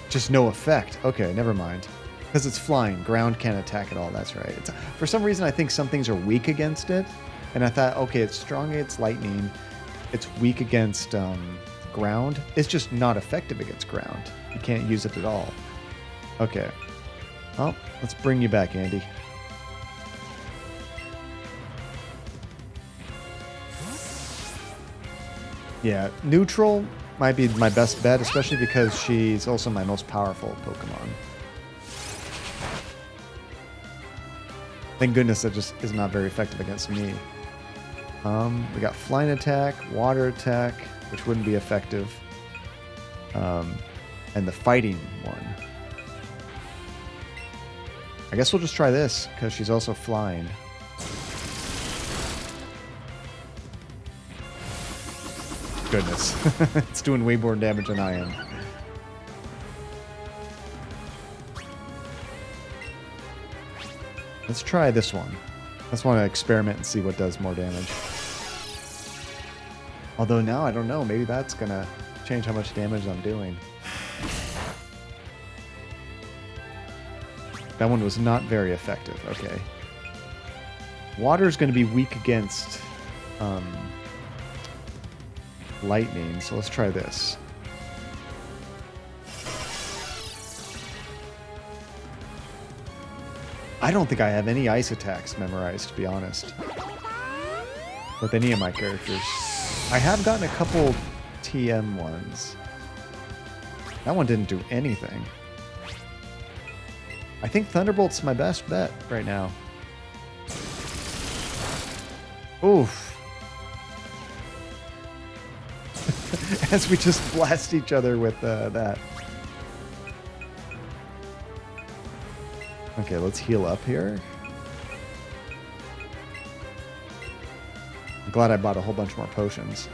Just no effect. Okay, never mind. Because it's flying. Ground can't attack at all. That's right. For some reason, I think some things are weak against it. And I thought, okay, it's strong against lightning. It's weak against ground. It's just not effective against ground. You can't use it at all. Okay. Well, let's bring you back, Andy. Yeah, neutral might be my best bet, especially because she's also my most powerful Pokemon. Thank goodness that just is not very effective against me. We got flying attack, water attack, which wouldn't be effective, and the fighting one. I guess we'll just try this, because she's also flying. Goodness. It's doing way more damage than I am. Let's try this one. I just want to experiment and see what does more damage. Although now, I don't know. Maybe that's going to change how much damage I'm doing. That one was not very effective. Okay. Water is going to be weak against lightning, so let's try this. I don't think I have any ice attacks memorized, to be honest, with any of my characters. I have gotten a couple TM ones. That one didn't do anything. I think Thunderbolt's my best bet right now. Oof. As we just blast each other with that. Okay, let's heal up here. I'm glad I bought a whole bunch more potions.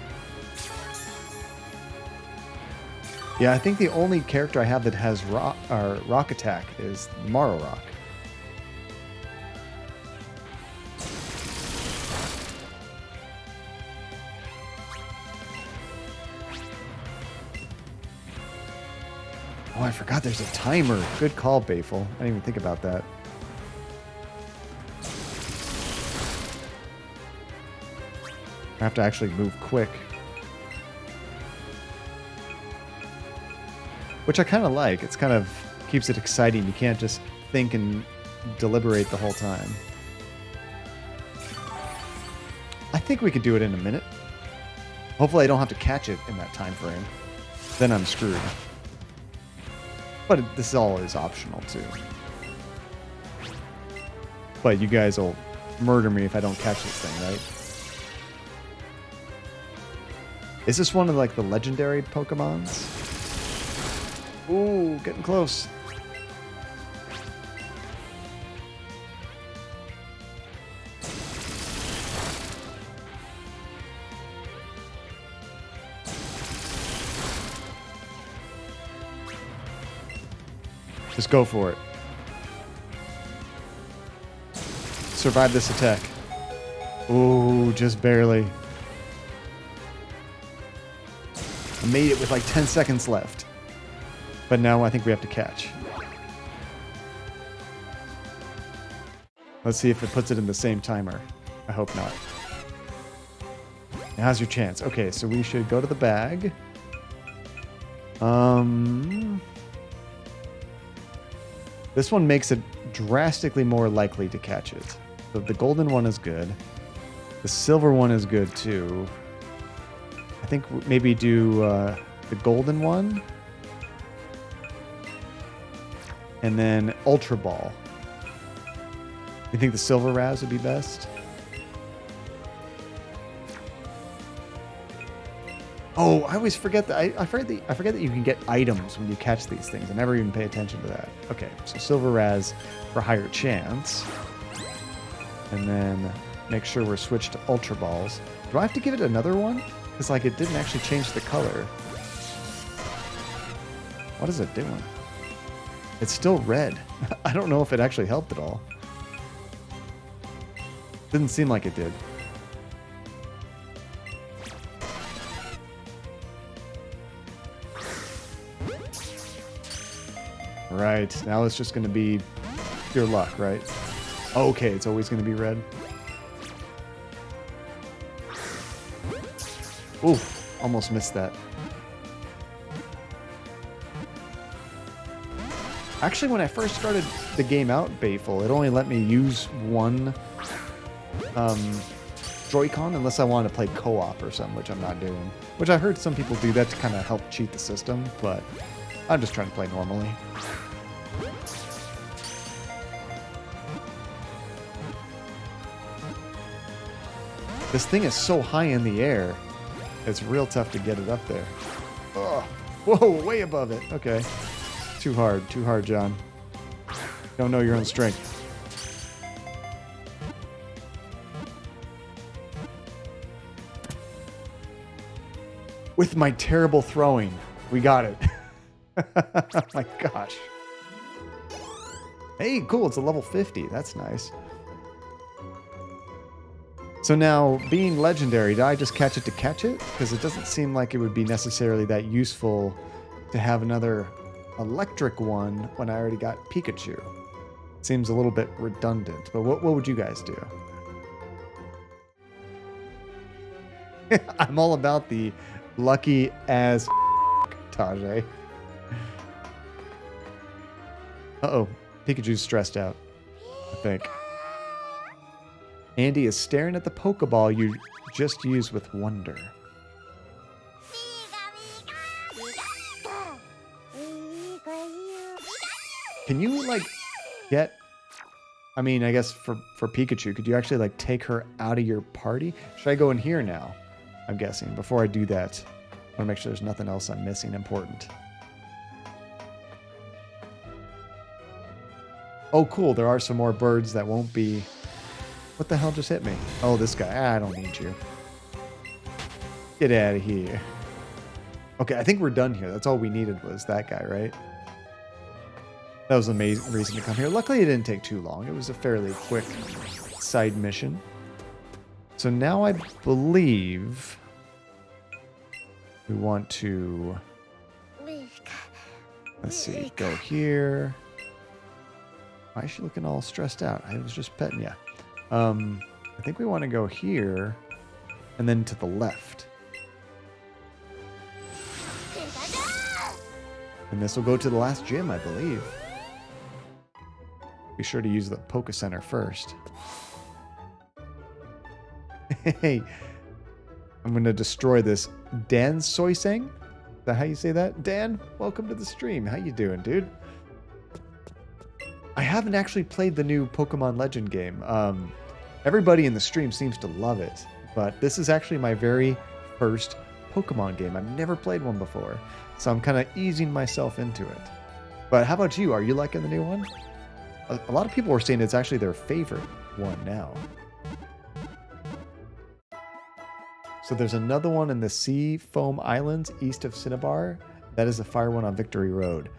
Yeah, I think the only character I have that has rock attack is Marowak. Oh, I forgot there's a timer. Good call, Bayful. I didn't even think about that. I have to actually move quick. Which I kind of like. It's kind of keeps it exciting. You can't just think and deliberate the whole time. I think we could do it in a minute. Hopefully I don't have to catch it in that time frame. Then I'm screwed. But this all is optional too. But you guys will murder me if I don't catch this thing, right? Is this one of like the legendary Pokemons? Ooh, getting close. Just go for it. Survive this attack. Ooh, just barely. I made it with like 10 seconds left. But now I think we have to catch. Let's see if it puts it in the same timer. I hope not. Now's your chance. Okay, so we should go to the bag. This one makes it drastically more likely to catch it. So the golden one is good. The silver one is good too. I think maybe do the golden one. And then Ultra Ball. You think the Silver Raz would be best? Oh, I always forget that. I forget that you can get items when you catch these things. I never even pay attention to that. Okay, so Silver Raz for higher chance. And then make sure we're switched to Ultra Balls. Do I have to give it another one? Because like it didn't actually change the color. What is it doing? It's still red. I don't know if it actually helped at all. Didn't seem like it did. Right, now it's just going to be pure luck, right? Okay, it's always going to be red. Oof, almost missed that. Actually, when I first started the game out, Bayful, it only let me use one Joy-Con unless I wanted to play co-op or something, which I'm not doing. Which I heard some people do that to kind of help cheat the system, but I'm just trying to play normally. This thing is so high in the air, it's real tough to get it up there. Oh, whoa, way above it. Okay. Too hard, John. Don't know your own strength. With my terrible throwing, we got it. Oh my gosh. Hey, cool. It's a level 50. That's nice. So now, being legendary, did I just catch it to catch it? Because it doesn't seem like it would be necessarily that useful to have another electric one when I already got Pikachu. Seems a little bit redundant, but what would you guys do? I'm all about the lucky as Tajay. Uh-oh. Pikachu's stressed out, I think. Andy is staring at the Pokeball you just used with wonder. Can you, like, get... I mean, I guess for Pikachu, could you actually, like, take her out of your party? Should I go in here now? I'm guessing. Before I do that, I want to make sure there's nothing else I'm missing important. Oh, cool. There are some more birds that won't be... What the hell just hit me? Oh, this guy. I don't need you. Get out of here. Okay, I think we're done here. That's all we needed was that guy, right? That was the main reason to come here. Luckily, it didn't take too long. It was a fairly quick side mission. So now I believe we want to... Let's see. Go here. Why is she looking all stressed out? I was just petting you. I think we want to go here and then to the left. And this will go to the last gym, I believe. Be sure to use the Polka Center first. Hey, I'm going to destroy this Dan Soysang. Is that how you say that? Dan, welcome to the stream. How you doing, dude? I haven't actually played the new Pokemon Legend game. Everybody in the stream seems to love it, but this is actually my very first Pokemon game. I've never played one before, so I'm kind of easing myself into it. But how about you? Are you liking the new one? A lot of people were saying it's actually their favorite one now. So there's another one in the Sea Foam Islands east of Cinnabar. That is the fire one on Victory Road.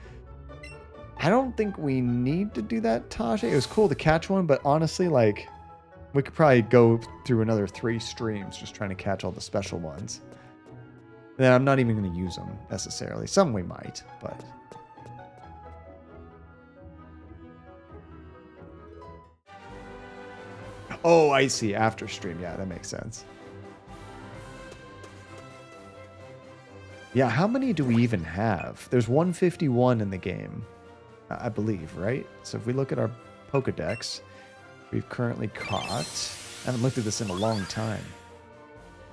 I don't think we need to do that, Tajay. It was cool to catch one, but honestly, like, we could probably go through another 3 streams just trying to catch all the special ones. And then I'm not even going to use them necessarily. Some we might, but... Oh, I see. After stream. Yeah, that makes sense. Yeah, how many do we even have? There's 151 in the game, I believe, right? So if we look at our Pokedex, we've currently caught... I haven't looked at this in a long time.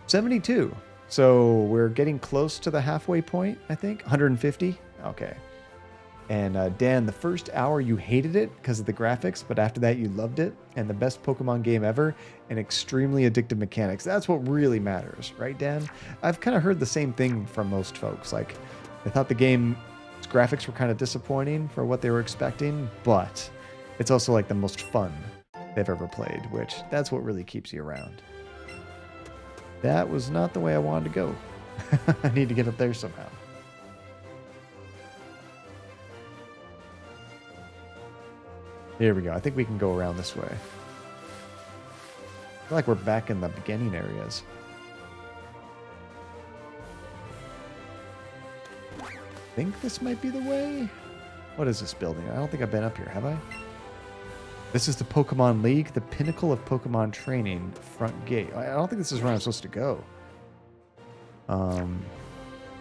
72. So we're getting close to the halfway point, I think. 150? Okay. And Dan, the first hour you hated it because of the graphics, but after that you loved it. And the best Pokemon game ever, and extremely addictive mechanics. That's what really matters, right, Dan? I've kind of heard the same thing from most folks. Like, they thought the game's graphics were kind of disappointing for what they were expecting, but it's also like the most fun they've ever played, which that's what really keeps you around. That was not the way I wanted to go. I need to get up there somehow. Here we go. I think we can go around this way. I feel like we're back in the beginning areas. I think this might be the way. What is this building? I don't think I've been up here, have I? This is the Pokemon League, the pinnacle of Pokemon training, front gate. I don't think this is where I'm supposed to go.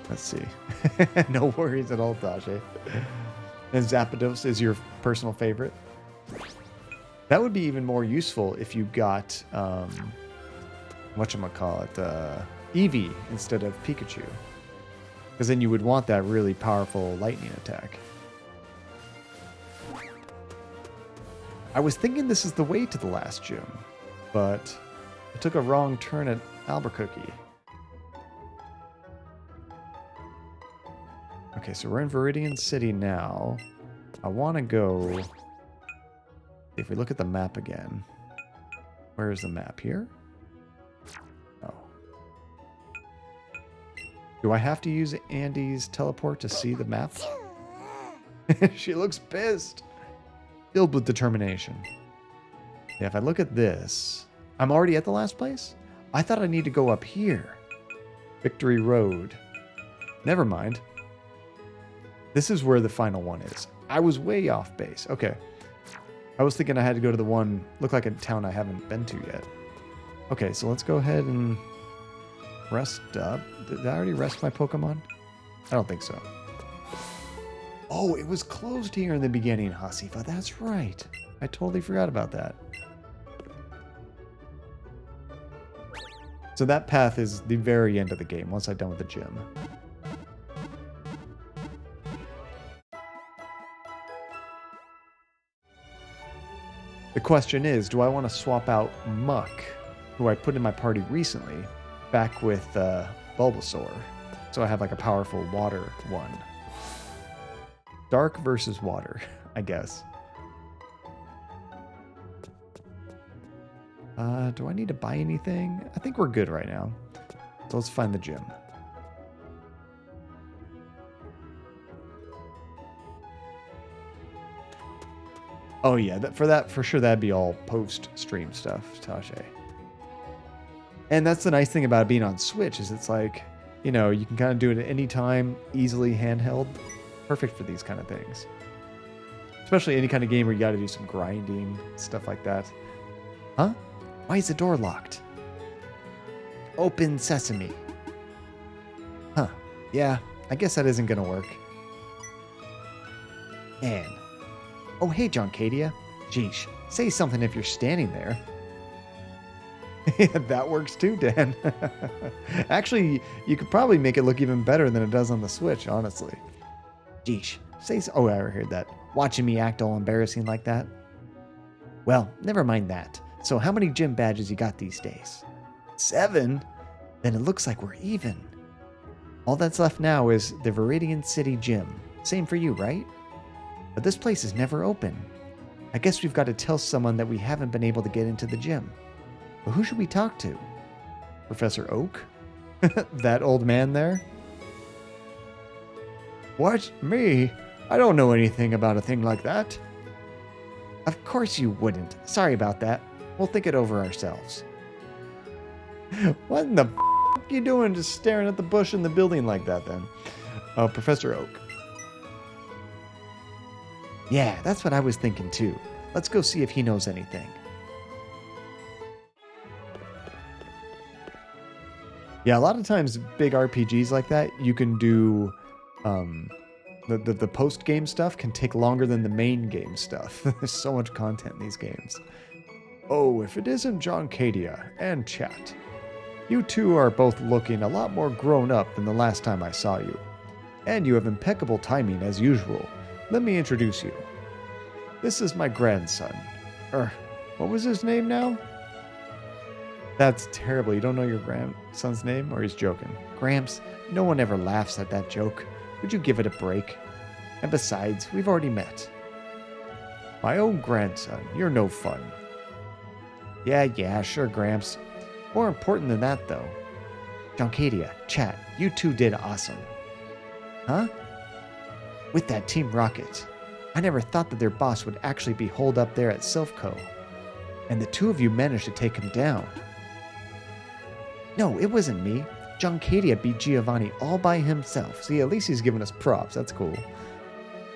Let's see. No worries at all, Tajay. And Zapdos is your personal favorite? That would be even more useful if you got, whatchamacallit, Eevee instead of Pikachu. Because then you would want that really powerful lightning attack. I was thinking this is the way to the last gym, but I took a wrong turn at Albuquerque. Okay, so we're in Viridian City now. I want to go If we look at the map again, where is the map here? Oh. Do I have to use Andy's teleport to see the map? She looks pissed. Filled with determination. Yeah, if I look at this, I'm already at the last place? I thought I need to go up here. Victory Road. Never mind. This is where the final one is. I was way off base. Okay. I was thinking I had to go to the one, look like a town I haven't been to yet. Okay, so let's go ahead and rest up. Did I already rest my Pokemon? I don't think so. Oh, it was closed here in the beginning, Hasifa. That's right. I totally forgot about that. So that path is the very end of the game, once I'm done with the gym. The question is, do I want to swap out Muck, who I put in my party recently, back with Bulbasaur? So I have like a powerful water one. Dark versus water, I guess. Do I need to buy anything? I think we're good right now. So let's find the gym. Oh yeah, for sure that'd be all post-stream stuff, Tashe. And that's the nice thing about being on Switch is it's like, you know, you can kind of do it at any time, easily handheld. Perfect for these kind of things. Especially any kind of game where you got to do some grinding, stuff like that. Huh? Why is the door locked? Open sesame. Huh. Yeah, I guess that isn't going to work. Anne. Oh, hey, John Cadia. Jeesh, say something if you're standing there. That works too, Dan. Actually, you could probably make it look even better than it does on the Switch, honestly. Jeesh, say so. Oh, I heard that. Watching me act all embarrassing like that? Well, never mind that. So how many gym badges you got these days? 7? Then it looks like we're even. All that's left now is the Viridian City Gym. Same for you, right? But this place is never open. I guess we've got to tell someone that we haven't been able to get into the gym. But who should we talk to? Professor Oak? That old man there? What? Me? I don't know anything about a thing like that. Of course you wouldn't. Sorry about that. We'll think it over ourselves. What in the f*** are you doing just staring at the bush in the building like that then? Professor Oak. Yeah, that's what I was thinking too. Let's go see if he knows anything. Yeah, a lot of times big RPGs like that, you can do the post-game stuff can take longer than the main game stuff. There's so much content in these games. Oh, if it isn't John Cadia and chat. You two are both looking a lot more grown up than the last time I saw you. And you have impeccable timing as usual. Let me introduce you. This is my grandson. What was his name now? That's terrible. You don't know your grandson's name? Or he's joking? Gramps, no one ever laughs at that joke. Would you give it a break? And besides, we've already met. My own grandson. You're no fun. Yeah, sure, Gramps. More important than that, though. Juncadia, chat, you two did awesome. Huh? With that Team Rocket. I never thought that their boss would actually be holed up there at Silphco. And the two of you managed to take him down. No, it wasn't me. Juncadia beat Giovanni all by himself. See, at least he's giving us props. That's cool.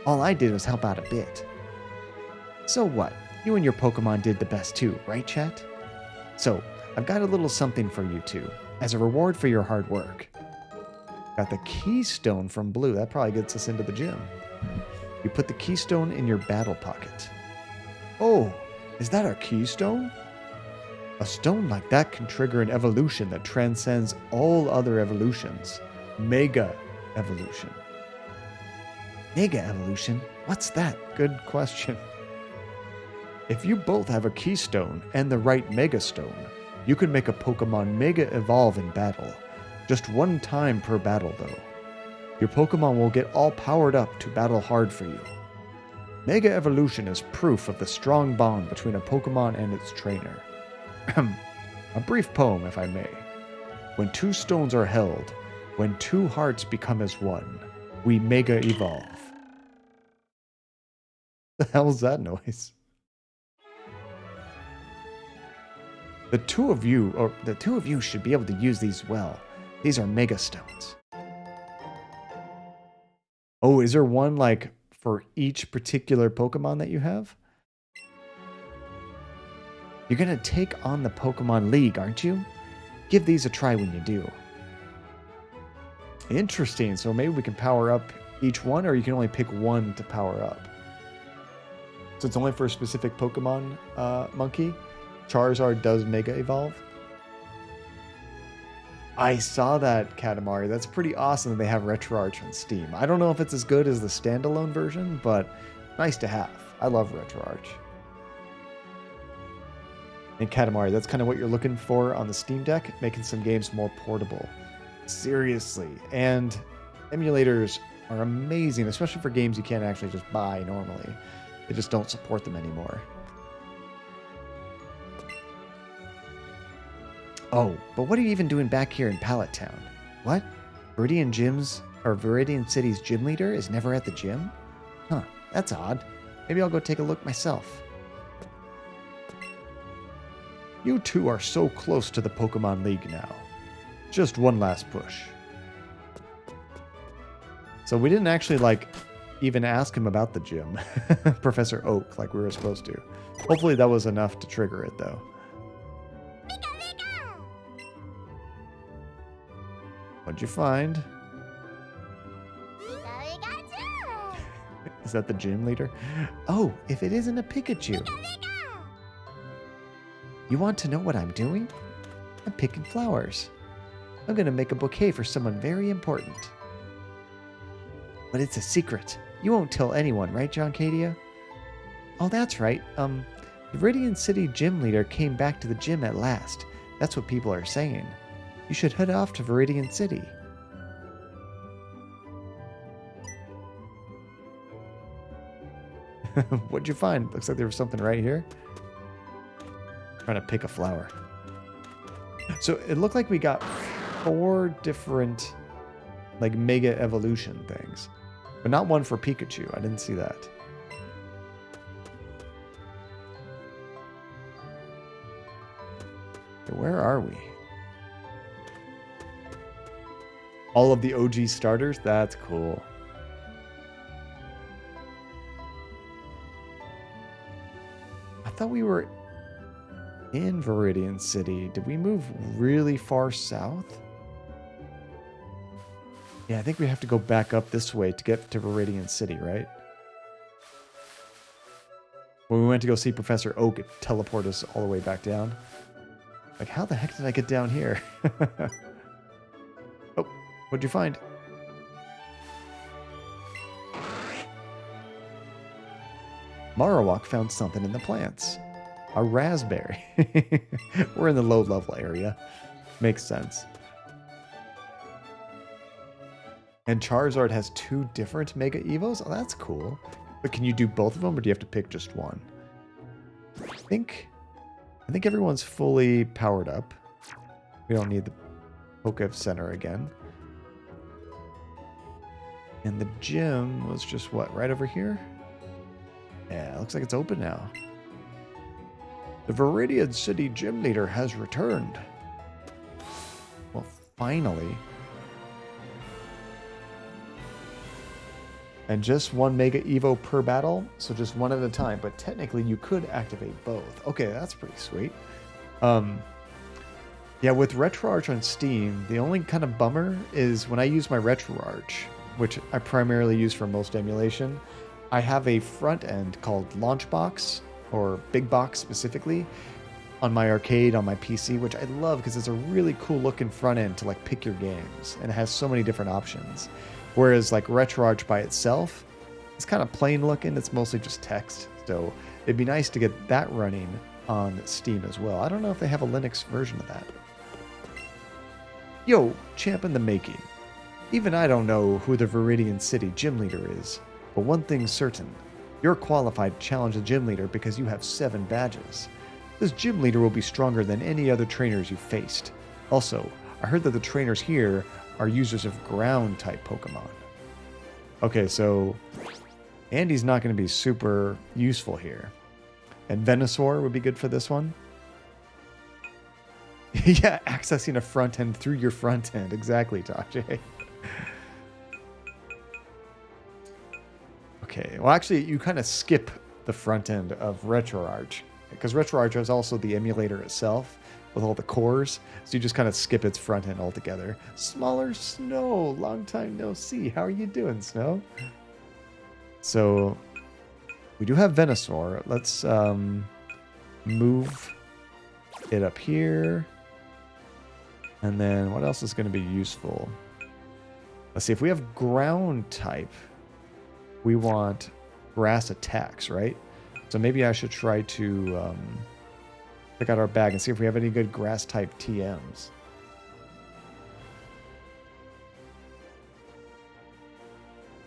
All I did was help out a bit. So what? You and your Pokemon did the best too, right, chat? So, I've got a little something for you two, as a reward for your hard work. Got the Keystone from Blue. That probably gets us into the gym. You put the Keystone in your battle pocket. Oh, is that our Keystone? A stone like that can trigger an evolution that transcends all other evolutions. Mega Evolution. Mega Evolution? What's that? Good question. If you both have a Keystone and the right Mega Stone, you can make a Pokemon Mega Evolve in battle. Just one time per battle, though. Your Pokemon will get all powered up to battle hard for you. Mega evolution is proof of the strong bond between a Pokemon and its trainer. A brief poem, if I may. When two stones are held, when two hearts become as one, we mega evolve. The hell's that noise? The two of you should be able to use these well. These are mega stones. Oh, is there one like for each particular Pokemon that you have? You're gonna take on the Pokemon League, aren't you? Give these a try when you do. Interesting. So maybe we can power up each one, or you can only pick one to power up. So it's only for a specific Pokemon, Monkey. Charizard does Mega Evolve. I saw that, Katamari. That's pretty awesome that they have RetroArch on Steam. I don't know if it's as good as the standalone version, but nice to have. I love RetroArch. And Katamari, that's kind of what you're looking for on the Steam Deck, making some games more portable. Seriously. And emulators are amazing, especially for games you can't actually just buy normally. They just don't support them anymore. Oh, but what are you even doing back here in Pallet Town? What? Viridian City's gym leader is never at the gym? Huh, that's odd. Maybe I'll go take a look myself. You two are so close to the Pokemon League now. Just one last push. So we didn't actually, even ask him about the gym. Professor Oak, like we were supposed to. Hopefully that was enough to trigger it, though. What'd you find? Is that the gym leader? Oh, if it isn't a Pikachu. You want to know what I'm doing? I'm picking flowers. I'm going to make a bouquet for someone very important. But it's a secret. You won't tell anyone, right, John Cadia? Oh, that's right. The Viridian City gym leader came back to the gym at last. That's what people are saying. You should head off to Viridian City. What'd you find? Looks like there was something right here. Trying to pick a flower. So it looked like we got 4 different mega evolution things. But not one for Pikachu. I didn't see that. Okay, where are we? All of the OG starters? That's cool. I thought we were in Viridian City. Did we move really far south? Yeah, I think we have to go back up this way to get to Viridian City, right? When we went to go see Professor Oak, it teleported us all the way back down. Like, how the heck did I get down here? Oh, what'd you find? Marowak found something in the plants. A raspberry. We're in the low level area. Makes sense. And Charizard has 2 different Mega Evos? Oh, that's cool. But can you do both of them, or do you have to pick just one? I think everyone's fully powered up. We don't need the Polka Center again. And the gym was just what, right over here? Yeah, it looks like it's open now. The Viridian City gym leader has returned. Well, finally. And just 1 Mega Evo per battle, so just 1 at a time. But technically, you could activate both. Okay, that's pretty sweet. Yeah, with RetroArch on Steam, the only kind of bummer is when I use my RetroArch, which I primarily use for most emulation, I have a front end called Launchbox, or Big Box specifically, on my arcade, on my PC, which I love because it's a really cool looking front end to pick your games, and it has so many different options. Whereas RetroArch by itself, it's kind of plain looking, it's mostly just text, so it'd be nice to get that running on Steam as well. I don't know if they have a Linux version of that. Yo, champ in the making. Even I don't know who the Viridian City gym leader is, but one thing's certain. You're qualified to challenge the gym leader because you have 7 badges. This gym leader will be stronger than any other trainers you've faced. Also, I heard that the trainers here are users of ground-type Pokemon. Okay, so Andy's not going to be super useful here. And Venusaur would be good for this one. Yeah, accessing a front end through your front end. Exactly, Tajay. Okay, well actually you kind of skip the front end of RetroArch. Because RetroArch is also the emulator itself with all the cores. So you just kind of skip its front end altogether. Smaller Snow, long time no see. How are you doing, Snow? So we do have Venusaur. Let's move it up here. And then what else is going to be useful? Let's see, if we have ground type, we want grass attacks, right? So maybe I should try to check out our bag and see if we have any good grass type TMs.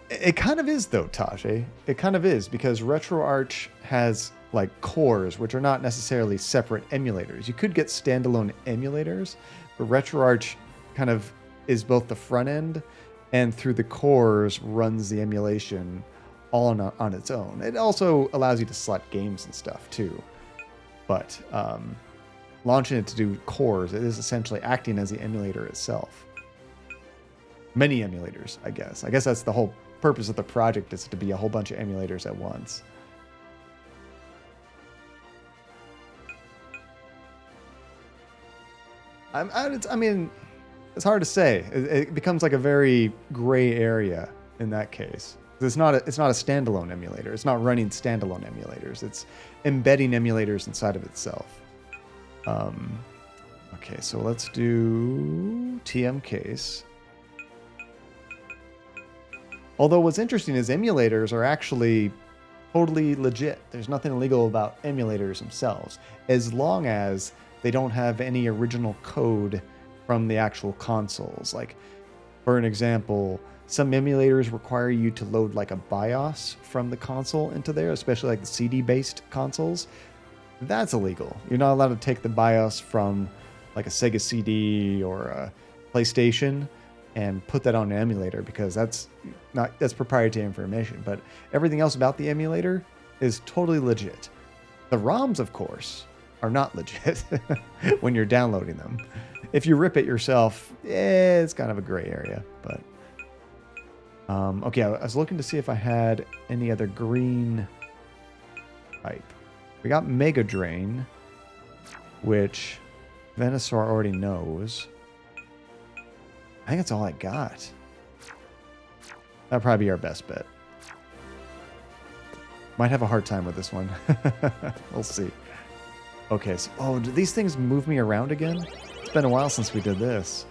It kind of is though, Tajay. It kind of is, because RetroArch has like cores, which are not necessarily separate emulators. You could get standalone emulators, but RetroArch kind of is both the front end and through the cores runs the emulation all on its own. It also allows you to select games and stuff too. But launching it to do cores, it is essentially acting as the emulator itself. Many emulators, I guess. I guess that's the whole purpose of the project, is to be a whole bunch of emulators at once. I mean, it's hard to say. It becomes like a very gray area in that case. It's not a standalone emulator. It's not running standalone emulators. It's embedding emulators inside of itself. Okay, so let's do TM case. Although what's interesting is emulators are actually totally legit. There's nothing illegal about emulators themselves, as long as they don't have any original code from the actual consoles. Like, for an example, some emulators require you to load like a BIOS from the console into there, especially like the CD-based consoles. That's illegal. You're not allowed to take the BIOS from like a Sega CD or a PlayStation and put that on an emulator, because that's proprietary information. But everything else about the emulator is totally legit. The ROMs, of course, are not legit when you're downloading them. If you rip it yourself, it's kind of a gray area. But okay, I was looking to see if I had any other green type. We got Mega Drain, which Venusaur already knows. I think that's all I got. That'd probably be our best bet. Might have a hard time with this one. We'll see. Okay, so... Oh, do these things move me around again? It's been a while since we did this.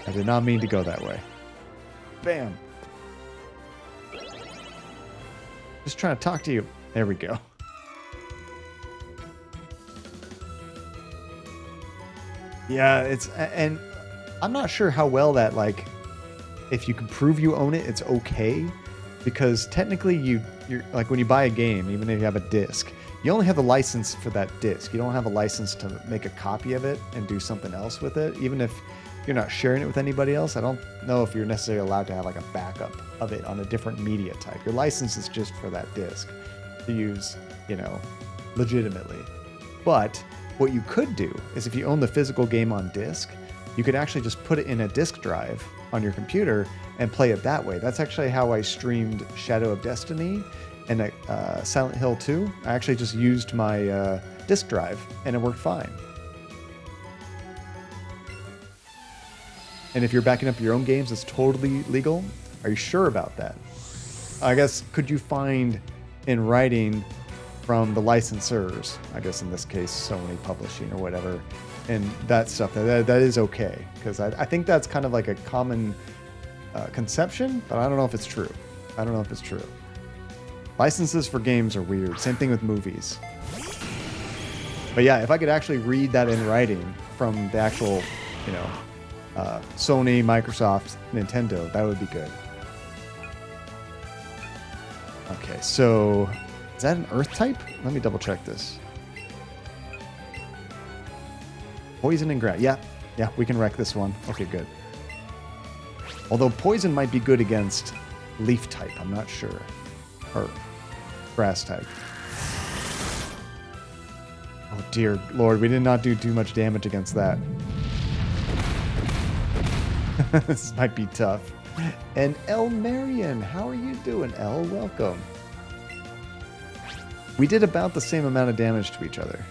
I did not mean to go that way. Bam! Just trying to talk to you. There we go. Yeah, it's... And I'm not sure how well that, like... If you can prove you own it, it's okay. Because technically you're like, when you buy a game, even if you have a disc, you only have the license for that disc. You don't have a license to make a copy of it and do something else with it. Even if you're not sharing it with anybody else, I don't know if you're necessarily allowed to have like a backup of it on a different media type. Your license is just for that disc to use, you know, legitimately. But what you could do is, if you own the physical game on disc, you could actually just put it in a disk drive on your computer and play it that way. That's actually how I streamed Shadow of Destiny and Silent Hill 2. I actually just used my disk drive and it worked fine. And if you're backing up your own games, it's totally legal. Are you sure about that? I guess, could you find in writing from the licensors, I guess in this case Sony Publishing or whatever, and that stuff, that is okay? Because I think that's kind of like a common conception, but I don't know if it's true. I don't know if it's true. Licenses for games are weird. Same thing with movies. But yeah, if I could actually read that in writing from the actual, you know, Sony, Microsoft, Nintendo. That would be good. Okay, so is that an earth type? Let me double check this. Poison and grass. Yeah, we can wreck this one. Okay, good. Although poison might be good against leaf type, I'm not sure. Or grass type. Oh dear lord, we did not do too much damage against that. This might be tough. And El Marion, how are you doing, El? Welcome. We did about the same amount of damage to each other.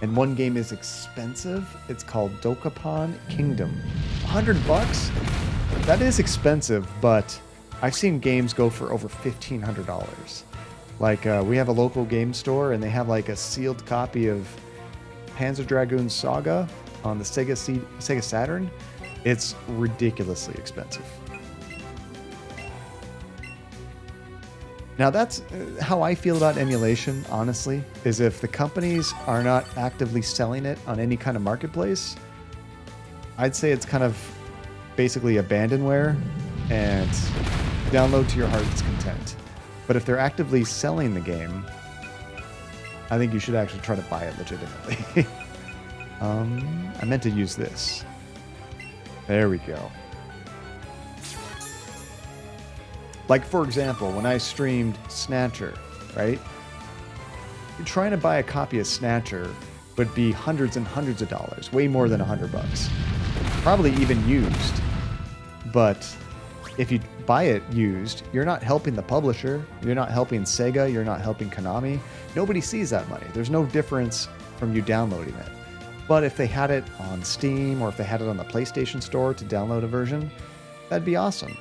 And one game is expensive. It's called Dokapon Kingdom. $100? That is expensive, but I've seen games go for over $1,500. Like, we have a local game store, and they have like a sealed copy of Panzer Dragoon Saga on the Sega Saturn. It's ridiculously expensive. Now that's how I feel about emulation, honestly, is if the companies are not actively selling it on any kind of marketplace, I'd say it's kind of basically abandonware and download to your heart's content. But if they're actively selling the game, I think you should actually try to buy it legitimately. I meant to use this. There we go. Like, for example, when I streamed Snatcher, right? Trying to buy a copy of Snatcher would be hundreds and hundreds of dollars, way more than $100. Probably even used. But if you buy it used, you're not helping the publisher, you're not helping Sega, you're not helping Konami. Nobody sees that money. There's no difference from you downloading it. But if they had it on Steam or if they had it on the PlayStation Store to download a version, that'd be awesome.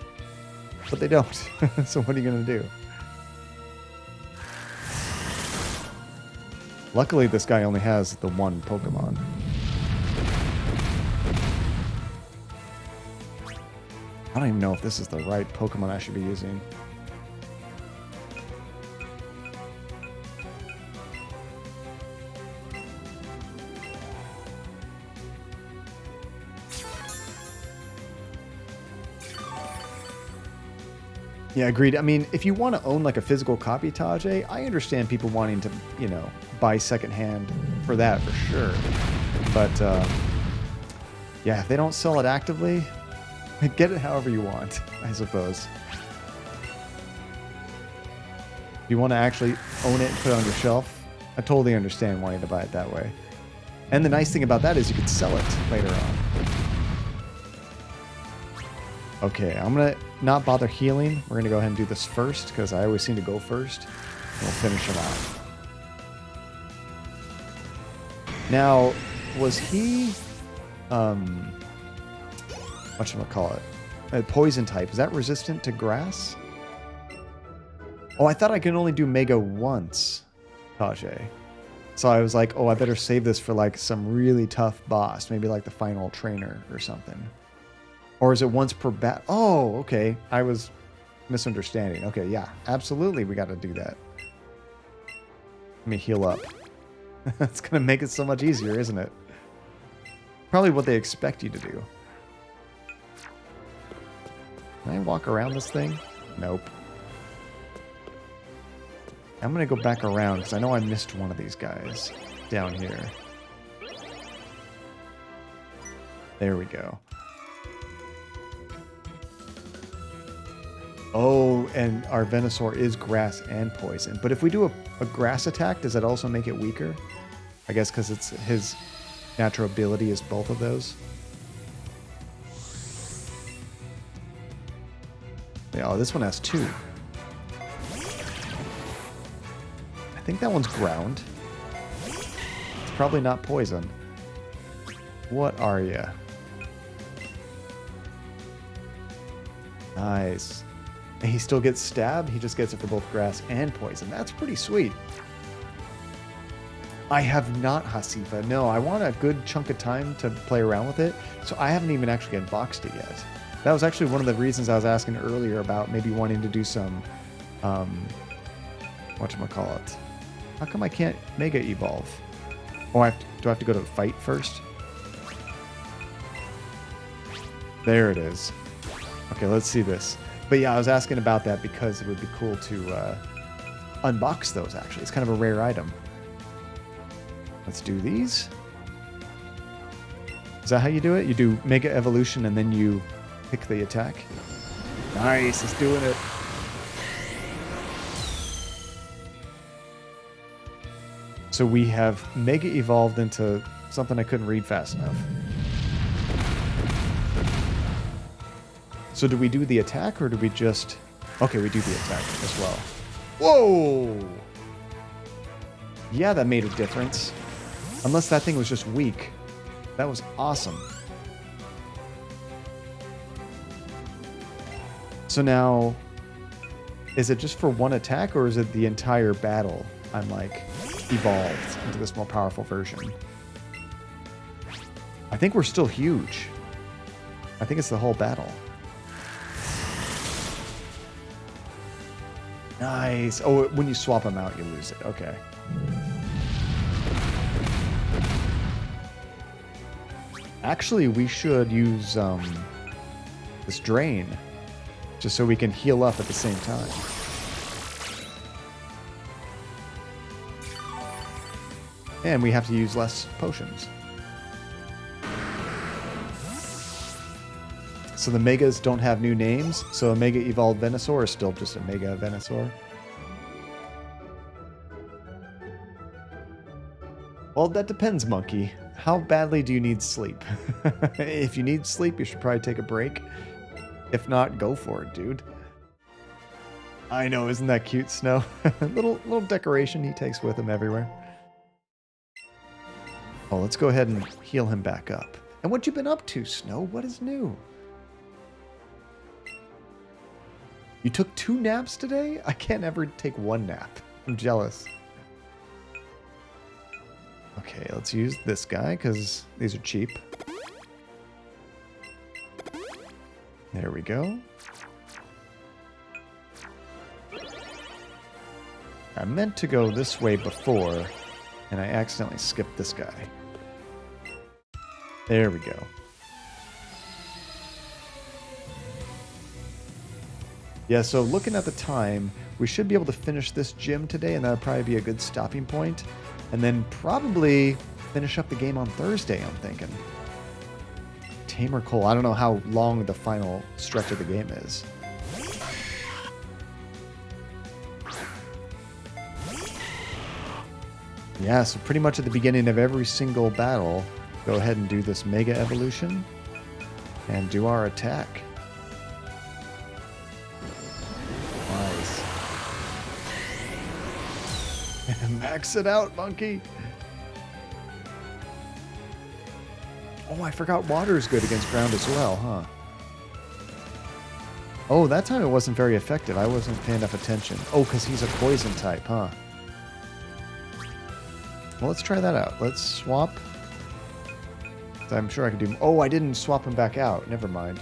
But they don't. So what are you going to do? Luckily, this guy only has the one Pokemon. I don't even know if this is the right Pokemon I should be using. Yeah, agreed. I mean, if you want to own like a physical copy, Tajay, I understand people wanting to, you know, buy secondhand for that for sure. But yeah, if they don't sell it actively, get it however you want, I suppose. If you want to actually own it and put it on your shelf, I totally understand wanting to buy it that way. And the nice thing about that is you could sell it later on. Okay, I'm going to not bother healing. We're going to go ahead and do this first, because I always seem to go first. And we'll finish him off. Now, was he... whatchamacallit? A poison type. Is that resistant to grass? Oh, I thought I could only do Mega once, Tajay. So I was like, oh, I better save this for like some really tough boss. Maybe like the final trainer or something. Or is it once per bat? Oh, okay. I was misunderstanding. Okay, yeah. Absolutely, we got to do that. Let me heal up. That's going to make it so much easier, isn't it? Probably what they expect you to do. Can I walk around this thing? Nope. I'm going to go back around because I know I missed one of these guys down here. There we go. Oh, and our Venusaur is grass and poison. But if we do a grass attack, does that also make it weaker? I guess because it's his natural ability is both of those. Yeah, oh, this one has two. I think that one's ground. It's probably not poison. What are you? Nice. And he still gets stabbed. He just gets it for both grass and poison. That's pretty sweet. I have not Hasifa. No, I want a good chunk of time to play around with it. So I haven't even actually unboxed it yet. That was actually one of the reasons I was asking earlier about maybe wanting to do some, whatchamacallit. How come I can't Mega Evolve? Oh, I have to, Do I have to go to the fight first? There it is. Okay, let's see this. But yeah, I was asking about that because it would be cool to unbox those, actually. It's kind of a rare item. Let's do these. Is that how you do it? You do Mega Evolution and then you pick the attack? Nice, it's doing it. So we have Mega evolved into something I couldn't read fast enough. So do we do the attack or do we just... Okay, we do the attack as well. Whoa! Yeah, that made a difference. Unless that thing was just weak. That was awesome. So now, is it just for one attack or is it the entire battle I'm like evolved into this more powerful version? I think we're still huge. I think it's the whole battle. Nice. Oh, when you swap them out, you lose it. Okay. Actually, we should use this drain just so we can heal up at the same time. And we have to use less potions. So the Megas don't have new names, so a Mega Evolved Venusaur is still just a Mega Venusaur. Well, that depends, Monkey. How badly do you need sleep? If you need sleep, you should probably take a break. If not, go for it, dude. I know, isn't that cute, Snow? little decoration he takes with him everywhere. Oh, let's go ahead and heal him back up. And what you been up to, Snow? What is new? You took 2 naps today? I can't ever take 1 nap. I'm jealous. Okay, let's use this guy, because these are cheap. There we go. I meant to go this way before, and I accidentally skipped this guy. There we go. Yeah, so looking at the time, we should be able to finish this gym today, and that'll probably be a good stopping point. And then probably finish up the game on Thursday, I'm thinking. Tamer Cole. I don't know how long the final stretch of the game is. Yeah, so pretty much at the beginning of every single battle, go ahead and do this Mega Evolution and do our attack. Nice. Max it out, monkey. Oh, I forgot water is good against ground as well, huh? Oh, that time it wasn't very effective. I wasn't paying enough attention. Oh, because he's a poison type, huh? Well, let's try that out. Let's swap. I'm sure I can do... Oh, I didn't swap him back out. Never mind.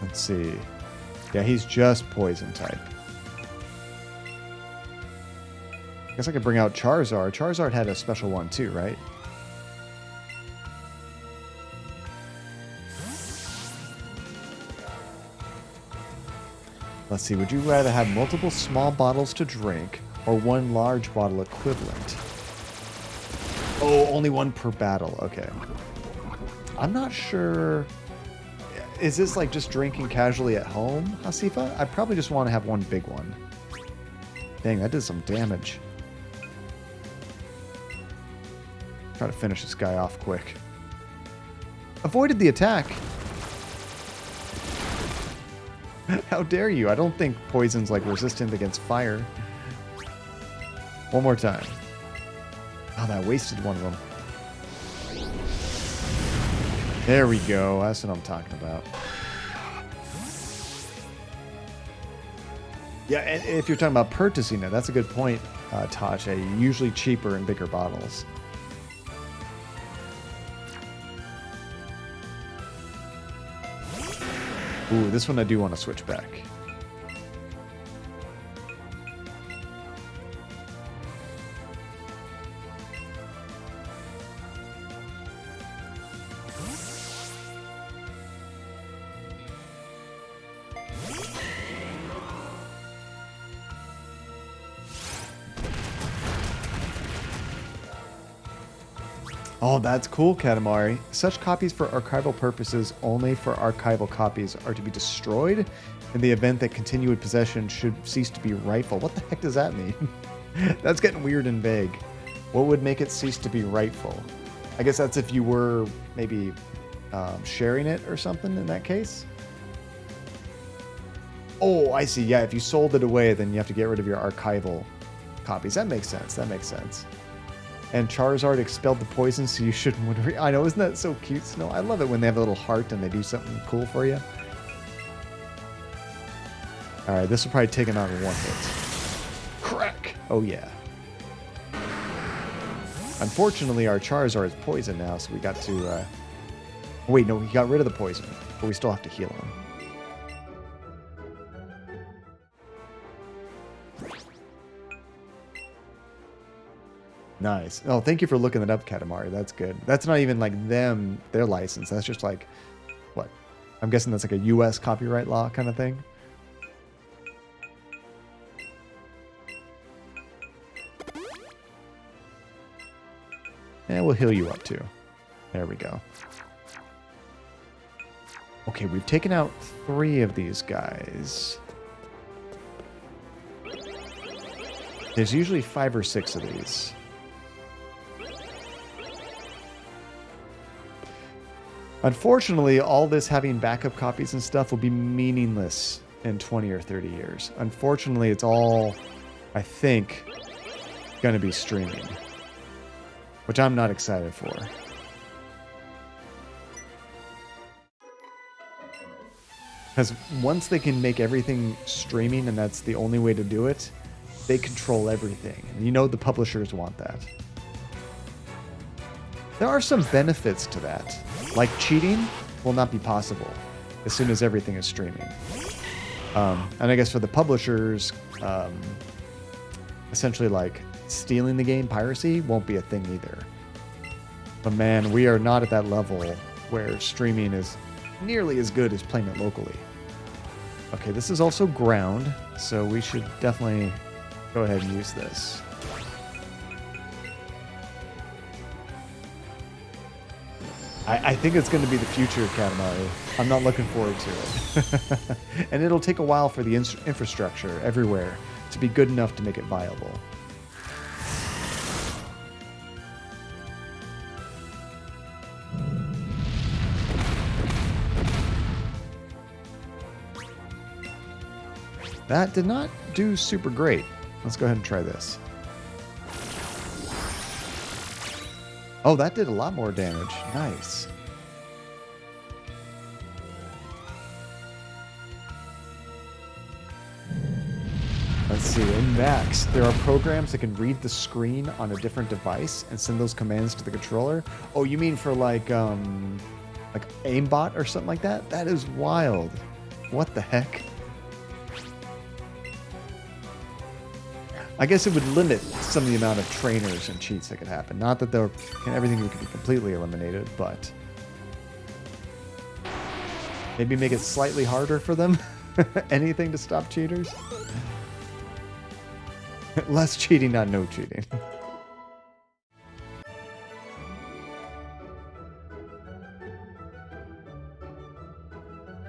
Let's see. Yeah, he's just poison type. I guess I could bring out Charizard. Charizard had a special one too, right? Let's see. Would you rather have multiple small bottles to drink or one large bottle equivalent? Oh, only one per battle. Okay. I'm not sure... Is this like just drinking casually at home, Hasifa? I probably just want to have one big one. Dang, that did some damage. Try to finish this guy off quick. Avoided the attack. How dare you? I don't think poison's like resistant against fire. One more time. Oh, that wasted one of them. There we go. That's what I'm talking about. Yeah, and if you're talking about purchasing it, that's a good point, Tasha. Usually cheaper in bigger bottles. Ooh, this one I do want to switch back. Oh, that's cool, Katamari. Such copies for archival purposes only for archival copies are to be destroyed in the event that continued possession should cease to be rightful. What the heck does that mean? That's getting weird and vague. What would make it cease to be rightful? I guess that's if you were maybe sharing it or something in that case. Oh, I see. Yeah, if you sold it away, then you have to get rid of your archival copies. That makes sense. That makes sense. And Charizard expelled the poison, so you shouldn't... I know, isn't that so cute, Snow? I love it when they have a little heart and they do something cool for you. Alright, this will probably take him out in one hit. Crack! Oh, yeah. Unfortunately, our Charizard is poisoned now, so we got to... Wait, no, he got rid of the poison, but we still have to heal him. Nice. Oh, thank you for looking that up, Katamari. That's good. That's not even like their license. That's just like, what? I'm guessing that's like a U.S. copyright law kind of thing. And we'll heal you up too. There we go. Okay, we've taken out 3 of these guys. There's usually 5 or 6 of these. Unfortunately, all this having backup copies and stuff will be meaningless in 20 or 30 years. Unfortunately, it's all, I think, going to be streaming, which I'm not excited for. Because once they can make everything streaming, and that's the only way to do it, they control everything. And you know the publishers want that. There are some benefits to that. Like cheating will not be possible as soon as everything is streaming. And I guess for the publishers, essentially like stealing the game, piracy, won't be a thing either. But man, we are not at that level where streaming is nearly as good as playing it locally. Okay, this is also ground, so we should definitely go ahead and use this. I think it's going to be the future of Katamari. I'm not looking forward to it. And it'll take a while for the infrastructure everywhere to be good enough to make it viable. That did not do super great. Let's go ahead and try this. Oh, that did a lot more damage. Nice. Let's see. In Max, there are programs that can read the screen on a different device and send those commands to the controller. Oh, you mean for like aimbot or something like that? That is wild. What the heck? I guess it would limit some of the amount of trainers and cheats that could happen. Not that everything could be completely eliminated, but maybe make it slightly harder for them. Anything to stop cheaters. Less cheating, not no cheating.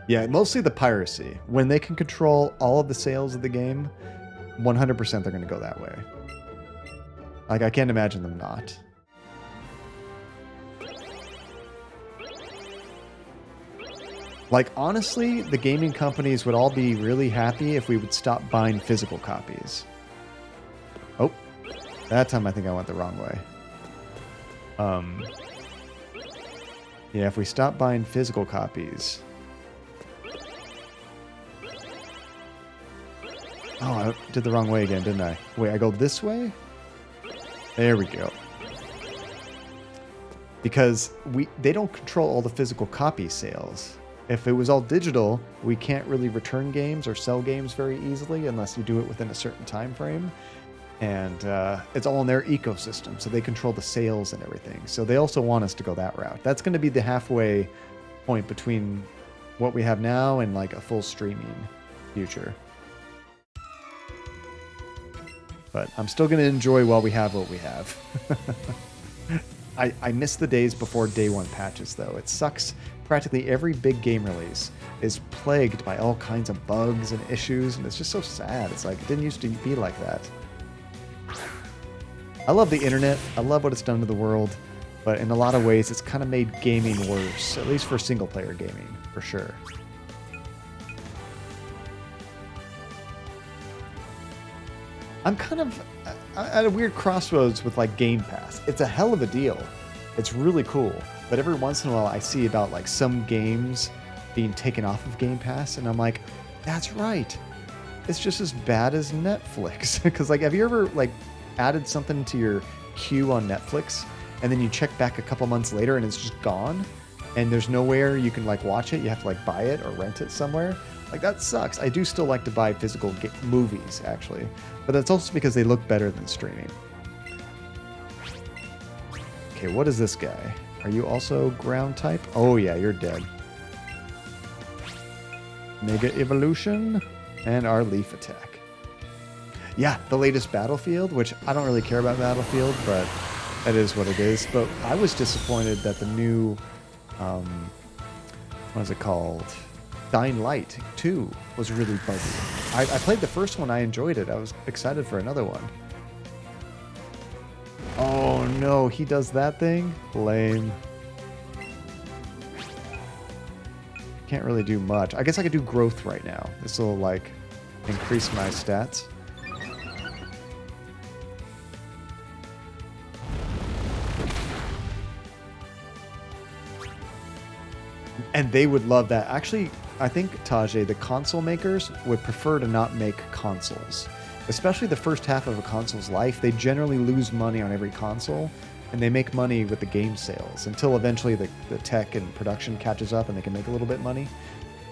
Yeah, mostly the piracy. When they can control all of the sales of the game, 100% they're going to go that way. Like, I can't imagine them not. Like, honestly, the gaming companies would all be really happy if we would stop buying physical copies. Oh, that time I think I went the wrong way. Yeah, if we stop buying physical copies... Oh, I did the wrong way again, didn't I? Wait, I go this way? There we go. Because they don't control all the physical copy sales. If it was all digital, we can't really return games or sell games very easily unless you do it within a certain time frame. And it's all in their ecosystem, so they control the sales and everything. So they also want us to go that route. That's going to be the halfway point between what we have now and like a full streaming future. But I'm still going to enjoy while we have what we have. I miss the days before day one patches, though. It sucks. Practically every big game release is plagued by all kinds of bugs and issues, and it's just so sad. It's like, it didn't used to be like that. I love the internet. I love what it's done to the world, but in a lot of ways, it's kind of made gaming worse, at least for single-player gaming, for sure. I'm kind of at a weird crossroads with like Game Pass. It's a hell of a deal. It's really cool. But every once in a while I see about like some games being taken off of Game Pass and I'm like, that's right. It's just as bad as Netflix. Because like, have you ever like added something to your queue on Netflix and then you check back a couple months later and it's just gone and there's nowhere you can like watch it? You have to like buy it or rent it somewhere. Like, that sucks. I do still like to buy physical movies, actually. But that's also because they look better than streaming. Okay, what is this guy? Are you also ground type? Oh, yeah, you're dead. Mega Evolution and our Leaf Attack. Yeah, the latest Battlefield, which I don't really care about Battlefield, but that is what it is. But I was disappointed that the new, what is it called? Dying Light 2 was really buggy. I played the first one, I enjoyed it. I was excited for another one. Oh no, he does that thing? Lame. Can't really do much. I guess I could do growth right now. This will like increase my stats. And they would love that. Actually, I think, Tajay, the console makers would prefer to not make consoles. Especially the first half of a console's life. They generally lose money on every console, and they make money with the game sales until eventually the tech and production catches up and they can make a little bit money.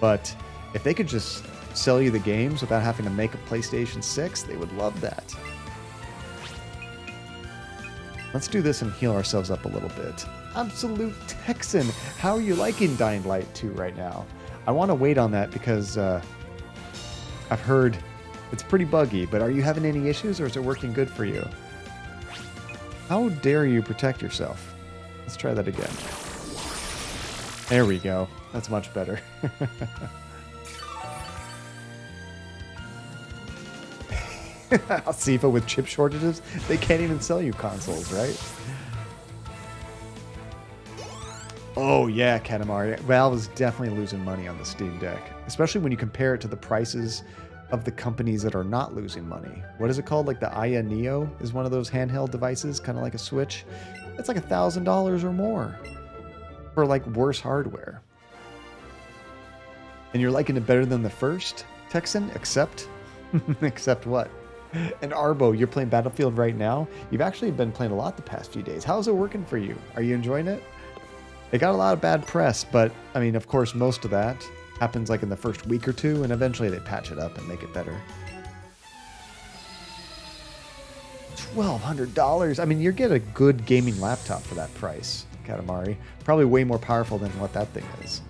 But if they could just sell you the games without having to make a PlayStation 6, they would love that. Let's do this and heal ourselves up a little bit. Absolute Texan, how are you liking Dying Light 2 right now? I want to wait on that because I've heard it's pretty buggy, but are you having any issues or is it working good for you? How dare you protect yourself? Let's try that again. There we go. That's much better. Alcifa with chip shortages? They can't even sell you consoles, right? Oh yeah, Katamari. Valve is definitely losing money on the Steam Deck, especially when you compare it to the prices of the companies that are not losing money. What is it called? Like the Aya Neo is one of those handheld devices, kind of like a Switch. It's like $1,000 or more for like worse hardware. And you're liking it better than the first, Texan? Except what? And Arbo, you're playing Battlefield right now? You've actually been playing a lot the past few days. How's it working for you? Are you enjoying it? It got a lot of bad press, but I mean, of course, most of that happens like in the first week or two, and eventually they patch it up and make it better. $1,200. I mean, you get a good gaming laptop for that price, Katamari. Probably way more powerful than what that thing is.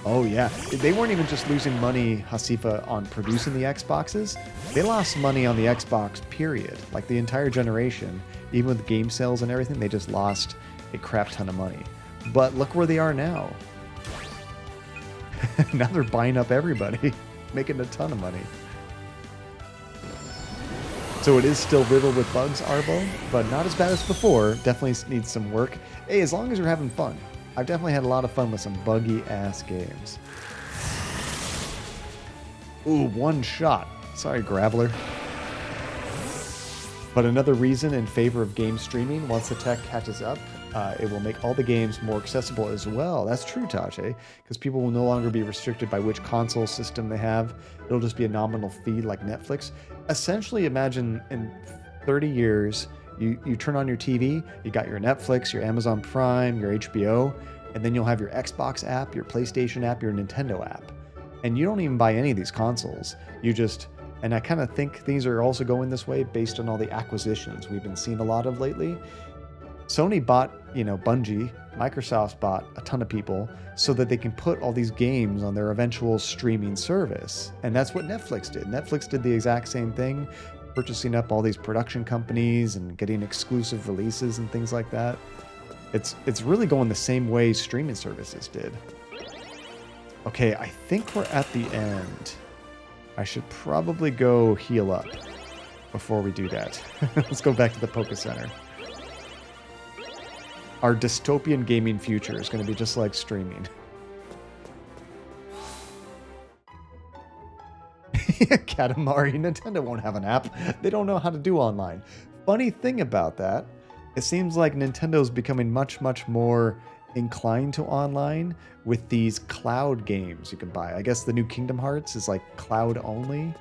Oh yeah, they weren't even just losing money, Hasifa, on producing the Xboxes. They lost money on the Xbox, period. Like the entire generation, even with game sales and everything, they just lost a crap ton of money. But look where they are now. Now they're buying up everybody, making a ton of money. So it is still riddled with bugs, Arbo, but not as bad as before. Definitely needs some work. Hey, as long as you're having fun. I've definitely had a lot of fun with some buggy-ass games. Ooh, one shot. Sorry, Graveler. But another reason in favor of game streaming, once the tech catches up, it will make all the games more accessible as well. That's true, Tajay, because people will no longer be restricted by which console system they have. It'll just be a nominal fee like Netflix. Essentially, imagine in 30 years, you turn on your TV, you got your Netflix, your Amazon Prime, your HBO, and then you'll have your Xbox app, your PlayStation app, your Nintendo app. And you don't even buy any of these consoles. You just, and I kind of think things are also going this way based on all the acquisitions we've been seeing a lot of lately. Sony bought, Bungie, Microsoft bought a ton of people so that they can put all these games on their eventual streaming service. And that's what Netflix did. Netflix did the exact same thing, purchasing up all these production companies and getting exclusive releases and things like that. It's really going the same way streaming services did. Okay, I think we're at the end. I should probably go heal up before we do that. Let's go back to the Polka Center. Our dystopian gaming future is going to be just like streaming. Katamari, Nintendo won't have an app. They don't know how to do online. Funny thing about that, it seems like Nintendo's becoming much, much more inclined to online with these cloud games you can buy. I guess the new Kingdom Hearts is like cloud only,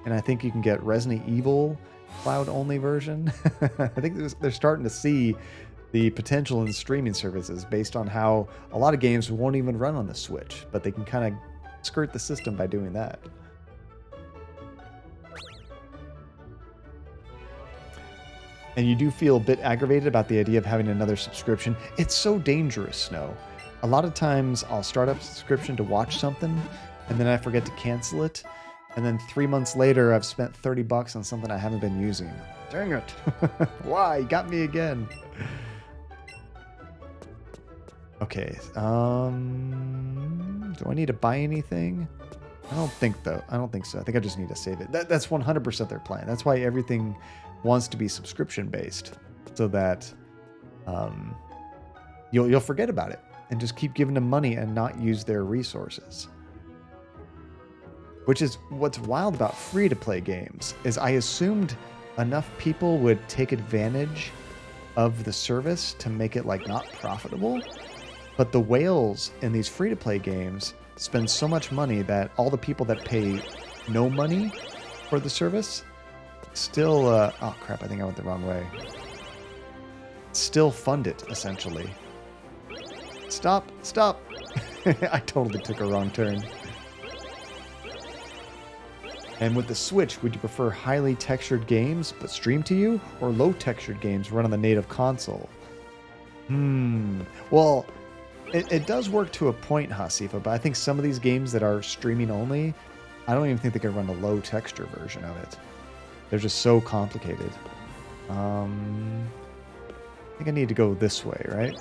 and I think you can get Resident Evil cloud only version. I think they're starting to see the potential in streaming services based on how a lot of games won't even run on the Switch, but they can kind of skirt the system by doing that. And you do feel a bit aggravated about the idea of having another subscription. It's so dangerous, Snow. A lot of times I'll start up a subscription to watch something, and then I forget to cancel it. And then 3 months later, I've spent $30 on something I haven't been using. Dang it. Why? You got me again. Okay. Do I need to buy anything? I don't think so. I think I just need to save it. That's 100% their plan. That's why everything wants to be subscription based, so that you'll forget about it and just keep giving them money and not use their resources. Which is what's wild about free-to-play games, is I assumed enough people would take advantage of the service to make it like not profitable, but the whales in these free-to-play games spend so much money that all the people that pay no money for the service still, oh crap, I think I went the wrong way. Still fund it, essentially. Stop. I totally took a wrong turn. And with the Switch, would you prefer highly textured games but stream to you, or low textured games run on the native console? Well, it does work to a point, Hasifa, but I think some of these games that are streaming only, I don't even think they can run a low texture version of it. They're just so complicated. I think I need to go this way, right?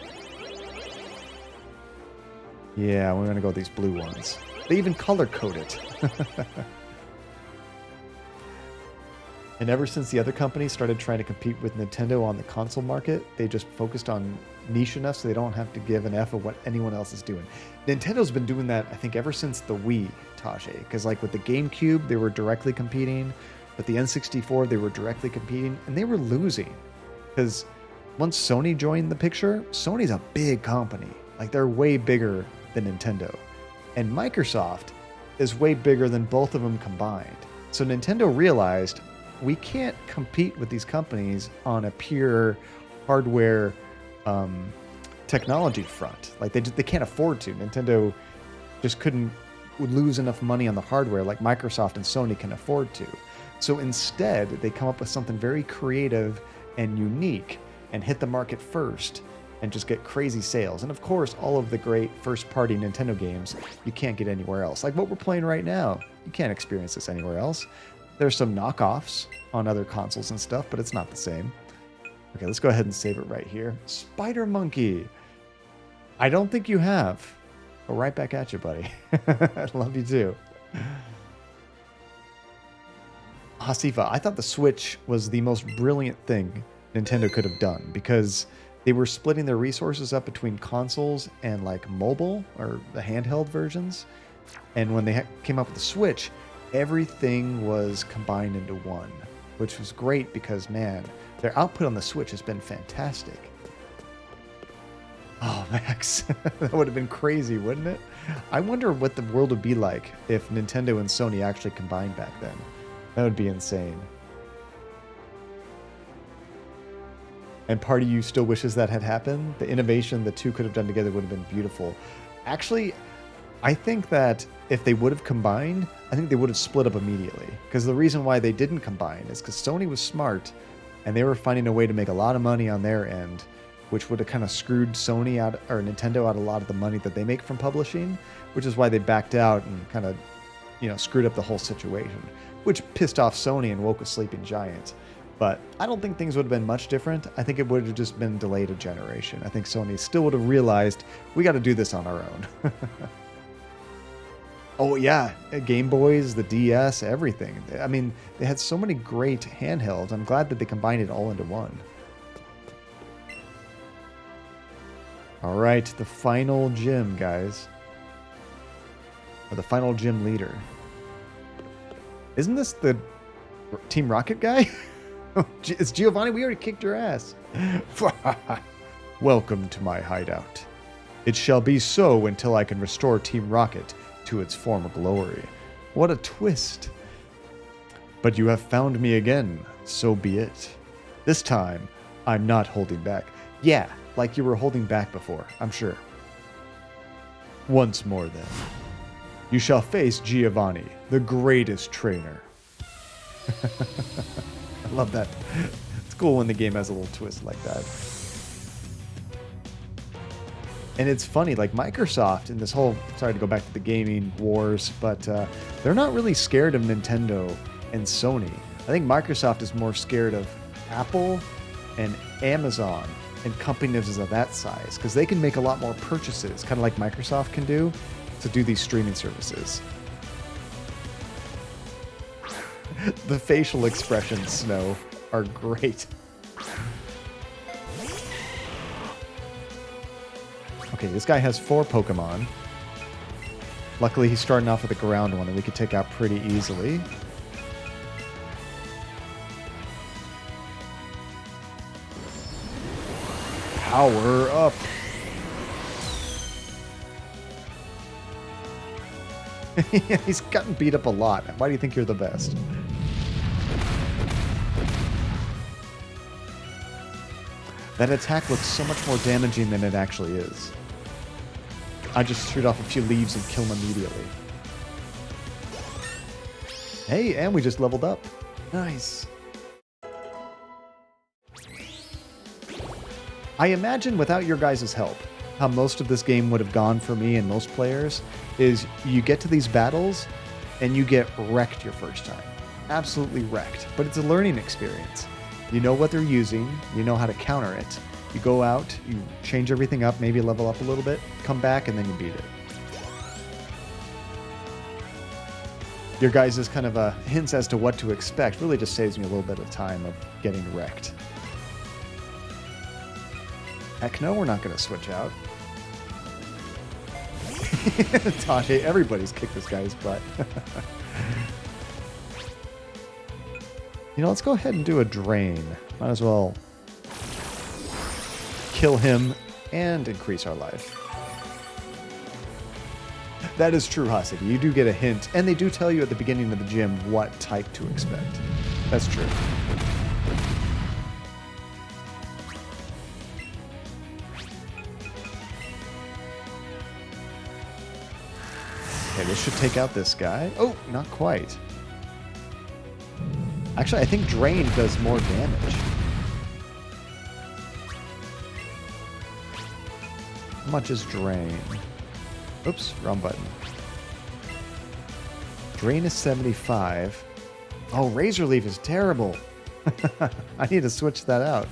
Yeah, we're going to go with these blue ones. They even color-code it. And ever since the other companies started trying to compete with Nintendo on the console market, they just focused on niche enough so they don't have to give an F of what anyone else is doing. Nintendo's been doing that, I think, ever since the Wii, Tajay. Because like with the GameCube, they were directly competing. With the N64, they were directly competing, and they were losing. Because once Sony joined the picture, Sony's a big company. Like, they're way bigger than Nintendo. And Microsoft is way bigger than both of them combined. So Nintendo realized, we can't compete with these companies on a pure hardware technology front. Like, they can't afford to. Nintendo just would lose enough money on the hardware like Microsoft and Sony can afford to. So instead, they come up with something very creative and unique and hit the market first and just get crazy sales. And of course, all of the great first-party Nintendo games you can't get anywhere else. Like what we're playing right now, you can't experience this anywhere else. There's some knockoffs on other consoles and stuff, but it's not the same. Okay, let's go ahead and save it right here. Spider Monkey. I don't think you have. Go right back at you, buddy. I love you too. Hasifa, I thought the Switch was the most brilliant thing Nintendo could have done, because they were splitting their resources up between consoles and like mobile or the handheld versions. And when they came up with the Switch, everything was combined into one, which was great because, man, their output on the Switch has been fantastic. Oh, Max, that would have been crazy, wouldn't it? I wonder what the world would be like if Nintendo and Sony actually combined back then. That would be insane. And part of you still wishes that had happened. The innovation the two could have done together would have been beautiful. Actually, I think that if they would have combined, I think they would have split up immediately. Because the reason why they didn't combine is because Sony was smart and they were finding a way to make a lot of money on their end, which would have kind of screwed Sony out, or Nintendo out, a lot of the money that they make from publishing, which is why they backed out and kind of, screwed up the whole situation. which pissed off Sony and woke a sleeping giant. But I don't think things would have been much different. I think it would have just been delayed a generation. I think Sony still would have realized we got to do this on our own. Oh yeah, Game Boys, the DS, everything. I mean, they had so many great handhelds. I'm glad that they combined it all into one. All right, the final gym, guys. Or the final gym leader. Isn't this the Team Rocket guy? It's Giovanni. We already kicked your ass. Welcome to my hideout. It shall be so until I can restore Team Rocket to its former glory. What a twist. But you have found me again, so be it. This time, I'm not holding back. Yeah, like you were holding back before, I'm sure. Once more then. You shall face Giovanni, the greatest trainer. I love that. It's cool when the game has a little twist like that. And it's funny, like Microsoft in this whole, sorry to go back to the gaming wars, but they're not really scared of Nintendo and Sony. I think Microsoft is more scared of Apple and Amazon and companies of that size, because they can make a lot more purchases, kind of like Microsoft can do, to do these streaming services. The facial expressions, Snow, are great. Okay, this guy has 4 Pokemon. Luckily, he's starting off with a ground one that we could take out pretty easily. Power up. He's gotten beat up a lot. Why do you think you're the best? That attack looks so much more damaging than it actually is. I just shoot off a few leaves and kill him immediately. Hey, and we just leveled up. Nice. I imagine without your guys' help, how most of this game would have gone for me and most players is you get to these battles and you get wrecked your first time. Absolutely wrecked. But it's a learning experience. You know what they're using, you know how to counter it. You go out, you change everything up, maybe level up a little bit, come back, and then you beat it. Your guys' kind of hints as to what to expect really just saves me a little bit of time of getting wrecked. Heck no, we're not going to switch out. Tashi, everybody's kicked this guy's butt. You know, let's go ahead and do a drain. Might as well kill him and increase our life. That is true, Haseki. You do get a hint, and they do tell you at the beginning of the gym what type to expect. That's true. Okay, this should take out this guy. Oh, not quite. Actually, I think Drain does more damage. How much is Drain? Oops, wrong button. Drain is 75. Oh, Razor Leaf is terrible. I need to switch that out.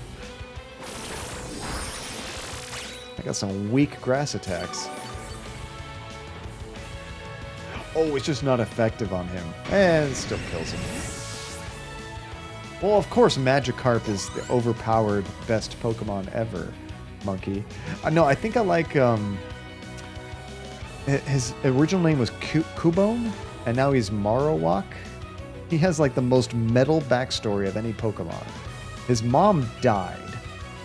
I got some weak grass attacks. Oh, it's just not effective on him. And it still kills him. Well, of course, Magikarp is the overpowered best Pokemon ever, Monkey. No, I think I like, his original name was Cubone, and now he's Marowak. He has, like, the most metal backstory of any Pokemon. His mom died,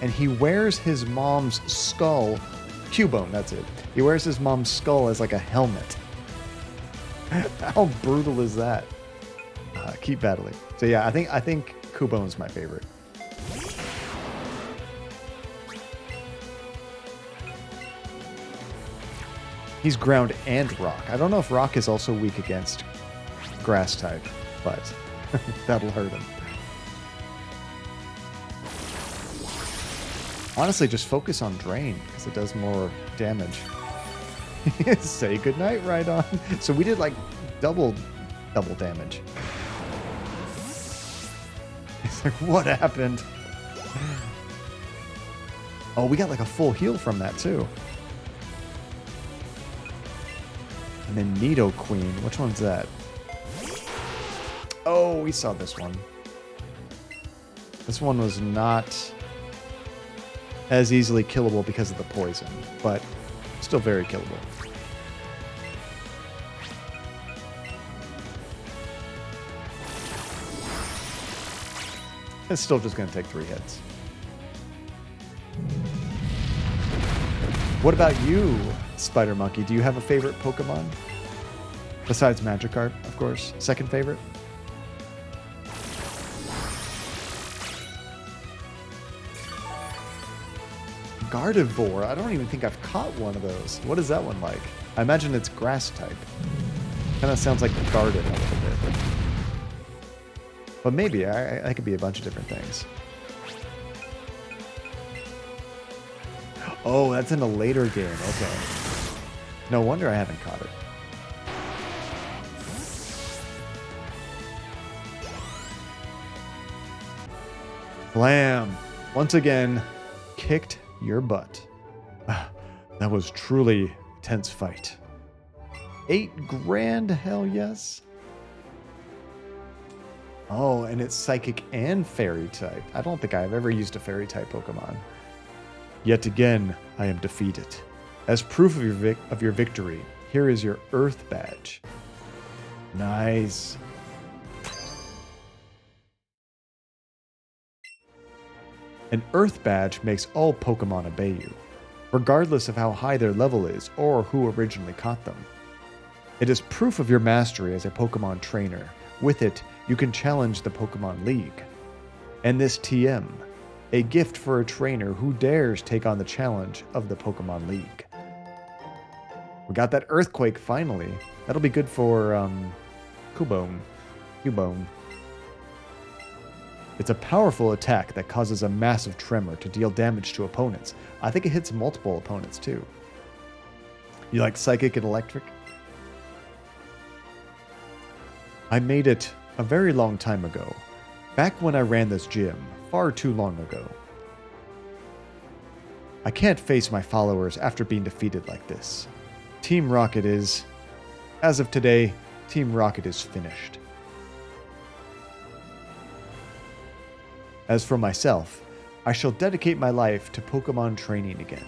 and he wears his mom's skull, Cubone, that's it. He wears his mom's skull as, like, a helmet. How brutal is that? Keep battling. So yeah, I think Kubone's my favorite. He's ground and rock. I don't know if rock is also weak against grass type, but that'll hurt him. Honestly, just focus on Drain because it does more damage. Say goodnight, right on. So we did like double damage. Like, what happened? Oh, we got like a full heal from that too. And then Nido Queen. Which one's that? Oh, we saw this one. This one was not as easily killable because of the poison, but still very killable. It's still just going to take 3 hits. What about you, Spider Monkey? Do you have a favorite Pokemon? Besides Magikarp, of course. Second favorite? Gardevoir. I don't even think I've caught one of those. What is that one like? I imagine it's grass type. Kind of sounds like Garden a little bit. But maybe. I could be a bunch of different things. Oh, that's in a later game. Okay. No wonder I haven't caught it. Blam! Once again, kicked your butt. That was truly tense fight. 8 grand, hell yes. Oh, and it's psychic and fairy type. I don't think I've ever used a fairy type Pokemon. Yet again, I am defeated. As proof of your victory, here is your Earth badge. Nice. An Earth badge makes all Pokemon obey you, regardless of how high their level is or who originally caught them. It is proof of your mastery as a Pokemon trainer. With it, you can challenge the Pokemon League. And this TM, a gift for a trainer who dares take on the challenge of the Pokemon League. We got that Earthquake finally. That'll be good for Cubone. It's a powerful attack that causes a massive tremor to deal damage to opponents. I think it hits multiple opponents too. You like Psychic and Electric? I made it a very long time ago. Back when I ran this gym, far too long ago. I can't face my followers after being defeated like this. Team Rocket is... As of today, Team Rocket is finished. As for myself, I shall dedicate my life to Pokemon training again.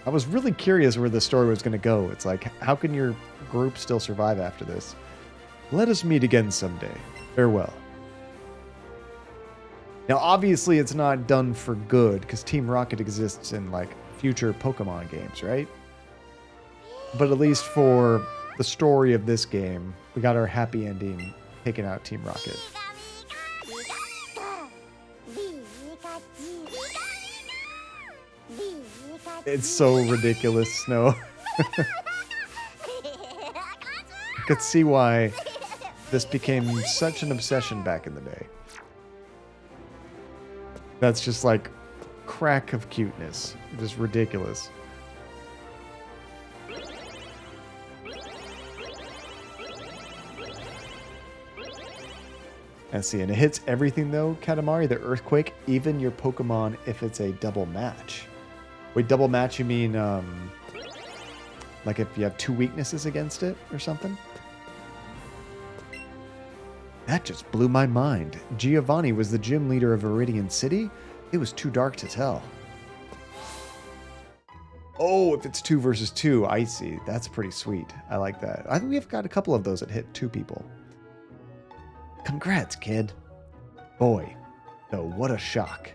I was really curious where the story was going to go. It's like, how can your group still survive after this? Let us meet again someday. Farewell. Now, obviously, it's not done for good, because Team Rocket exists in, like, future Pokemon games, right? But at least for the story of this game, we got our happy ending taking out Team Rocket. It's so ridiculous, Snow. I could see why this became such an obsession back in the day. That's just like crack of cuteness. Just ridiculous. Let's see, and it hits everything though, Katamari, the Earthquake, even your Pokemon if it's a double match. Wait, double match, you mean, like if you have 2 weaknesses against it or something? That just blew my mind. Giovanni was the gym leader of Viridian City? It was too dark to tell. Oh, if it's 2 versus 2, I see. That's pretty sweet. I like that. I think we've got a couple of those that hit 2 people. Congrats, kid. Boy, though, what a shock.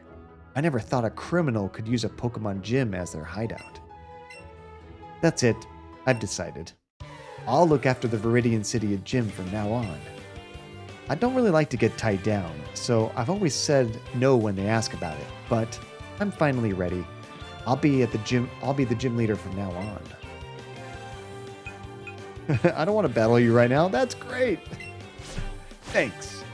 I never thought a criminal could use a Pokemon gym as their hideout. That's it. I've decided. I'll look after the Viridian City gym from now on. I don't really like to get tied down, so I've always said no when they ask about it, but I'm finally ready. I'll be the gym leader from now on. I don't want to battle you right now. That's great. Thanks.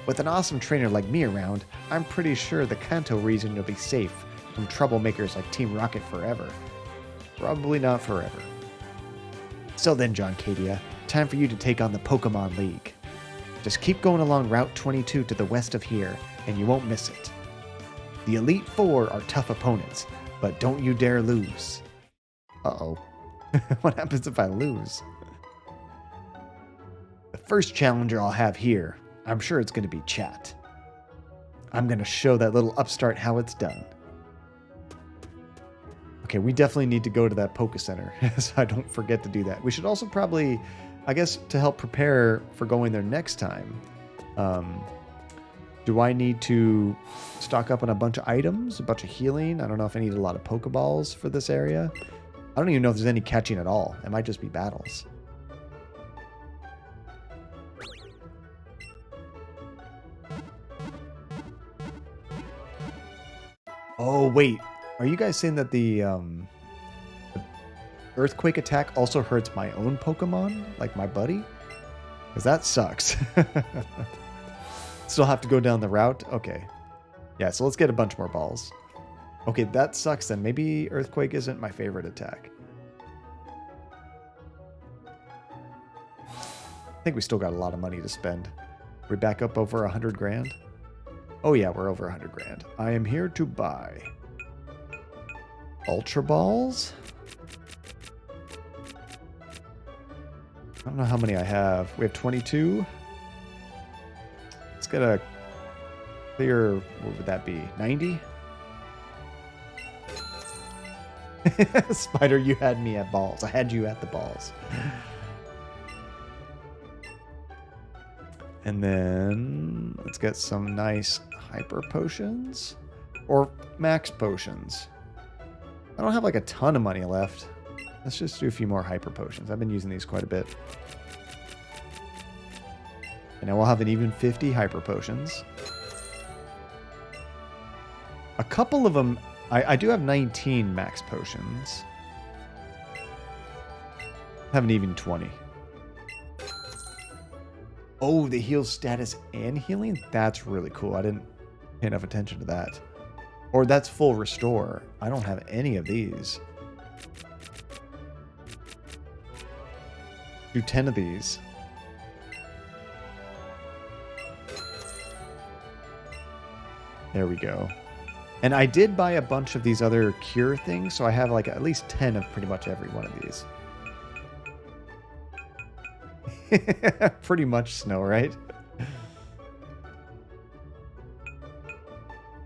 With an awesome trainer like me around, I'm pretty sure the Kanto region will be safe from troublemakers like Team Rocket forever. Probably not forever. So then, John Cadia, time for you to take on the Pokemon League. Just keep going along Route 22 to the west of here, and you won't miss it. The Elite Four are tough opponents, but don't you dare lose. Uh-oh. What happens if I lose? The first challenger I'll have here, I'm sure it's going to be Chat. I'm going to show that little upstart how it's done. Okay, we definitely need to go to that Polka Center, so I don't forget to do that. We should also probably, I guess, to help prepare for going there next time, do I need to stock up on a bunch of items, a bunch of healing? I don't know if I need a lot of Pokeballs for this area. I don't even know if there's any catching at all. It might just be battles. Oh, wait. Are you guys saying that the earthquake attack also hurts my own Pokemon? Like my buddy? Because that sucks. Still have to go down the route? Okay. Yeah, so let's get a bunch more balls. Okay, that sucks then. Maybe earthquake isn't my favorite attack. I think we still got a lot of money to spend. We're back up over 100 grand? Oh yeah, we're over 100 grand. I am here to buy Ultra Balls. I don't know how many I have. We have 22. Let's get a clear, what would that be? 90? Spider, you had me at balls. I had you at the balls. And then let's get some nice hyper potions or max potions. I don't have like a ton of money left. Let's just do a few more hyper potions. I've been using these quite a bit. And now we'll have an even 50 hyper potions. A couple of them, I do have 19 max potions. I have an even 20. Oh, the heal status and healing? That's really cool. I didn't pay enough attention to that. Or that's full restore. I don't have any of these. Do 10 of these. There we go. And I did buy a bunch of these other cure things, so I have like at least 10 of pretty much every one of these. Pretty much snow, right?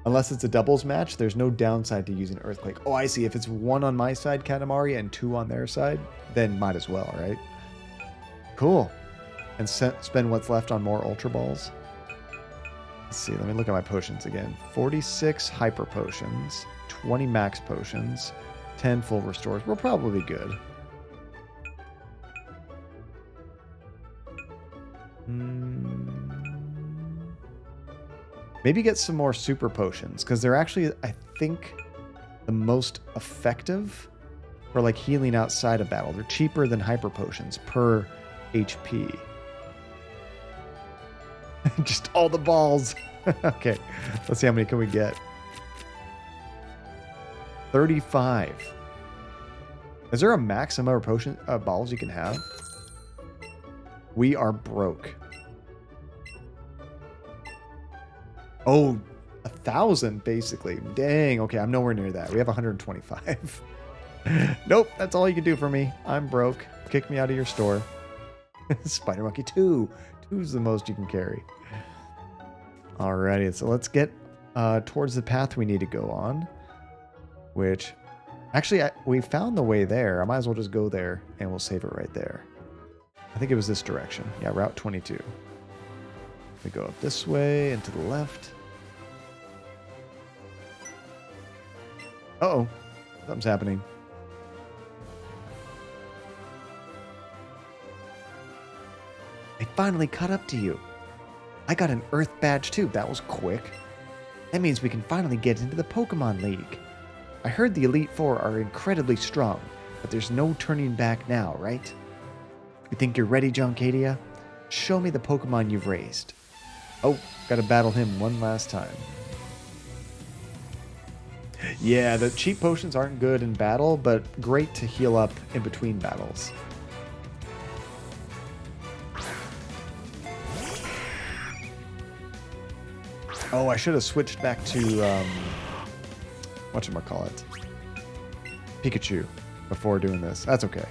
Unless it's a doubles match, there's no downside to using Earthquake. Oh, I see. If it's 1 on my side, Katamari, and 2 on their side, then might as well, right? Cool. And spend what's left on more Ultra Balls. Let's see. Let me look at my potions again. 46 Hyper Potions, 20 Max Potions, 10 Full Restores. We're probably good. Maybe get some more super potions, because they're actually, I think, the most effective for like healing outside of battle. They're cheaper than hyper potions per HP. Just all the balls. Okay, let's see how many can we get. 35. Is there a max amount of potion balls you can have? We are broke. Oh, 1,000 basically. Dang. Okay, I'm nowhere near that. We have 125. Nope, that's all you can do for me. I'm broke. Kick me out of your store. Spider Monkey 2. 2's the most you can carry. Alrighty, so let's get towards the path we need to go on. Which, actually, we found the way there. I might as well just go there and we'll save it right there. I think it was this direction. Yeah, Route 22. We go up this way and to the left. Uh-oh. Something's happening. I finally caught up to you. I got an Earth badge too. That was quick. That means we can finally get into the Pokemon League. I heard the Elite Four are incredibly strong, but there's no turning back now, right? You think you're ready, John Cadia? Show me the Pokemon you've raised. Oh, gotta battle him one last time. Yeah, the cheap potions aren't good in battle, but great to heal up in between battles. Oh, I should have switched back to, whatchamacallit? Pikachu before doing this. That's okay.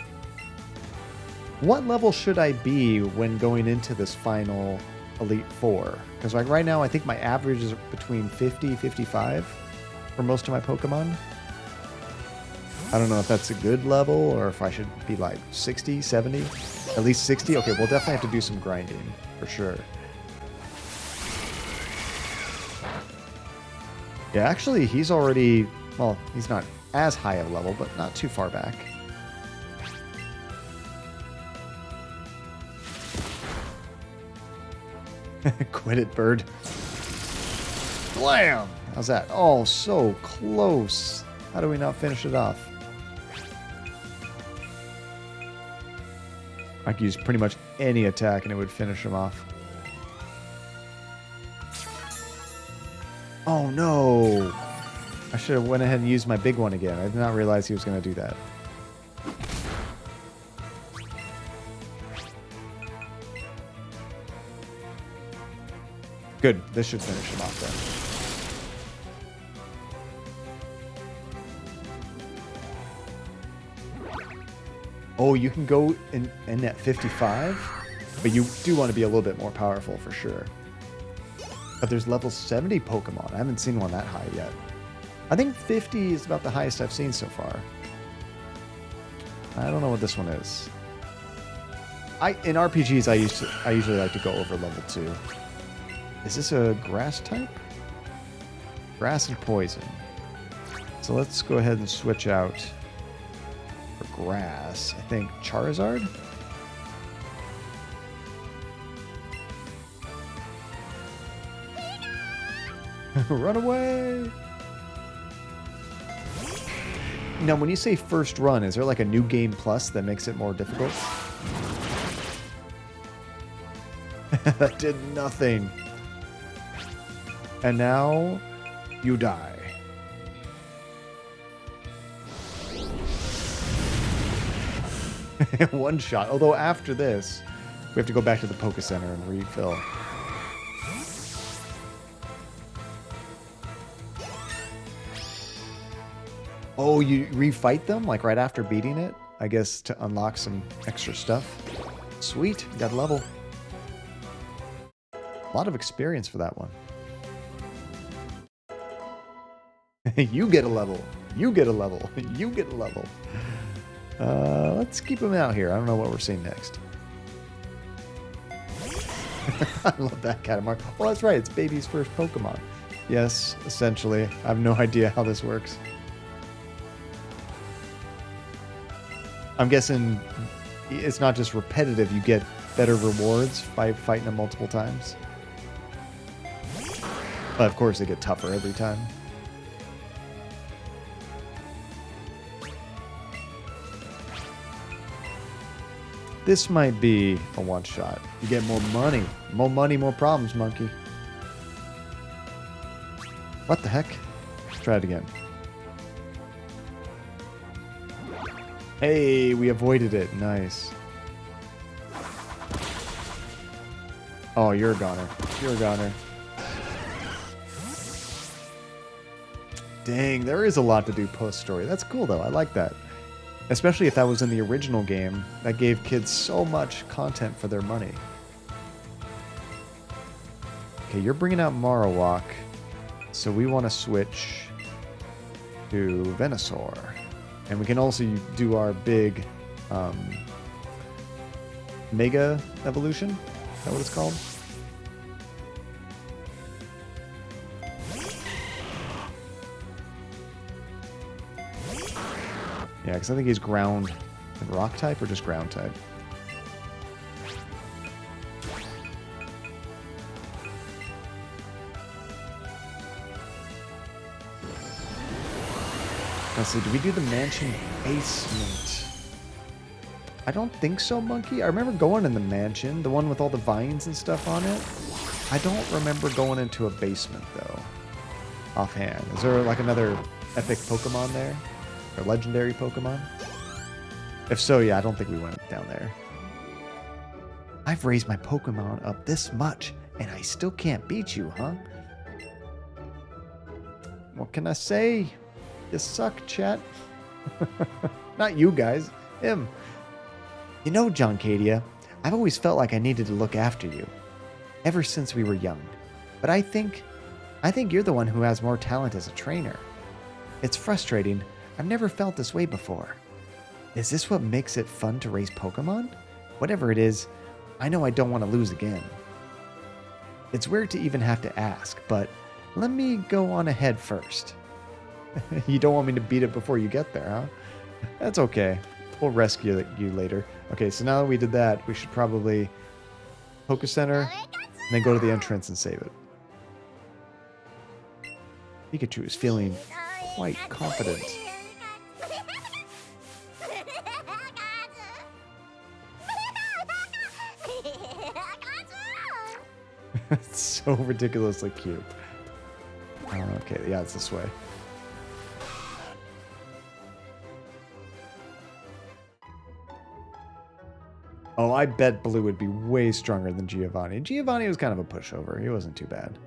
What level should I be when going into this final Elite Four? Because like right now, I think my average is between 50, 55 for most of my Pokemon. I don't know if that's a good level or if I should be like 60, 70, at least 60. Okay, we'll definitely have to do some grinding for sure. Yeah, actually, he's already, well, he's not as high a level, but not too far back. Quit it, bird. Blam! How's that? Oh, so close. How do we not finish it off? I could use pretty much any attack and it would finish him off. Oh no! I should have went ahead and used my big one again. I did not realize he was going to do that. Good. This should finish him off then. Oh, you can go in at 55? But you do want to be a little bit more powerful for sure. But there's level 70 Pokemon. I haven't seen one that high yet. I think 50 is about the highest I've seen so far. I don't know what this one is. In RPGs, I usually like to go over level 2. Is this a grass type? Grass and poison. So let's go ahead and switch out for grass. I think Charizard? Run away! Now, when you say first run, is there like a new game plus that makes it more difficult? That did nothing. And now, you die. One shot. Although after this, we have to go back to the Polka Center and refill. Oh, you refight them? Like right after beating it? I guess to unlock some extra stuff. Sweet. Got a level. A lot of experience for that one. You get a level. You get a level. You get a level. Let's keep him out here. I don't know what we're seeing next. I love that Gardevoir. Well, that's right. It's baby's first Pokemon. Yes, essentially. I have no idea how this works. I'm guessing it's not just repetitive. You get better rewards by fighting them multiple times. But of course, they get tougher every time. This might be a one-shot. You get more money. More money, more problems, monkey. What the heck? Let's try it again. Hey, we avoided it. Nice. Oh, you're a goner. You're a goner. Dang, there is a lot to do post-story. That's cool, though. I like that. Especially if that was in the original game. That gave kids so much content for their money. Okay, you're bringing out Marowak. So we want to switch to Venusaur. And we can also do our big Mega Evolution. Is that what it's called? Yeah, because I think he's ground and rock type or just ground type. Let's see, did we do the mansion basement? I don't think so, Monkey. I remember going in the mansion, the one with all the vines and stuff on it. I don't remember going into a basement, though, offhand. Is there like another epic Pokemon there? Or legendary Pokemon? If so, yeah, I don't think we went down there. I've raised my Pokemon up this much, and I still can't beat you, huh? What can I say? You suck, chat. Not you guys. Him. You know, John Cadia, I've always felt like I needed to look after you. Ever since we were young. But I think you're the one who has more talent as a trainer. It's frustrating. I've never felt this way before. Is this what makes it fun to raise Pokemon? Whatever it is, I know I don't want to lose again. It's weird to even have to ask, but let me go on ahead first. You don't want me to beat it before you get there, huh? That's okay. We'll rescue you later. Okay, so now that we did that, we should probably Polka Center, and then go to the entrance and save it. Pikachu is feeling quite confident. It's so ridiculously cute. Okay, yeah, it's this way. Oh, I bet Blue would be way stronger than Giovanni. Giovanni was kind of a pushover. He wasn't too bad.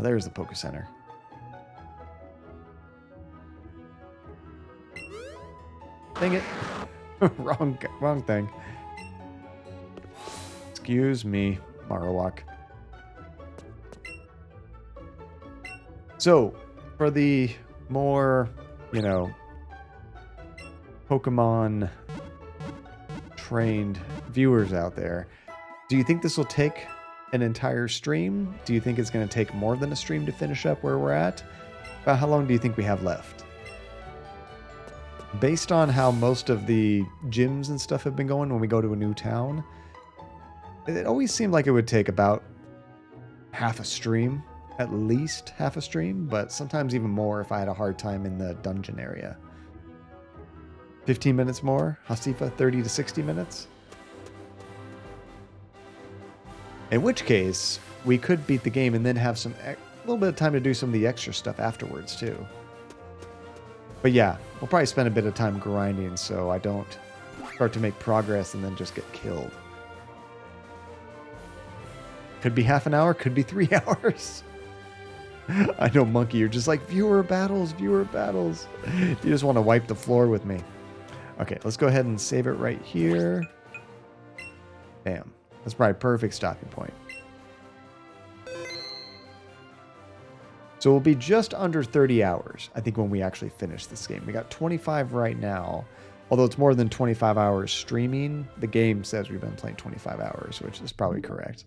There's the Polka Center. Dang it. wrong thing. Excuse me, Marowak. So, for the more, you know, Pokemon trained viewers out there, do you think this will take an entire stream? Do you think it's going to take more than a stream to finish up where we're at? About how long do you think we have left? Based on how most of the gyms and stuff have been going when we go to a new town, it always seemed like it would take about half a stream, at least half a stream, but sometimes even more if I had a hard time in the dungeon area. 15 minutes more, Hasifa, 30 to 60 minutes? In which case, we could beat the game and then have a little bit of time to do some of the extra stuff afterwards too. But yeah, we'll probably spend a bit of time grinding so I don't start to make progress and then just get killed. Could be half an hour, could be 3 hours. I know, Monkey, you're just like, viewer battles, viewer battles. You just want to wipe the floor with me. Okay, let's go ahead and save it right here. Bam. That's probably a perfect stopping point. So we'll be just under 30 hours, I think, when we actually finish this game. We got 25 right now. Although it's more than 25 hours streaming, the game says we've been playing 25 hours, which is probably correct.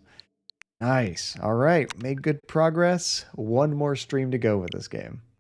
Nice. All right. Made good progress. One more stream to go with this game.